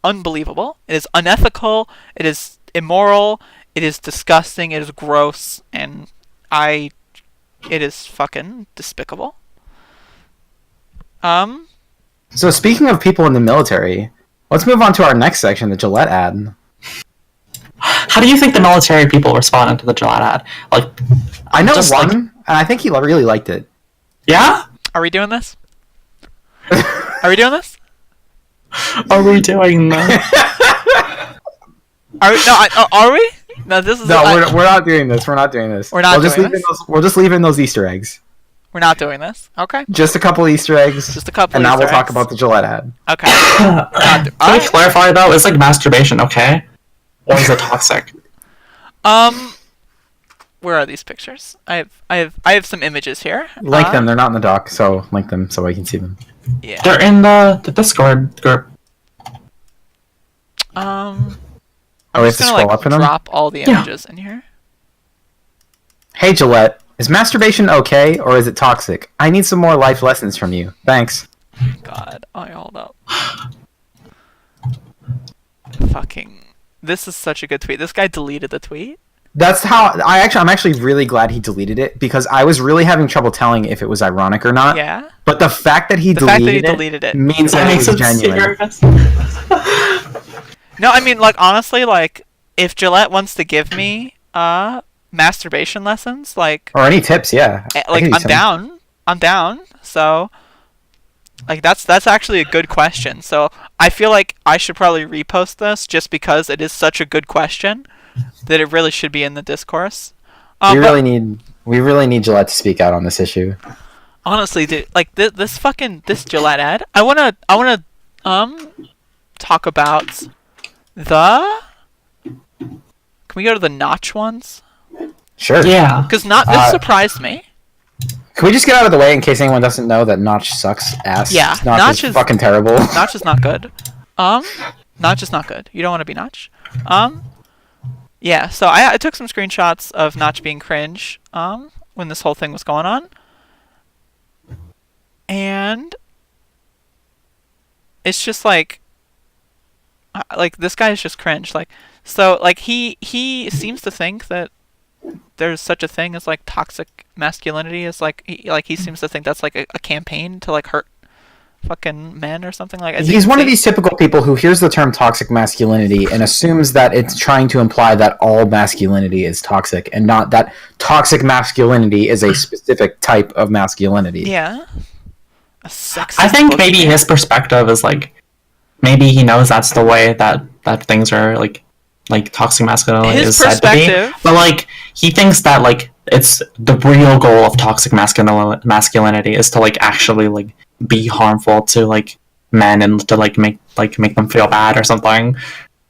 unbelievable. It is unethical. It is immoral. It is disgusting. It is gross. And it is fucking despicable. So speaking of people in the military, let's move on to our next section, the Gillette ad. How do you think the military people responded to the Gillette ad? Like, I know one, and I think he really liked it. Yeah? Are we doing this? Are we doing this? Are we doing this? Are we? No, this is. No, we're not doing this. We're not doing this. We're not doing this. We'll just leave in those Easter eggs. We're not doing this. Okay. Just a couple Easter eggs. Just a couple. And now we'll talk about the Gillette ad. Okay. Can we clarify though? It's like masturbation, okay? Or is it toxic? Where are these pictures? I have some images here. Link them. They're not in the doc, so link them so I can see them. Yeah. They're in the Discord group. I'm we have just to gonna scroll up for them? drop all the images in here. Hey Gillette, is masturbation okay or is it toxic? I need some more life lessons from you. Thanks. God, hold up. Fucking, this is such a good tweet. This guy deleted the tweet. That's how I'm actually really glad he deleted it because I was really having trouble telling if it was ironic or not. Yeah. But the fact that he deleted it means that it was genuine. No, I mean, like, honestly, like, if Gillette wants to give me masturbation lessons, like, or any tips, yeah, like, I'm down. So, like, that's actually a good question. So I feel like I should probably repost this just because it is such a good question that it really should be in the discourse. We really need Gillette to speak out on this issue. Honestly, dude, like this Gillette ad. I wanna talk about the. Can we go to the notch ones? Sure. Yeah. Because this surprised me. Can we just get out of the way in case anyone doesn't know that Notch sucks ass? Yeah, Notch is fucking terrible. Notch is not good. Notch is not good. You don't want to be Notch. Yeah. So I took some screenshots of Notch being cringe. When this whole thing was going on, and it's just like this guy is just cringe. Like, so like he seems to think that there's such a thing as like toxic masculinity. Is like he seems to think that's like a campaign to like hurt fucking men or something like that. He's one of these typical people who hears the term toxic masculinity and assumes that it's trying to imply that all masculinity is toxic and not that toxic masculinity is a specific type of masculinity. Yeah. A sexist I think maybe his perspective is like, maybe he knows that's the way that things are like toxic masculinity is said to be. But like, he thinks that like it's the real goal of toxic masculinity is to like actually like be harmful to like men and to like make them feel bad or something.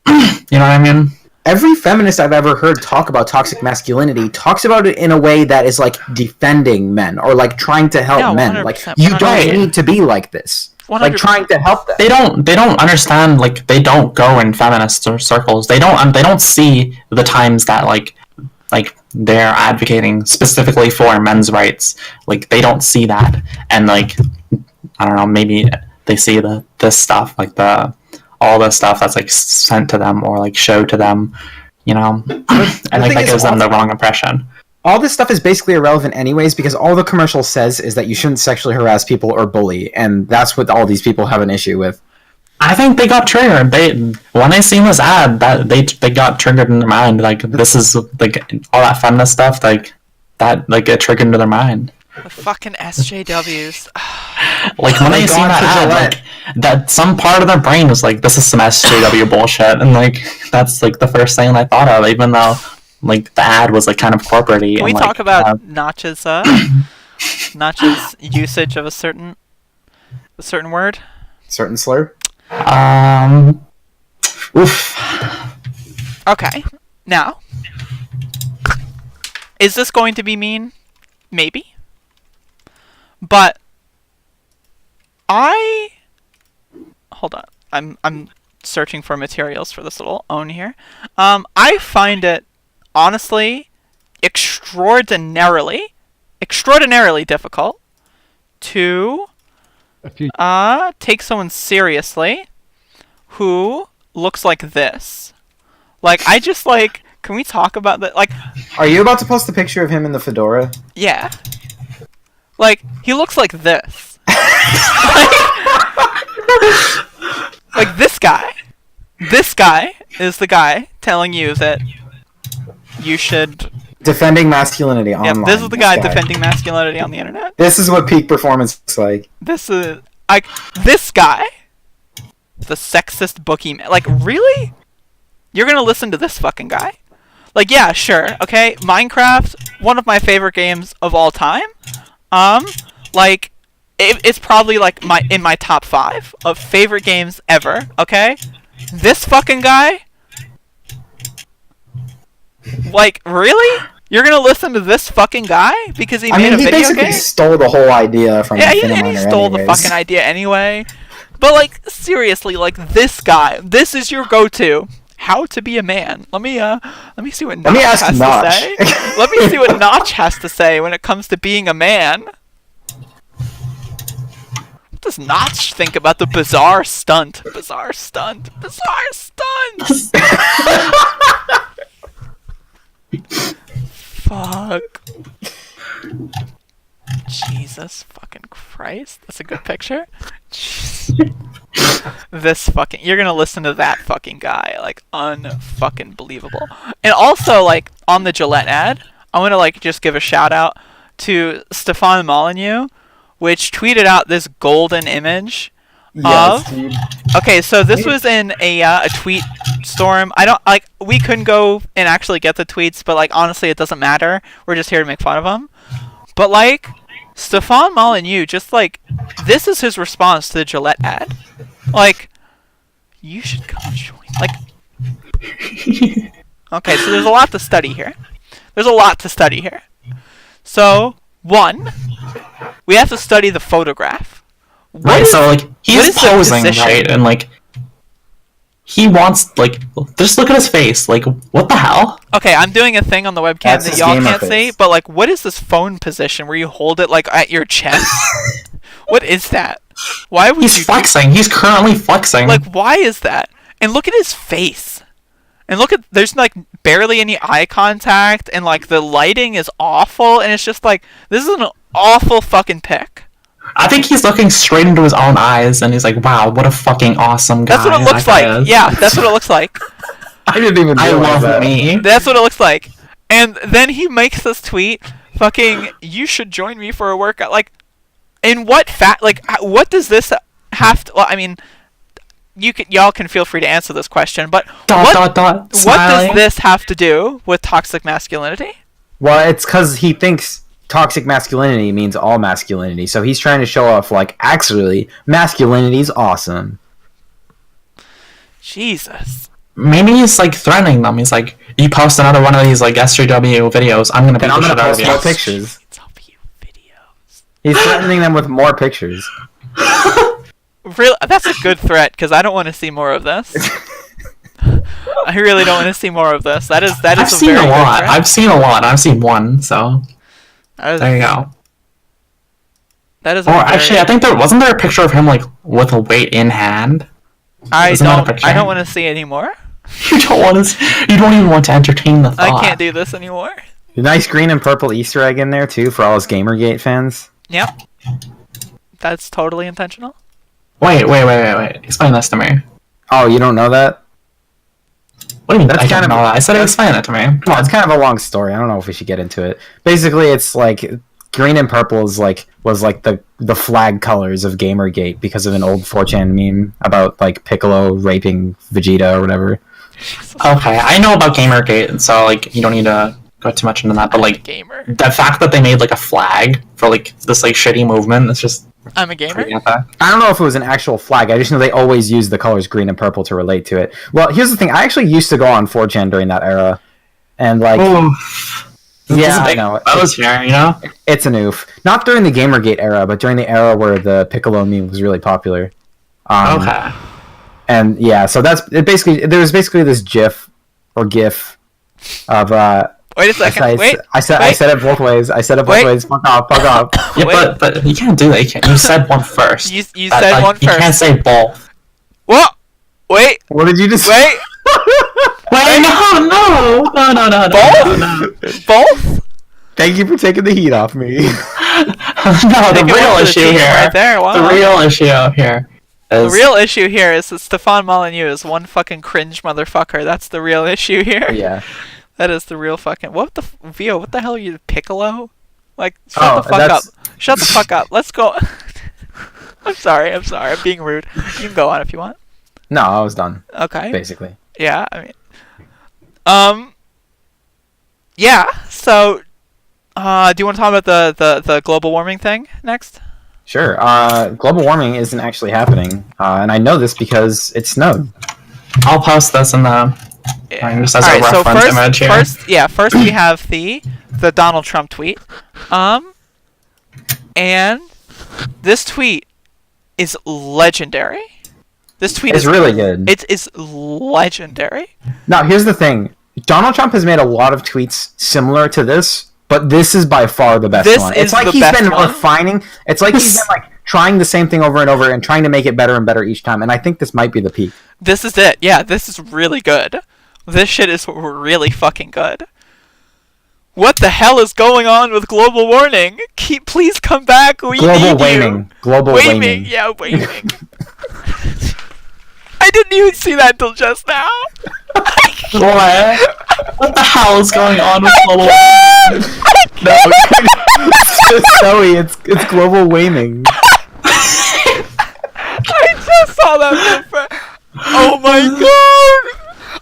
You know what I mean? Every feminist I've ever heard talk about toxic masculinity talks about it in a way that is like defending men or like trying to help men. Like, you don't need to be like this. 100%. Like trying to help them. They don't understand, like they don't go in feminist circles. They don't see the times that like they're advocating specifically for men's rights. Like they don't see that, and like I don't know, maybe they see this stuff, like all the stuff that's like sent to them or like showed to them, you know, and like that gives them the wrong impression. All this stuff is basically irrelevant anyways because all the commercial says is that you shouldn't sexually harass people or bully, and that's what all these people have an issue with. I think they got triggered. When they seen this ad, that they got triggered in their mind. Like this is like all that feminist stuff, like that, like it triggered into their mind. The fucking SJWs. Like when they seen that ad, like that some part of their brain was like, this is some SJW bullshit, and like that's like the first thing I thought of, even though like the ad was like kind of corporate-y. Can we talk about Notch's Notch's usage of a certain word? Certain slur? Oof. Okay. Now, is this going to be mean? Maybe. But hold on. I'm searching for materials for this little own here. I find it honestly extraordinarily difficult to take someone seriously who looks like this. Like, I just like, can we talk about that? Like, are you about to post a picture of him in the fedora? Yeah. Like, he looks like this. like this guy. This guy is the guy telling you that you should... Defending masculinity online. Yeah, this is the guy defending masculinity on the internet. This is what peak performance looks like. This is... this guy... The sexist bookie man. Like, really? You're gonna listen to this fucking guy? Like, yeah, sure, okay? Minecraft, one of my favorite games of all time. Like, it's probably, like, in my top 5 of favorite games ever, okay? This fucking guy... Like, really? You're gonna listen to this fucking guy because he made a video he basically game? stole the whole idea from He stole the fucking idea anyway. But like, seriously, like this guy, this is your go-to. How to be a man. Let me see what Notch has to say. Let me see what Notch has to say when it comes to being a man. What does Notch think about the bizarre stunt? Bizarre stunt. Bizarre stunt. Fuck. Jesus fucking Christ. That's a good picture. This fucking... You're gonna listen to that fucking guy. Like, unfucking believable. And also, like, on the Gillette ad, I want to, like, just give a shout out to Stefan Molyneux, which tweeted out this golden image of... Okay, so this was in a tweet storm. I don't... Like, we couldn't go and actually get the tweets, but, like, honestly, it doesn't matter. We're just here to make fun of them. But, like... Stefan Molyneux, just like, this is his response to the Gillette ad. Like, you should come join. Like, okay, so there's a lot to study here. So, one, we have to study the photograph. Right, so, like, he's posing, right, and, like, he wants, like, just look at his face. Like, what the hell? Okay, I'm doing a thing on the webcam that y'all can't see, but, like, what is this phone position where you hold it, like, at your chest? What is that? Why would He's flexing. He's currently flexing. Like, why is that? And look at his face. And look at, there's, like, barely any eye contact, and, like, the lighting is awful, and it's just, like, this is an awful fucking pic. I think he's looking straight into his own eyes, and he's like, wow, what a fucking awesome guy. That's what it looks like. Yeah, that's what it looks like. I didn't even realize that. Me. That's what it looks like. And then he makes this tweet, fucking, you should join me for a workout. Like, in what what does this have to... Well, I mean, y'all can feel free to answer this question, but what does this have to do with toxic masculinity? Well, it's because he thinks toxic masculinity means all masculinity, so he's trying to show off, like, actually, masculinity's awesome. Jesus. Maybe he's, like, threatening them. He's like, you post another one of these, like, SJW videos, I'm gonna post more pictures. He's threatening them with more pictures. Really, that's a good threat, because I don't want to see more of this. I really don't want to see more of this. That is I've seen a lot. I've seen a lot. I've seen one, so... There you go. That is. Actually, I think wasn't there a picture of him, like, with a weight in hand. I don't want to see anymore. You don't even want to entertain the thought. I can't do this anymore. Nice green and purple Easter egg in there too for all us Gamergate fans. Yep. That's totally intentional. Wait. Explain this to me. Oh, you don't know that? What do you mean? I said explain it to me. Well, it's kind of a long story. I don't know if we should get into it. Basically, it's like green and purple was like the flag colors of Gamergate because of an old 4chan meme about, like, Piccolo raping Vegeta or whatever. Okay, I know about Gamergate, so, like, you don't need to go too much into that. But, like, the fact that they made, like, a flag for, like, this, like, shitty movement, it's just... I'm a gamer? I don't know if it was an actual flag. I just know they always use the colors green and purple to relate to it. Well, here's the thing. I actually used to go on 4chan during that era. And, like... Yeah, I know. I was here, you know? It's an oof. Not during the Gamergate era, but during the era where the Piccolo meme was really popular. Okay. And, yeah, so that's... There was basically this GIF, or GIF, of... Wait a second. I said it both ways. Fuck off. Yeah, but you can't do that. You said one first. You said one first. You can't say both. What? Wait. What did you just say? Wait, no. Both? No. Both? Thank you for taking the heat off me. No, the real issue here. Right there. Wow. The real issue here. The real issue here is that Stefan Molyneux is one fucking cringe motherfucker. That's the real issue here. Yeah. That is the real fucking... Vio, what the hell are you, Piccolo? Like, shut the fuck up. Shut the fuck up. Let's go. I'm sorry. I'm being rude. You can go on if you want. No, I was done. Okay. Basically. Yeah, I mean... Yeah, so... do you want to talk about the global warming thing next? Sure. Global warming isn't actually happening. And I know this because it snowed. I'll post this in the Yeah. Just as All a right, so reference image here. first we have the Donald Trump tweet. And this tweet is legendary. This tweet It's really good. It is legendary. Now, here's the thing. Donald Trump has made a lot of tweets similar to this, but this is by far the best one. It's like he's been refining. It's like he's been like trying the same thing over and over and trying to make it better and better each time. And I think this might be the peak. This is it. Yeah, this is really good. This shit is really fucking good. What the hell is going on with global warming? Please come back. We need you. Global waning. Yeah, waning. I didn't even see that till just now. What the hell is going on with global warming? No, Zoe, it's global waning. I just saw that movie. Oh my god!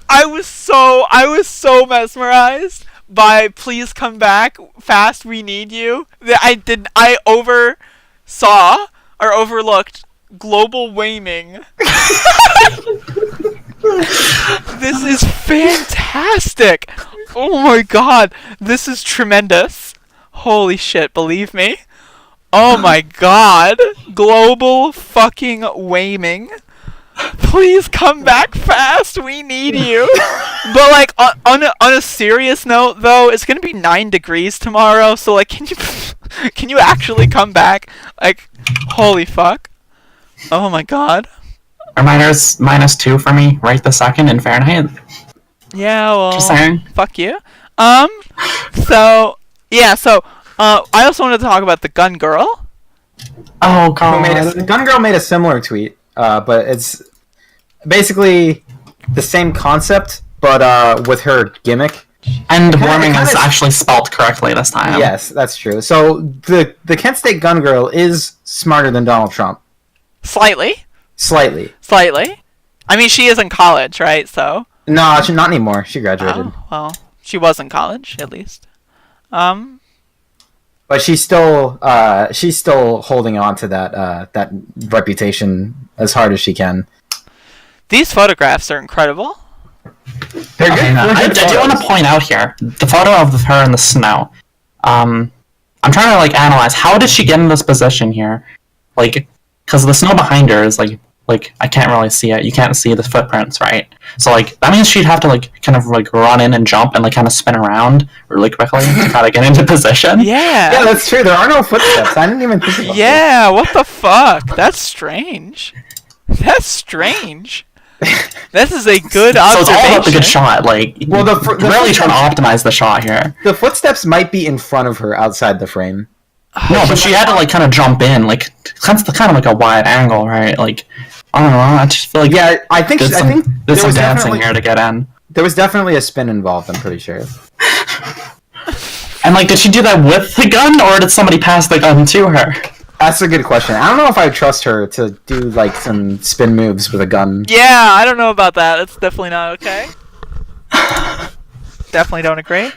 I was so mesmerized by "Please come back fast, we need you" that I oversaw or overlooked global waning. This is fantastic. Oh my god, this is tremendous. Holy shit, believe me. Oh my god, global fucking waning. Please come back fast, we need you. But like on a serious note though, it's gonna be 9 degrees tomorrow, so like can you actually come back? Like, holy fuck. Oh my god. Reminders -2 for me right this second in Fahrenheit. Yeah, well, Just saying. fuck you. So I also wanted to talk about the gun girl. Oh god. The gun girl made a similar tweet, but it's basically the same concept, but with her gimmick. And warming is actually spelt correctly this time. Yes, that's true. So the Kent State gun girl is smarter than Donald Trump. Slightly. I mean, she is in college, right? So. No, not anymore. She graduated. Oh, well, she was in college at least. But she's still holding on to that reputation as hard as she can. These photographs are incredible. They're good. Okay, I do want to point out here the photo of her in the snow. I'm trying to like analyze how did she get in this position here, like because the snow behind her is like I can't really see it. You can't see the footprints, right? So like that means she'd have to like kind of like run in and jump and like kind of spin around really quickly to try to get into position. Yeah. Yeah, that's true. There are no footsteps. I didn't even think about that. Yeah, what the fuck? That's strange. This is a good observation. So it's all about the good shot. Like, well, really trying to optimize the shot here. The footsteps might be in front of her outside the frame. No, but she had to like kind of jump in, like kind of like a wide angle, right? Like, I don't know. I just feel like I think there's some dancing here to get in. There was definitely a spin involved. I'm pretty sure. And like, did she do that with the gun, or did somebody pass the gun to her? That's a good question. I don't know if I trust her to do like some spin moves with a gun. Yeah, I don't know about that. That's definitely not okay. Definitely don't agree.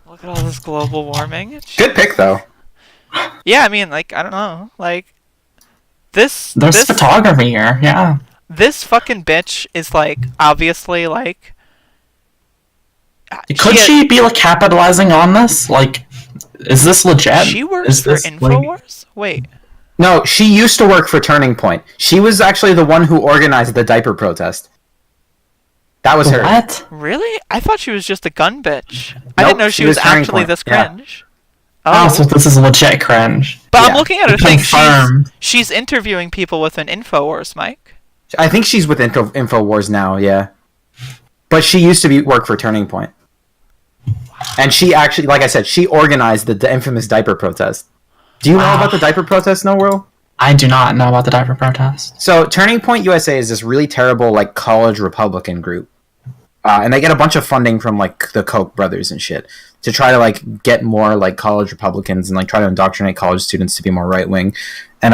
Look at all this global warming. Good pick, though. Yeah, I mean, like, I don't know. Like, There's photography here, yeah. This fucking bitch is, like, obviously, like... Could she be, like, capitalizing on this? Like, is this legit? She works for InfoWars? Wait. No, she used to work for Turning Point. She was actually the one who organized the diaper protest. That was her. What? Really? I thought she was just a gun bitch. I didn't know she was actually this cringe. Yeah. Oh, so this is legit cringe. But yeah. I'm looking at her thing. She's interviewing people with an InfoWars mic. I think she's with InfoWars now, yeah. But she used to work for Turning Point. And she actually, like I said, she organized the infamous diaper protest. Do you know about the diaper protest, No World? I do not know about the diaper protest. So Turning Point USA is this really terrible like college Republican group. And they get a bunch of funding from like the Koch brothers and shit to try to like get more like college Republicans and like try to indoctrinate college students to be more right wing. And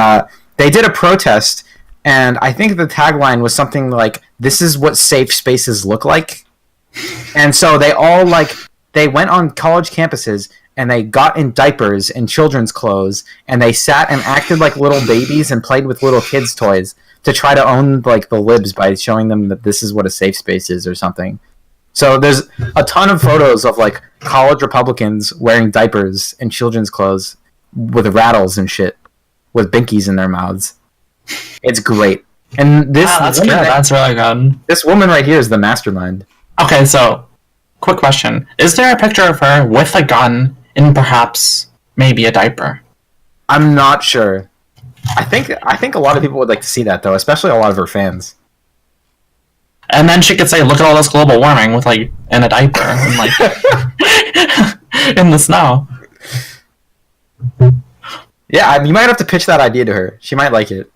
they did a protest, and I think the tagline was something like, "This is what safe spaces look like." And so they all like they went on college campuses and they got in diapers and children's clothes, and they sat and acted like little babies and played with little kids' toys to try to own like the libs by showing them that this is what a safe space is or something. So there's a ton of photos of like college Republicans wearing diapers and children's clothes with rattles and shit, with binkies in their mouths. It's great. And this that's good. That's really good. This woman right here is the mastermind. Okay, so quick question: is there a picture of her with a gun in perhaps maybe a diaper? I'm not sure. I think a lot of people would like to see that though, especially a lot of her fans. And then she could say, "Look at all this global warming with like in a diaper and like in the snow." Yeah, you might have to pitch that idea to her. She might like it.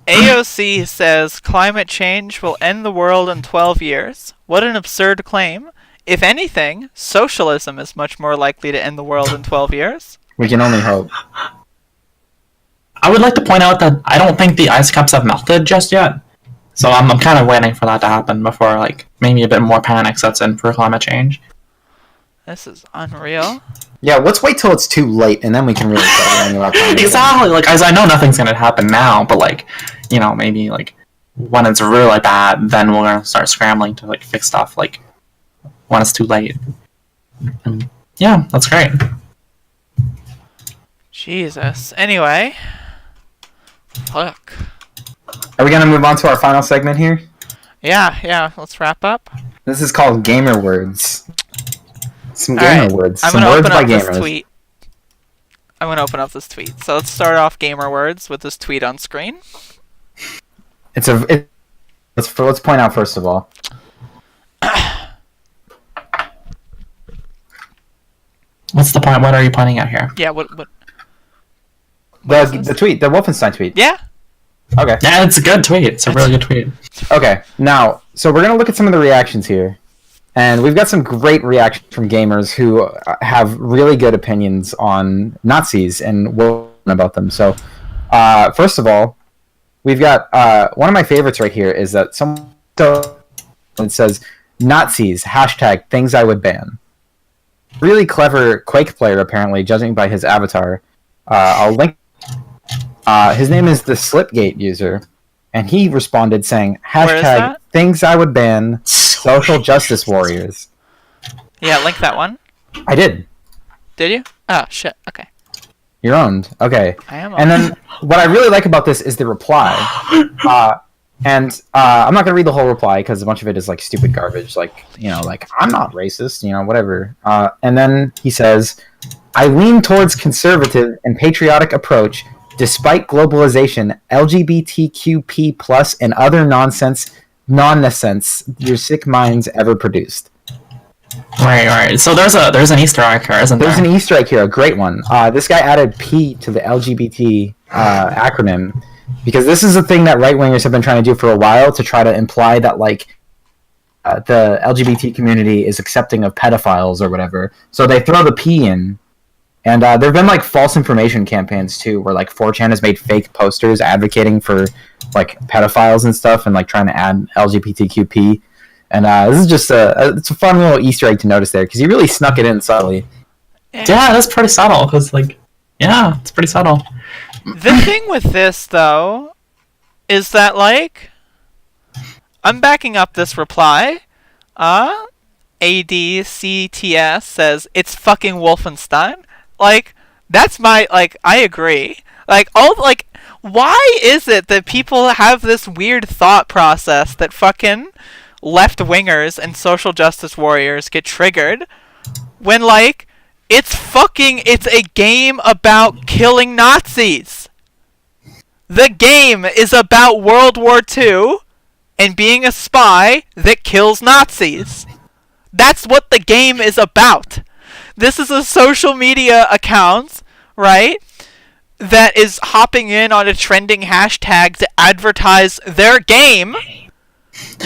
AOC says climate change will end the world in 12 years. What an absurd claim. If anything, socialism is much more likely to end the world in 12 years. We can only hope. I would like to point out that I don't think the ice caps have melted just yet. So I'm kind of waiting for that to happen before like maybe a bit more panic sets in for climate change. This is unreal. Yeah, let's wait till it's too late, and then we can really start worrying about climate change. Exactly. Like, as I know nothing's gonna happen now, but like, you know, maybe like when it's really bad, then we're gonna start scrambling to like fix stuff. Like when it's too late. And, yeah, that's great. Jesus. Anyway, fuck. Are we gonna move on to our final segment here? Yeah. Let's wrap up. This is called Gamer Words. Some All gamer right, words. I'm Some gonna words open by up gamers. this tweet. I'm gonna open up this tweet. So let's start off gamer words with this tweet on screen. Let's point out first of all. What's the point? What are you pointing at here? Yeah. What The tweet, the Wolfenstein tweet. Yeah. Okay. Yeah, it's a good tweet. It's a really good tweet. Okay. Now, so we're gonna look at some of the reactions here. And we've got some great reactions from gamers who have really good opinions on Nazis and what about them. So, first of all, we've got one of my favorites right here is that someone says, Nazis, hashtag things I would ban. Really clever Quake player, apparently, judging by his avatar. I'll link. His name is the Slipgate user. And he responded saying, hashtag things I would ban, social justice warriors. Yeah, link that one. I did. Did you? Oh, shit. Okay. You're owned. Okay. I am owned. And then what I really like about this is the reply. I'm not going to read the whole reply because a bunch of it is like stupid garbage. Like, you know, like, I'm not racist, you know, whatever. And then he says, I lean towards conservative and patriotic approach despite globalization, LGBTQP plus, and other nonsense your sick minds ever produced. Right. So there's an Easter egg here, isn't there? There's an Easter egg here, a great one. This guy added P to the LGBT acronym because this is a thing that right-wingers have been trying to do for a while to try to imply that, like, the LGBT community is accepting of pedophiles or whatever. So they throw the P in. And there have been, like, false information campaigns, too, where, like, 4chan has made fake posters advocating for, like, pedophiles and stuff and, like, trying to add LGBTQP. And this is just it's a fun little Easter egg to notice there, because he really snuck it in subtly. Yeah, that's pretty subtle, because, like, yeah, it's pretty subtle. The thing with this, though, is that, like, I'm backing up this reply. ADCTS says, it's fucking Wolfenstein. Like, that's my, like, I agree. Like, why is it that people have this weird thought process that fucking left-wingers and social justice warriors get triggered when, like, it's a game about killing Nazis. The game is about World War II and being a spy that kills Nazis. That's what the game is about. This is a social media account, right, that is hopping in on a trending hashtag to advertise their game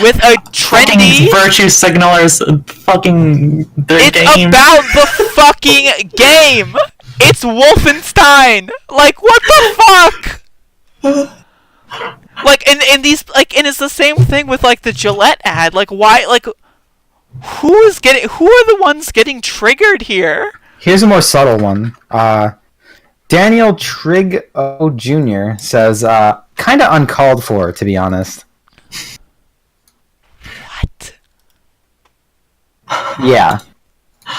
with a trendy... virtue signalers fucking their it's game. It's about the fucking game! It's Wolfenstein! Like, what the fuck? Like, and these, like, and it's the same thing with, like, the Gillette ad. Like, why, like... Who are the ones getting triggered here? Here's a more subtle one. Daniel Trigg O. Jr. says, kind of uncalled for, to be honest. What? Yeah.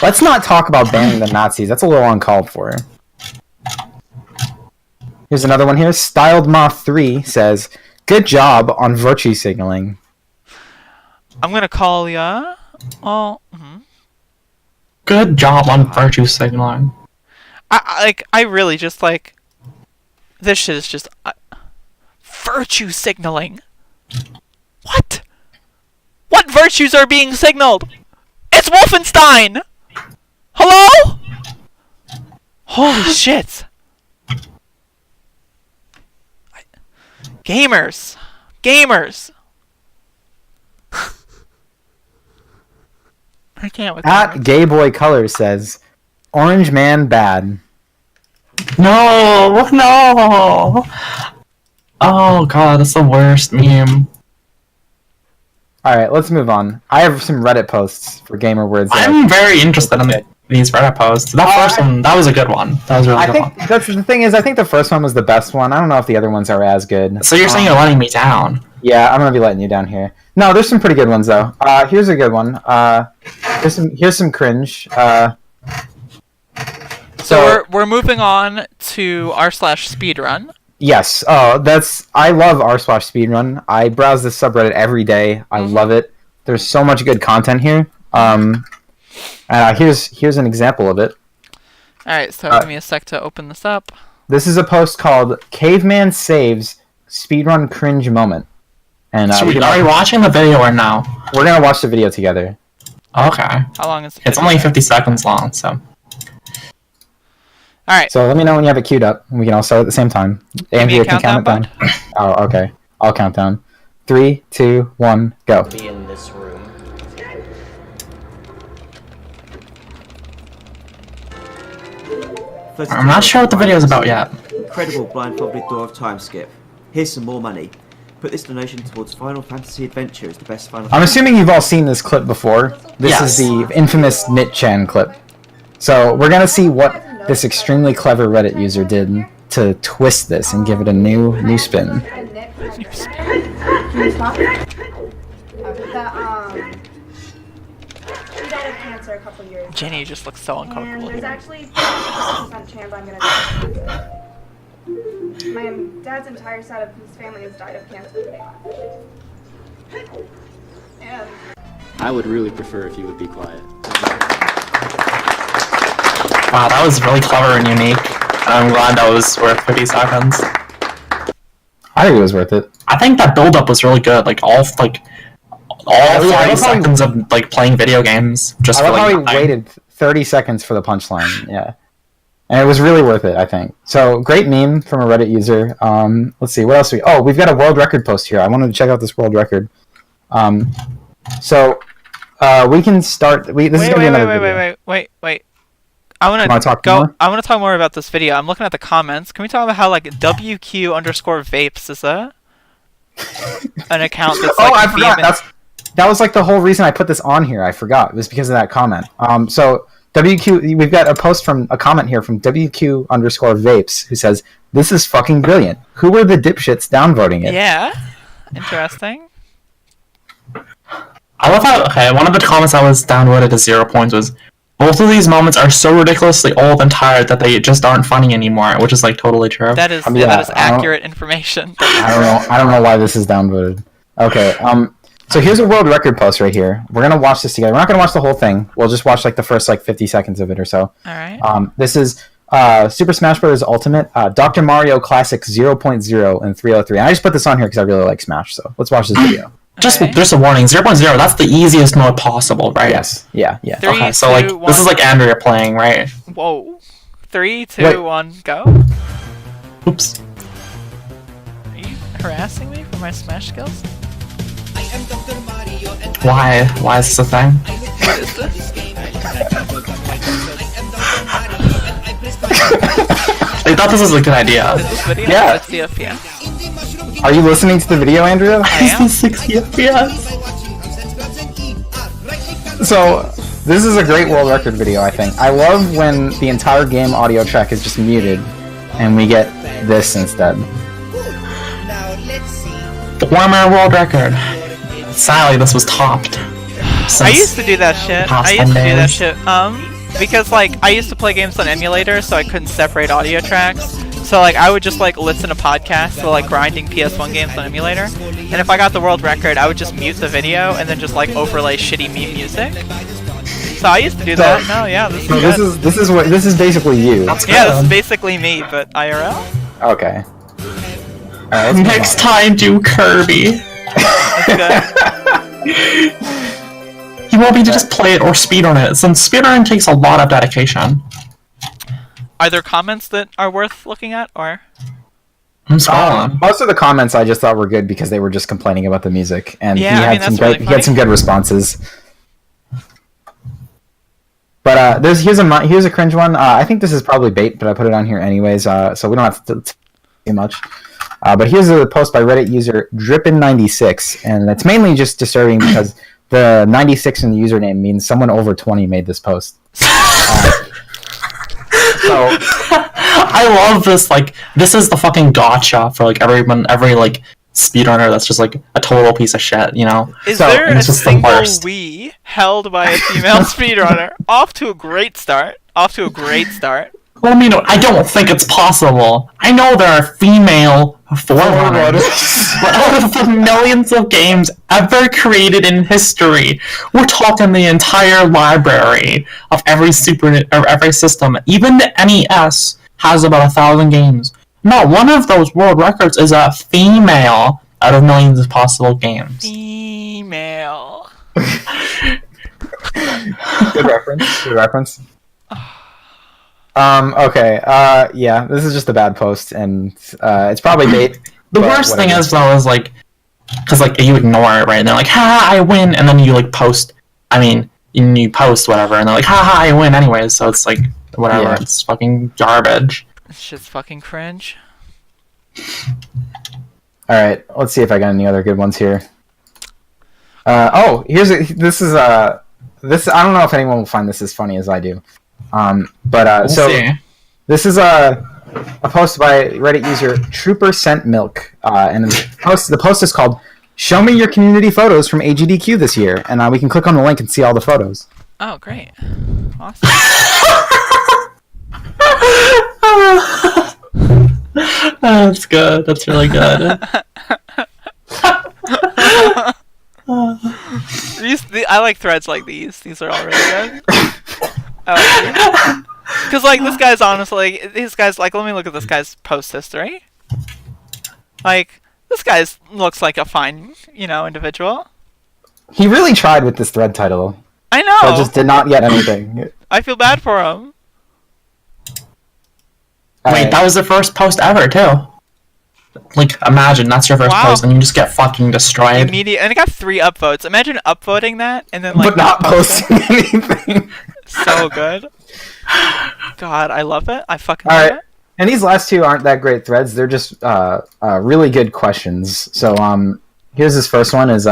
Let's not talk about banning the Nazis. That's a little uncalled for. Here's another one here. Styled Moth 3 says, good job on virtue signaling. I'm gonna call ya. Oh. Good job on virtue signaling. I really just like. This shit is just virtue signaling. What? What virtues are being signaled? It's Wolfenstein. Hello? Holy shit. Gamers. I can't with At gamers. Gay Boy Color says, Orange Man bad. No! Oh god, that's the worst meme. Alright, let's move on. I have some Reddit posts for gamer words. I'm very interested in these Reddit posts. That first one, that was a good one. That was a really good one. That's the thing is, I think the first one was the best one. I don't know if the other ones are as good. So you're saying you're letting me down? Yeah, I'm gonna be letting you down here. No, there's some pretty good ones though. Here's a good one. Here's some cringe. So we're moving on to r/speedrun. Yes. I love r/speedrun. I browse this subreddit every day. I love it. There's so much good content here. Here's an example of it. Alright, so give me a sec to open this up. This is a post called "Caveman Saves Speedrun Cringe Moment." And Are you watching the video or no? We're gonna watch the video together. Okay. How long is the It's video? only 50 seconds long, so. Alright. So let me know when you have it queued up, and we can all start at the same time. Andrea can count it down. Oh, okay. I'll count down. 3, 2, 1, go. Be in this room. I'm not sure what the video is about yet. Incredible blindfolded door of time skip. Here's some more money. Put this donation towards Final Fantasy Adventure as the best Final I'm assuming you've all seen this clip before. This is the infamous Nitchan clip. So we're gonna see what this extremely clever Reddit user did to twist this and give it a new spin. He died of cancer a couple years ago. Jenny just looks so uncomfortable And there's here. actually 50% chance I'm gonna die of cancer. My dad's entire side of his family has died of cancer. And I would really prefer if you would be quiet. Wow, that was really clever and unique. And I'm glad that was worth 50 seconds. I think it was worth it. I think that build-up was really good. Like, all 40 seconds of, like, playing video games. Just I love how he nothing. waited 30 seconds for the punchline. Yeah. And it was really worth it, I think. So, great meme from a Reddit user. Let's see, what else we've got a world record post here. I wanted to check out this world record. So, we can start... This is going to be another video. Wait. I want to talk more about this video. I'm looking at the comments. Can we talk about how, like, WQ_vapes is an account that's, like, I forgot. That was, like, the whole reason I put this on here. I forgot. It was because of that comment. So... we've got a comment here from WQ_vapes who says, "This is fucking brilliant. Who were the dipshits downvoting it?" Yeah, interesting. I love how, one of the comments I was downvoted to 0 points was, both of these moments are so ridiculously old and tired that they just aren't funny anymore, which is, like, totally true. That is accurate information. I don't know why this is downvoted. Okay, so here's a world record post right here. We're gonna watch this together. We're not gonna watch the whole thing. We'll just watch, like, the first, like, 50 seconds of it or so. Alright. This is Super Smash Bros. Ultimate, Dr. Mario Classic 0.0 and 303. And I just put this on here because I really like Smash, so let's watch this video. Just a warning, 0.0, that's the easiest mode possible, right? Yes. Yeah. 3, Okay, so, 2, like, 1. this is like Andrea playing, right? Whoa. 3, 2, 1, go. Oops. Are you harassing me for my Smash skills? Why is this a thing? What is this? I thought this was a good idea. Is this video? Yeah. 60 FPS. Are you listening to the video, Andrea? I am. 60 FPS. So, this is a great world record video, I think. I love when the entire game audio track is just muted, and we get this instead. The warmer world record. Sadly, this was topped. I used to do that shit. Because like I used to play games on emulator, so I couldn't separate audio tracks. So like I would just like listen to podcasts while like grinding PS1 games on emulator. And if I got the world record, I would just mute the video and then just like overlay shitty meme music. So I used to do that. No, yeah, this is this is basically you. Yeah, this is basically me, but IRL. Okay. Alright, next time do Kirby. You want me to just play it or speedrun it, since speedrunning takes a lot of dedication. Are there comments that are worth looking at, or? I'm scrolling. Most of the comments I just thought were good because they were just complaining about the music, and yeah, he had some good responses. But here's a cringe one. I think this is probably bait, but I put it on here anyways, so we don't have to too much. But here's a post by Reddit user Drippin96, and it's mainly just disturbing because the 96 in the username means someone over 20 made this post. So I love this. Like, this is the fucking gotcha for like every like speedrunner that's just like a total piece of shit, you know? Is there a single Wii held by a female speedrunner? Off to a great start. Well, I mean, I don't think it's possible. I know there are female forerunners, but out of the millions of games ever created in history, we're talking the entire library of every system. Even the NES has about 1,000 games. Not one of those world records is a female out of millions of possible games. Female. Good reference. Okay, yeah, this is just a bad post, and it's probably bait. The worst thing is, though, is like, because like you ignore it, right? And they're like, "Ha, I win," and then you like post. I mean, you post whatever, and they're like, "Ha, I win," anyways. So it's like whatever. Yeah. It's fucking garbage. This shit's fucking cringe. All right, let's see if I got any other good ones here. This is I don't know if anyone will find this as funny as I do. This is a post by Reddit user Trooper Sent Milk, and the post is called "Show me your community photos from AGDQ this year," and we can click on the link and see all the photos. Oh, great! Awesome. That's good. That's really good. I like threads like these. These are all really good. Because like this guy's honestly, let me look at this guy's post history. Like this guy's looks like a fine, individual. He really tried with this thread title. I know. But just did not get anything. I feel bad for him. Wait, that was the first post ever too. Like, imagine that's your first post and you just get fucking destroyed. And it got 3 upvotes. Imagine upvoting that and then like but not posting anything. So good. God, I love it. I fucking love it. And these last 2 aren't that great threads. They're just really good questions. So here's this first one: is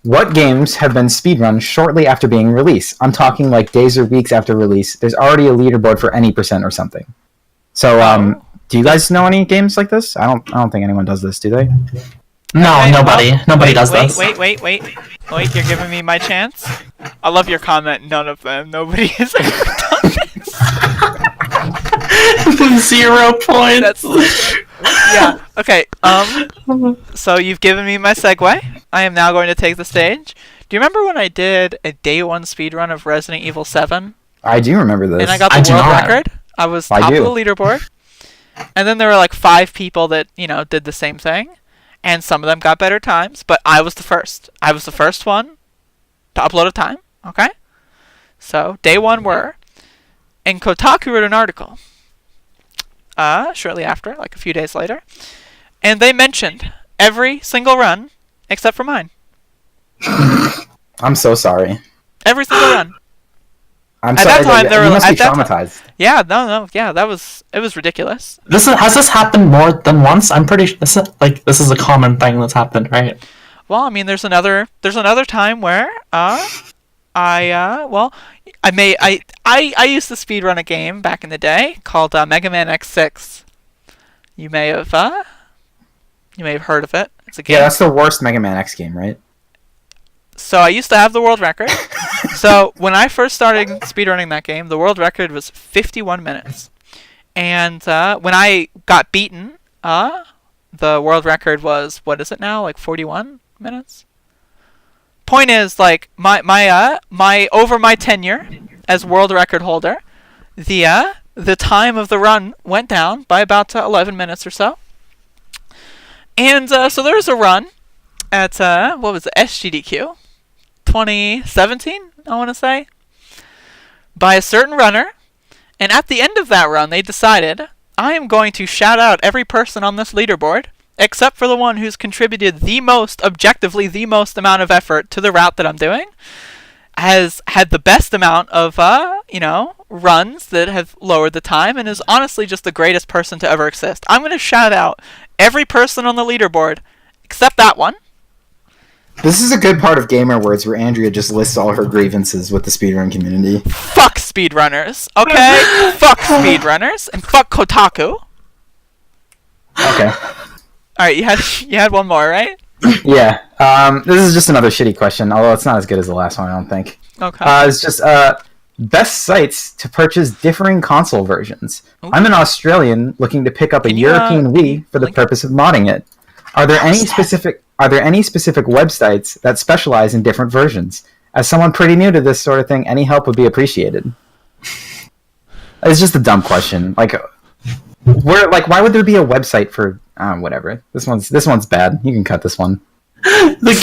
what games have been speedrun shortly after being released? I'm talking like days or weeks after release. There's already a leaderboard for any percent or something. So do you guys know any games like this? I don't think anyone does this, do they? No, okay, nobody. Nobody does this. Wait, you're giving me my chance? I love your comment, none of them. Nobody has ever done this. 0 points. Yeah, okay. So you've given me my segue. I am now going to take the stage. Do you remember when I did a day 1 speedrun of Resident Evil 7? I do remember this. And I got the world record? I was top of the leaderboard. And then there were like 5 people that, did the same thing. And some of them got better times, but I was the first. I was the first one to upload a time, okay? So, day 1 were. And Kotaku wrote an article shortly after, like a few days later. And they mentioned every single run except for mine. I'm so sorry. Every single run. I'm sorry. That time, you must be traumatized. Yeah, no, yeah, it was ridiculous. Has this happened more than once? I'm pretty sure this is a common thing that's happened, right? Well, I mean, there's another time where I used to speedrun a game back in the day called Mega Man X6. You may have heard of it. It's a game. Yeah, that's the worst Mega Man X game, right? So I used to have the world record. So when I first started speedrunning that game, the world record was 51 minutes. And when I got beaten, the world record was, what is it now? Like 41 minutes? Point is, like, my over my tenure as world record holder, the time of the run went down by about 11 minutes or so. And so there was a run at what was it, SGDQ 2017, I want to say, by a certain runner. And at the end of that run, they decided, I am going to shout out every person on this leaderboard, except for the one who's contributed objectively the most amount of effort to the route that I'm doing, has had the best amount of, runs that have lowered the time, and is honestly just the greatest person to ever exist. I'm going to shout out every person on the leaderboard, except that one. This is a good part of Gamer Words where Andrea just lists all her grievances with the speedrun community. Fuck speedrunners, okay? Fuck speedrunners, and fuck Kotaku. Okay. Alright, you had one more, right? Yeah. This is just another shitty question, although it's not as good as the last one, I don't think. Okay. It's just best sites to purchase differing console versions. Ooh. I'm an Australian looking to pick up a Can you, European Wii for the link purpose of modding it. Are there any specific websites that specialize in different versions? As someone pretty new to this sort of thing, any help would be appreciated. It's just a dumb question. Like, why would there be a website for whatever? This one's bad. You can cut this one. The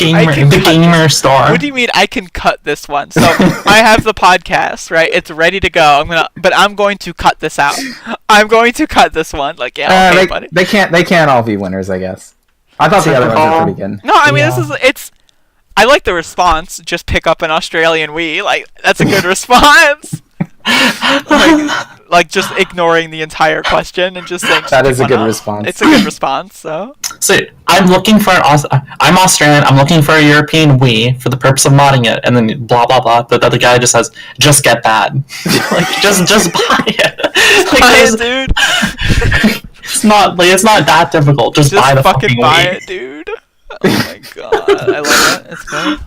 gamer store. What do you mean I can cut this one? So I have the podcast, right? It's ready to go. I'm going to cut this out. I'm going to cut this one. Like, yeah, okay, buddy. They can't all be winners, I guess. I thought the other ones were pretty good. No, I mean, I like the response. Just pick up an Australian Wii. Like, that's a good response. like just ignoring the entire question and just saying that is a good response. It's a good response. So I'm Australian. I'm looking for a European Wii for the purpose of modding it, and then blah blah blah. The other guy just says, "Just get that." Like, just buy it. Buy it, dude. It's not that difficult. Just buy the fucking Wii. Buy it, dude. Oh my god, I love it. It's good.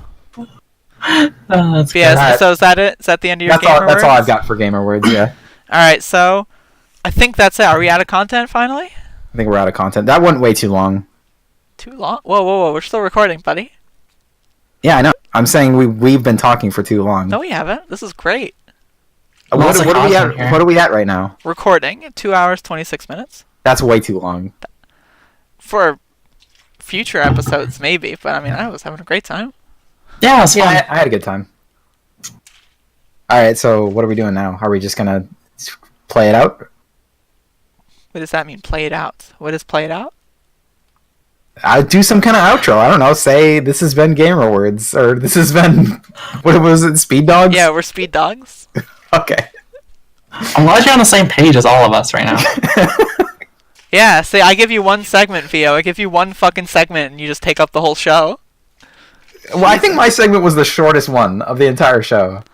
That's yeah, so is that it? Is that the end of your Gamer Words? That's all I've got for Gamer Words, yeah. Alright, so I think that's it. Are we out of content finally? I think we're out of content. That went way too long. Too long? Whoa. We're still recording, buddy. Yeah, I know. I'm saying we've been talking for too long. No, we haven't. This is great. What are we at right now? Recording. 2 hours, 26 minutes. That's way too long. For future episodes, maybe. But, I mean, I was having a great time. Yeah, it was fun. I had a good time. Alright, so what are we doing now? Are we just gonna play it out? What does that mean, play it out? What is play it out? I'd do some kind of outro. I don't know. Say, this has been Gamer Words. Or this has been... What was it? Speed Dogs? Yeah, we're Speed Dogs. Okay. I'm glad you're on the same page as all of us right now. Yeah, see, I give you one segment, Vio. I give you one fucking segment, and you just take up the whole show. Well, I think my segment was the shortest one of the entire show.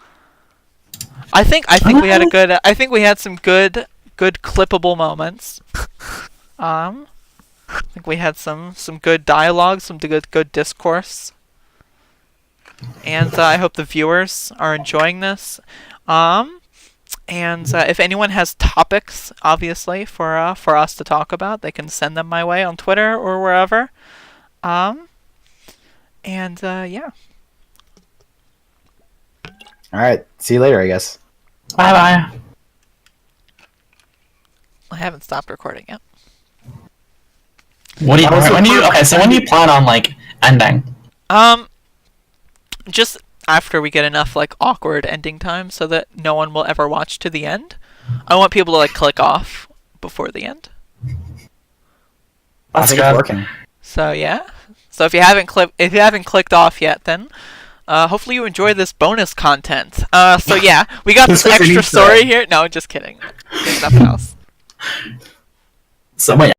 I think we had I think we had some good clippable moments. I think we had some good dialogue, some good discourse. And I hope the viewers are enjoying this. And if anyone has topics, obviously, for us to talk about, they can send them my way on Twitter or wherever. And yeah. Alright, see you later, I guess. Bye-bye. I haven't stopped recording yet. When do you plan on, like, ending? Just after we get enough, like, awkward ending time so that no one will ever watch to the end. I want people to, like, click off before the end. I think it's working. So, yeah. So if you haven't clicked off yet, then hopefully you enjoy this bonus content. So yeah, we got this extra story here. No, just kidding. There's nothing else. So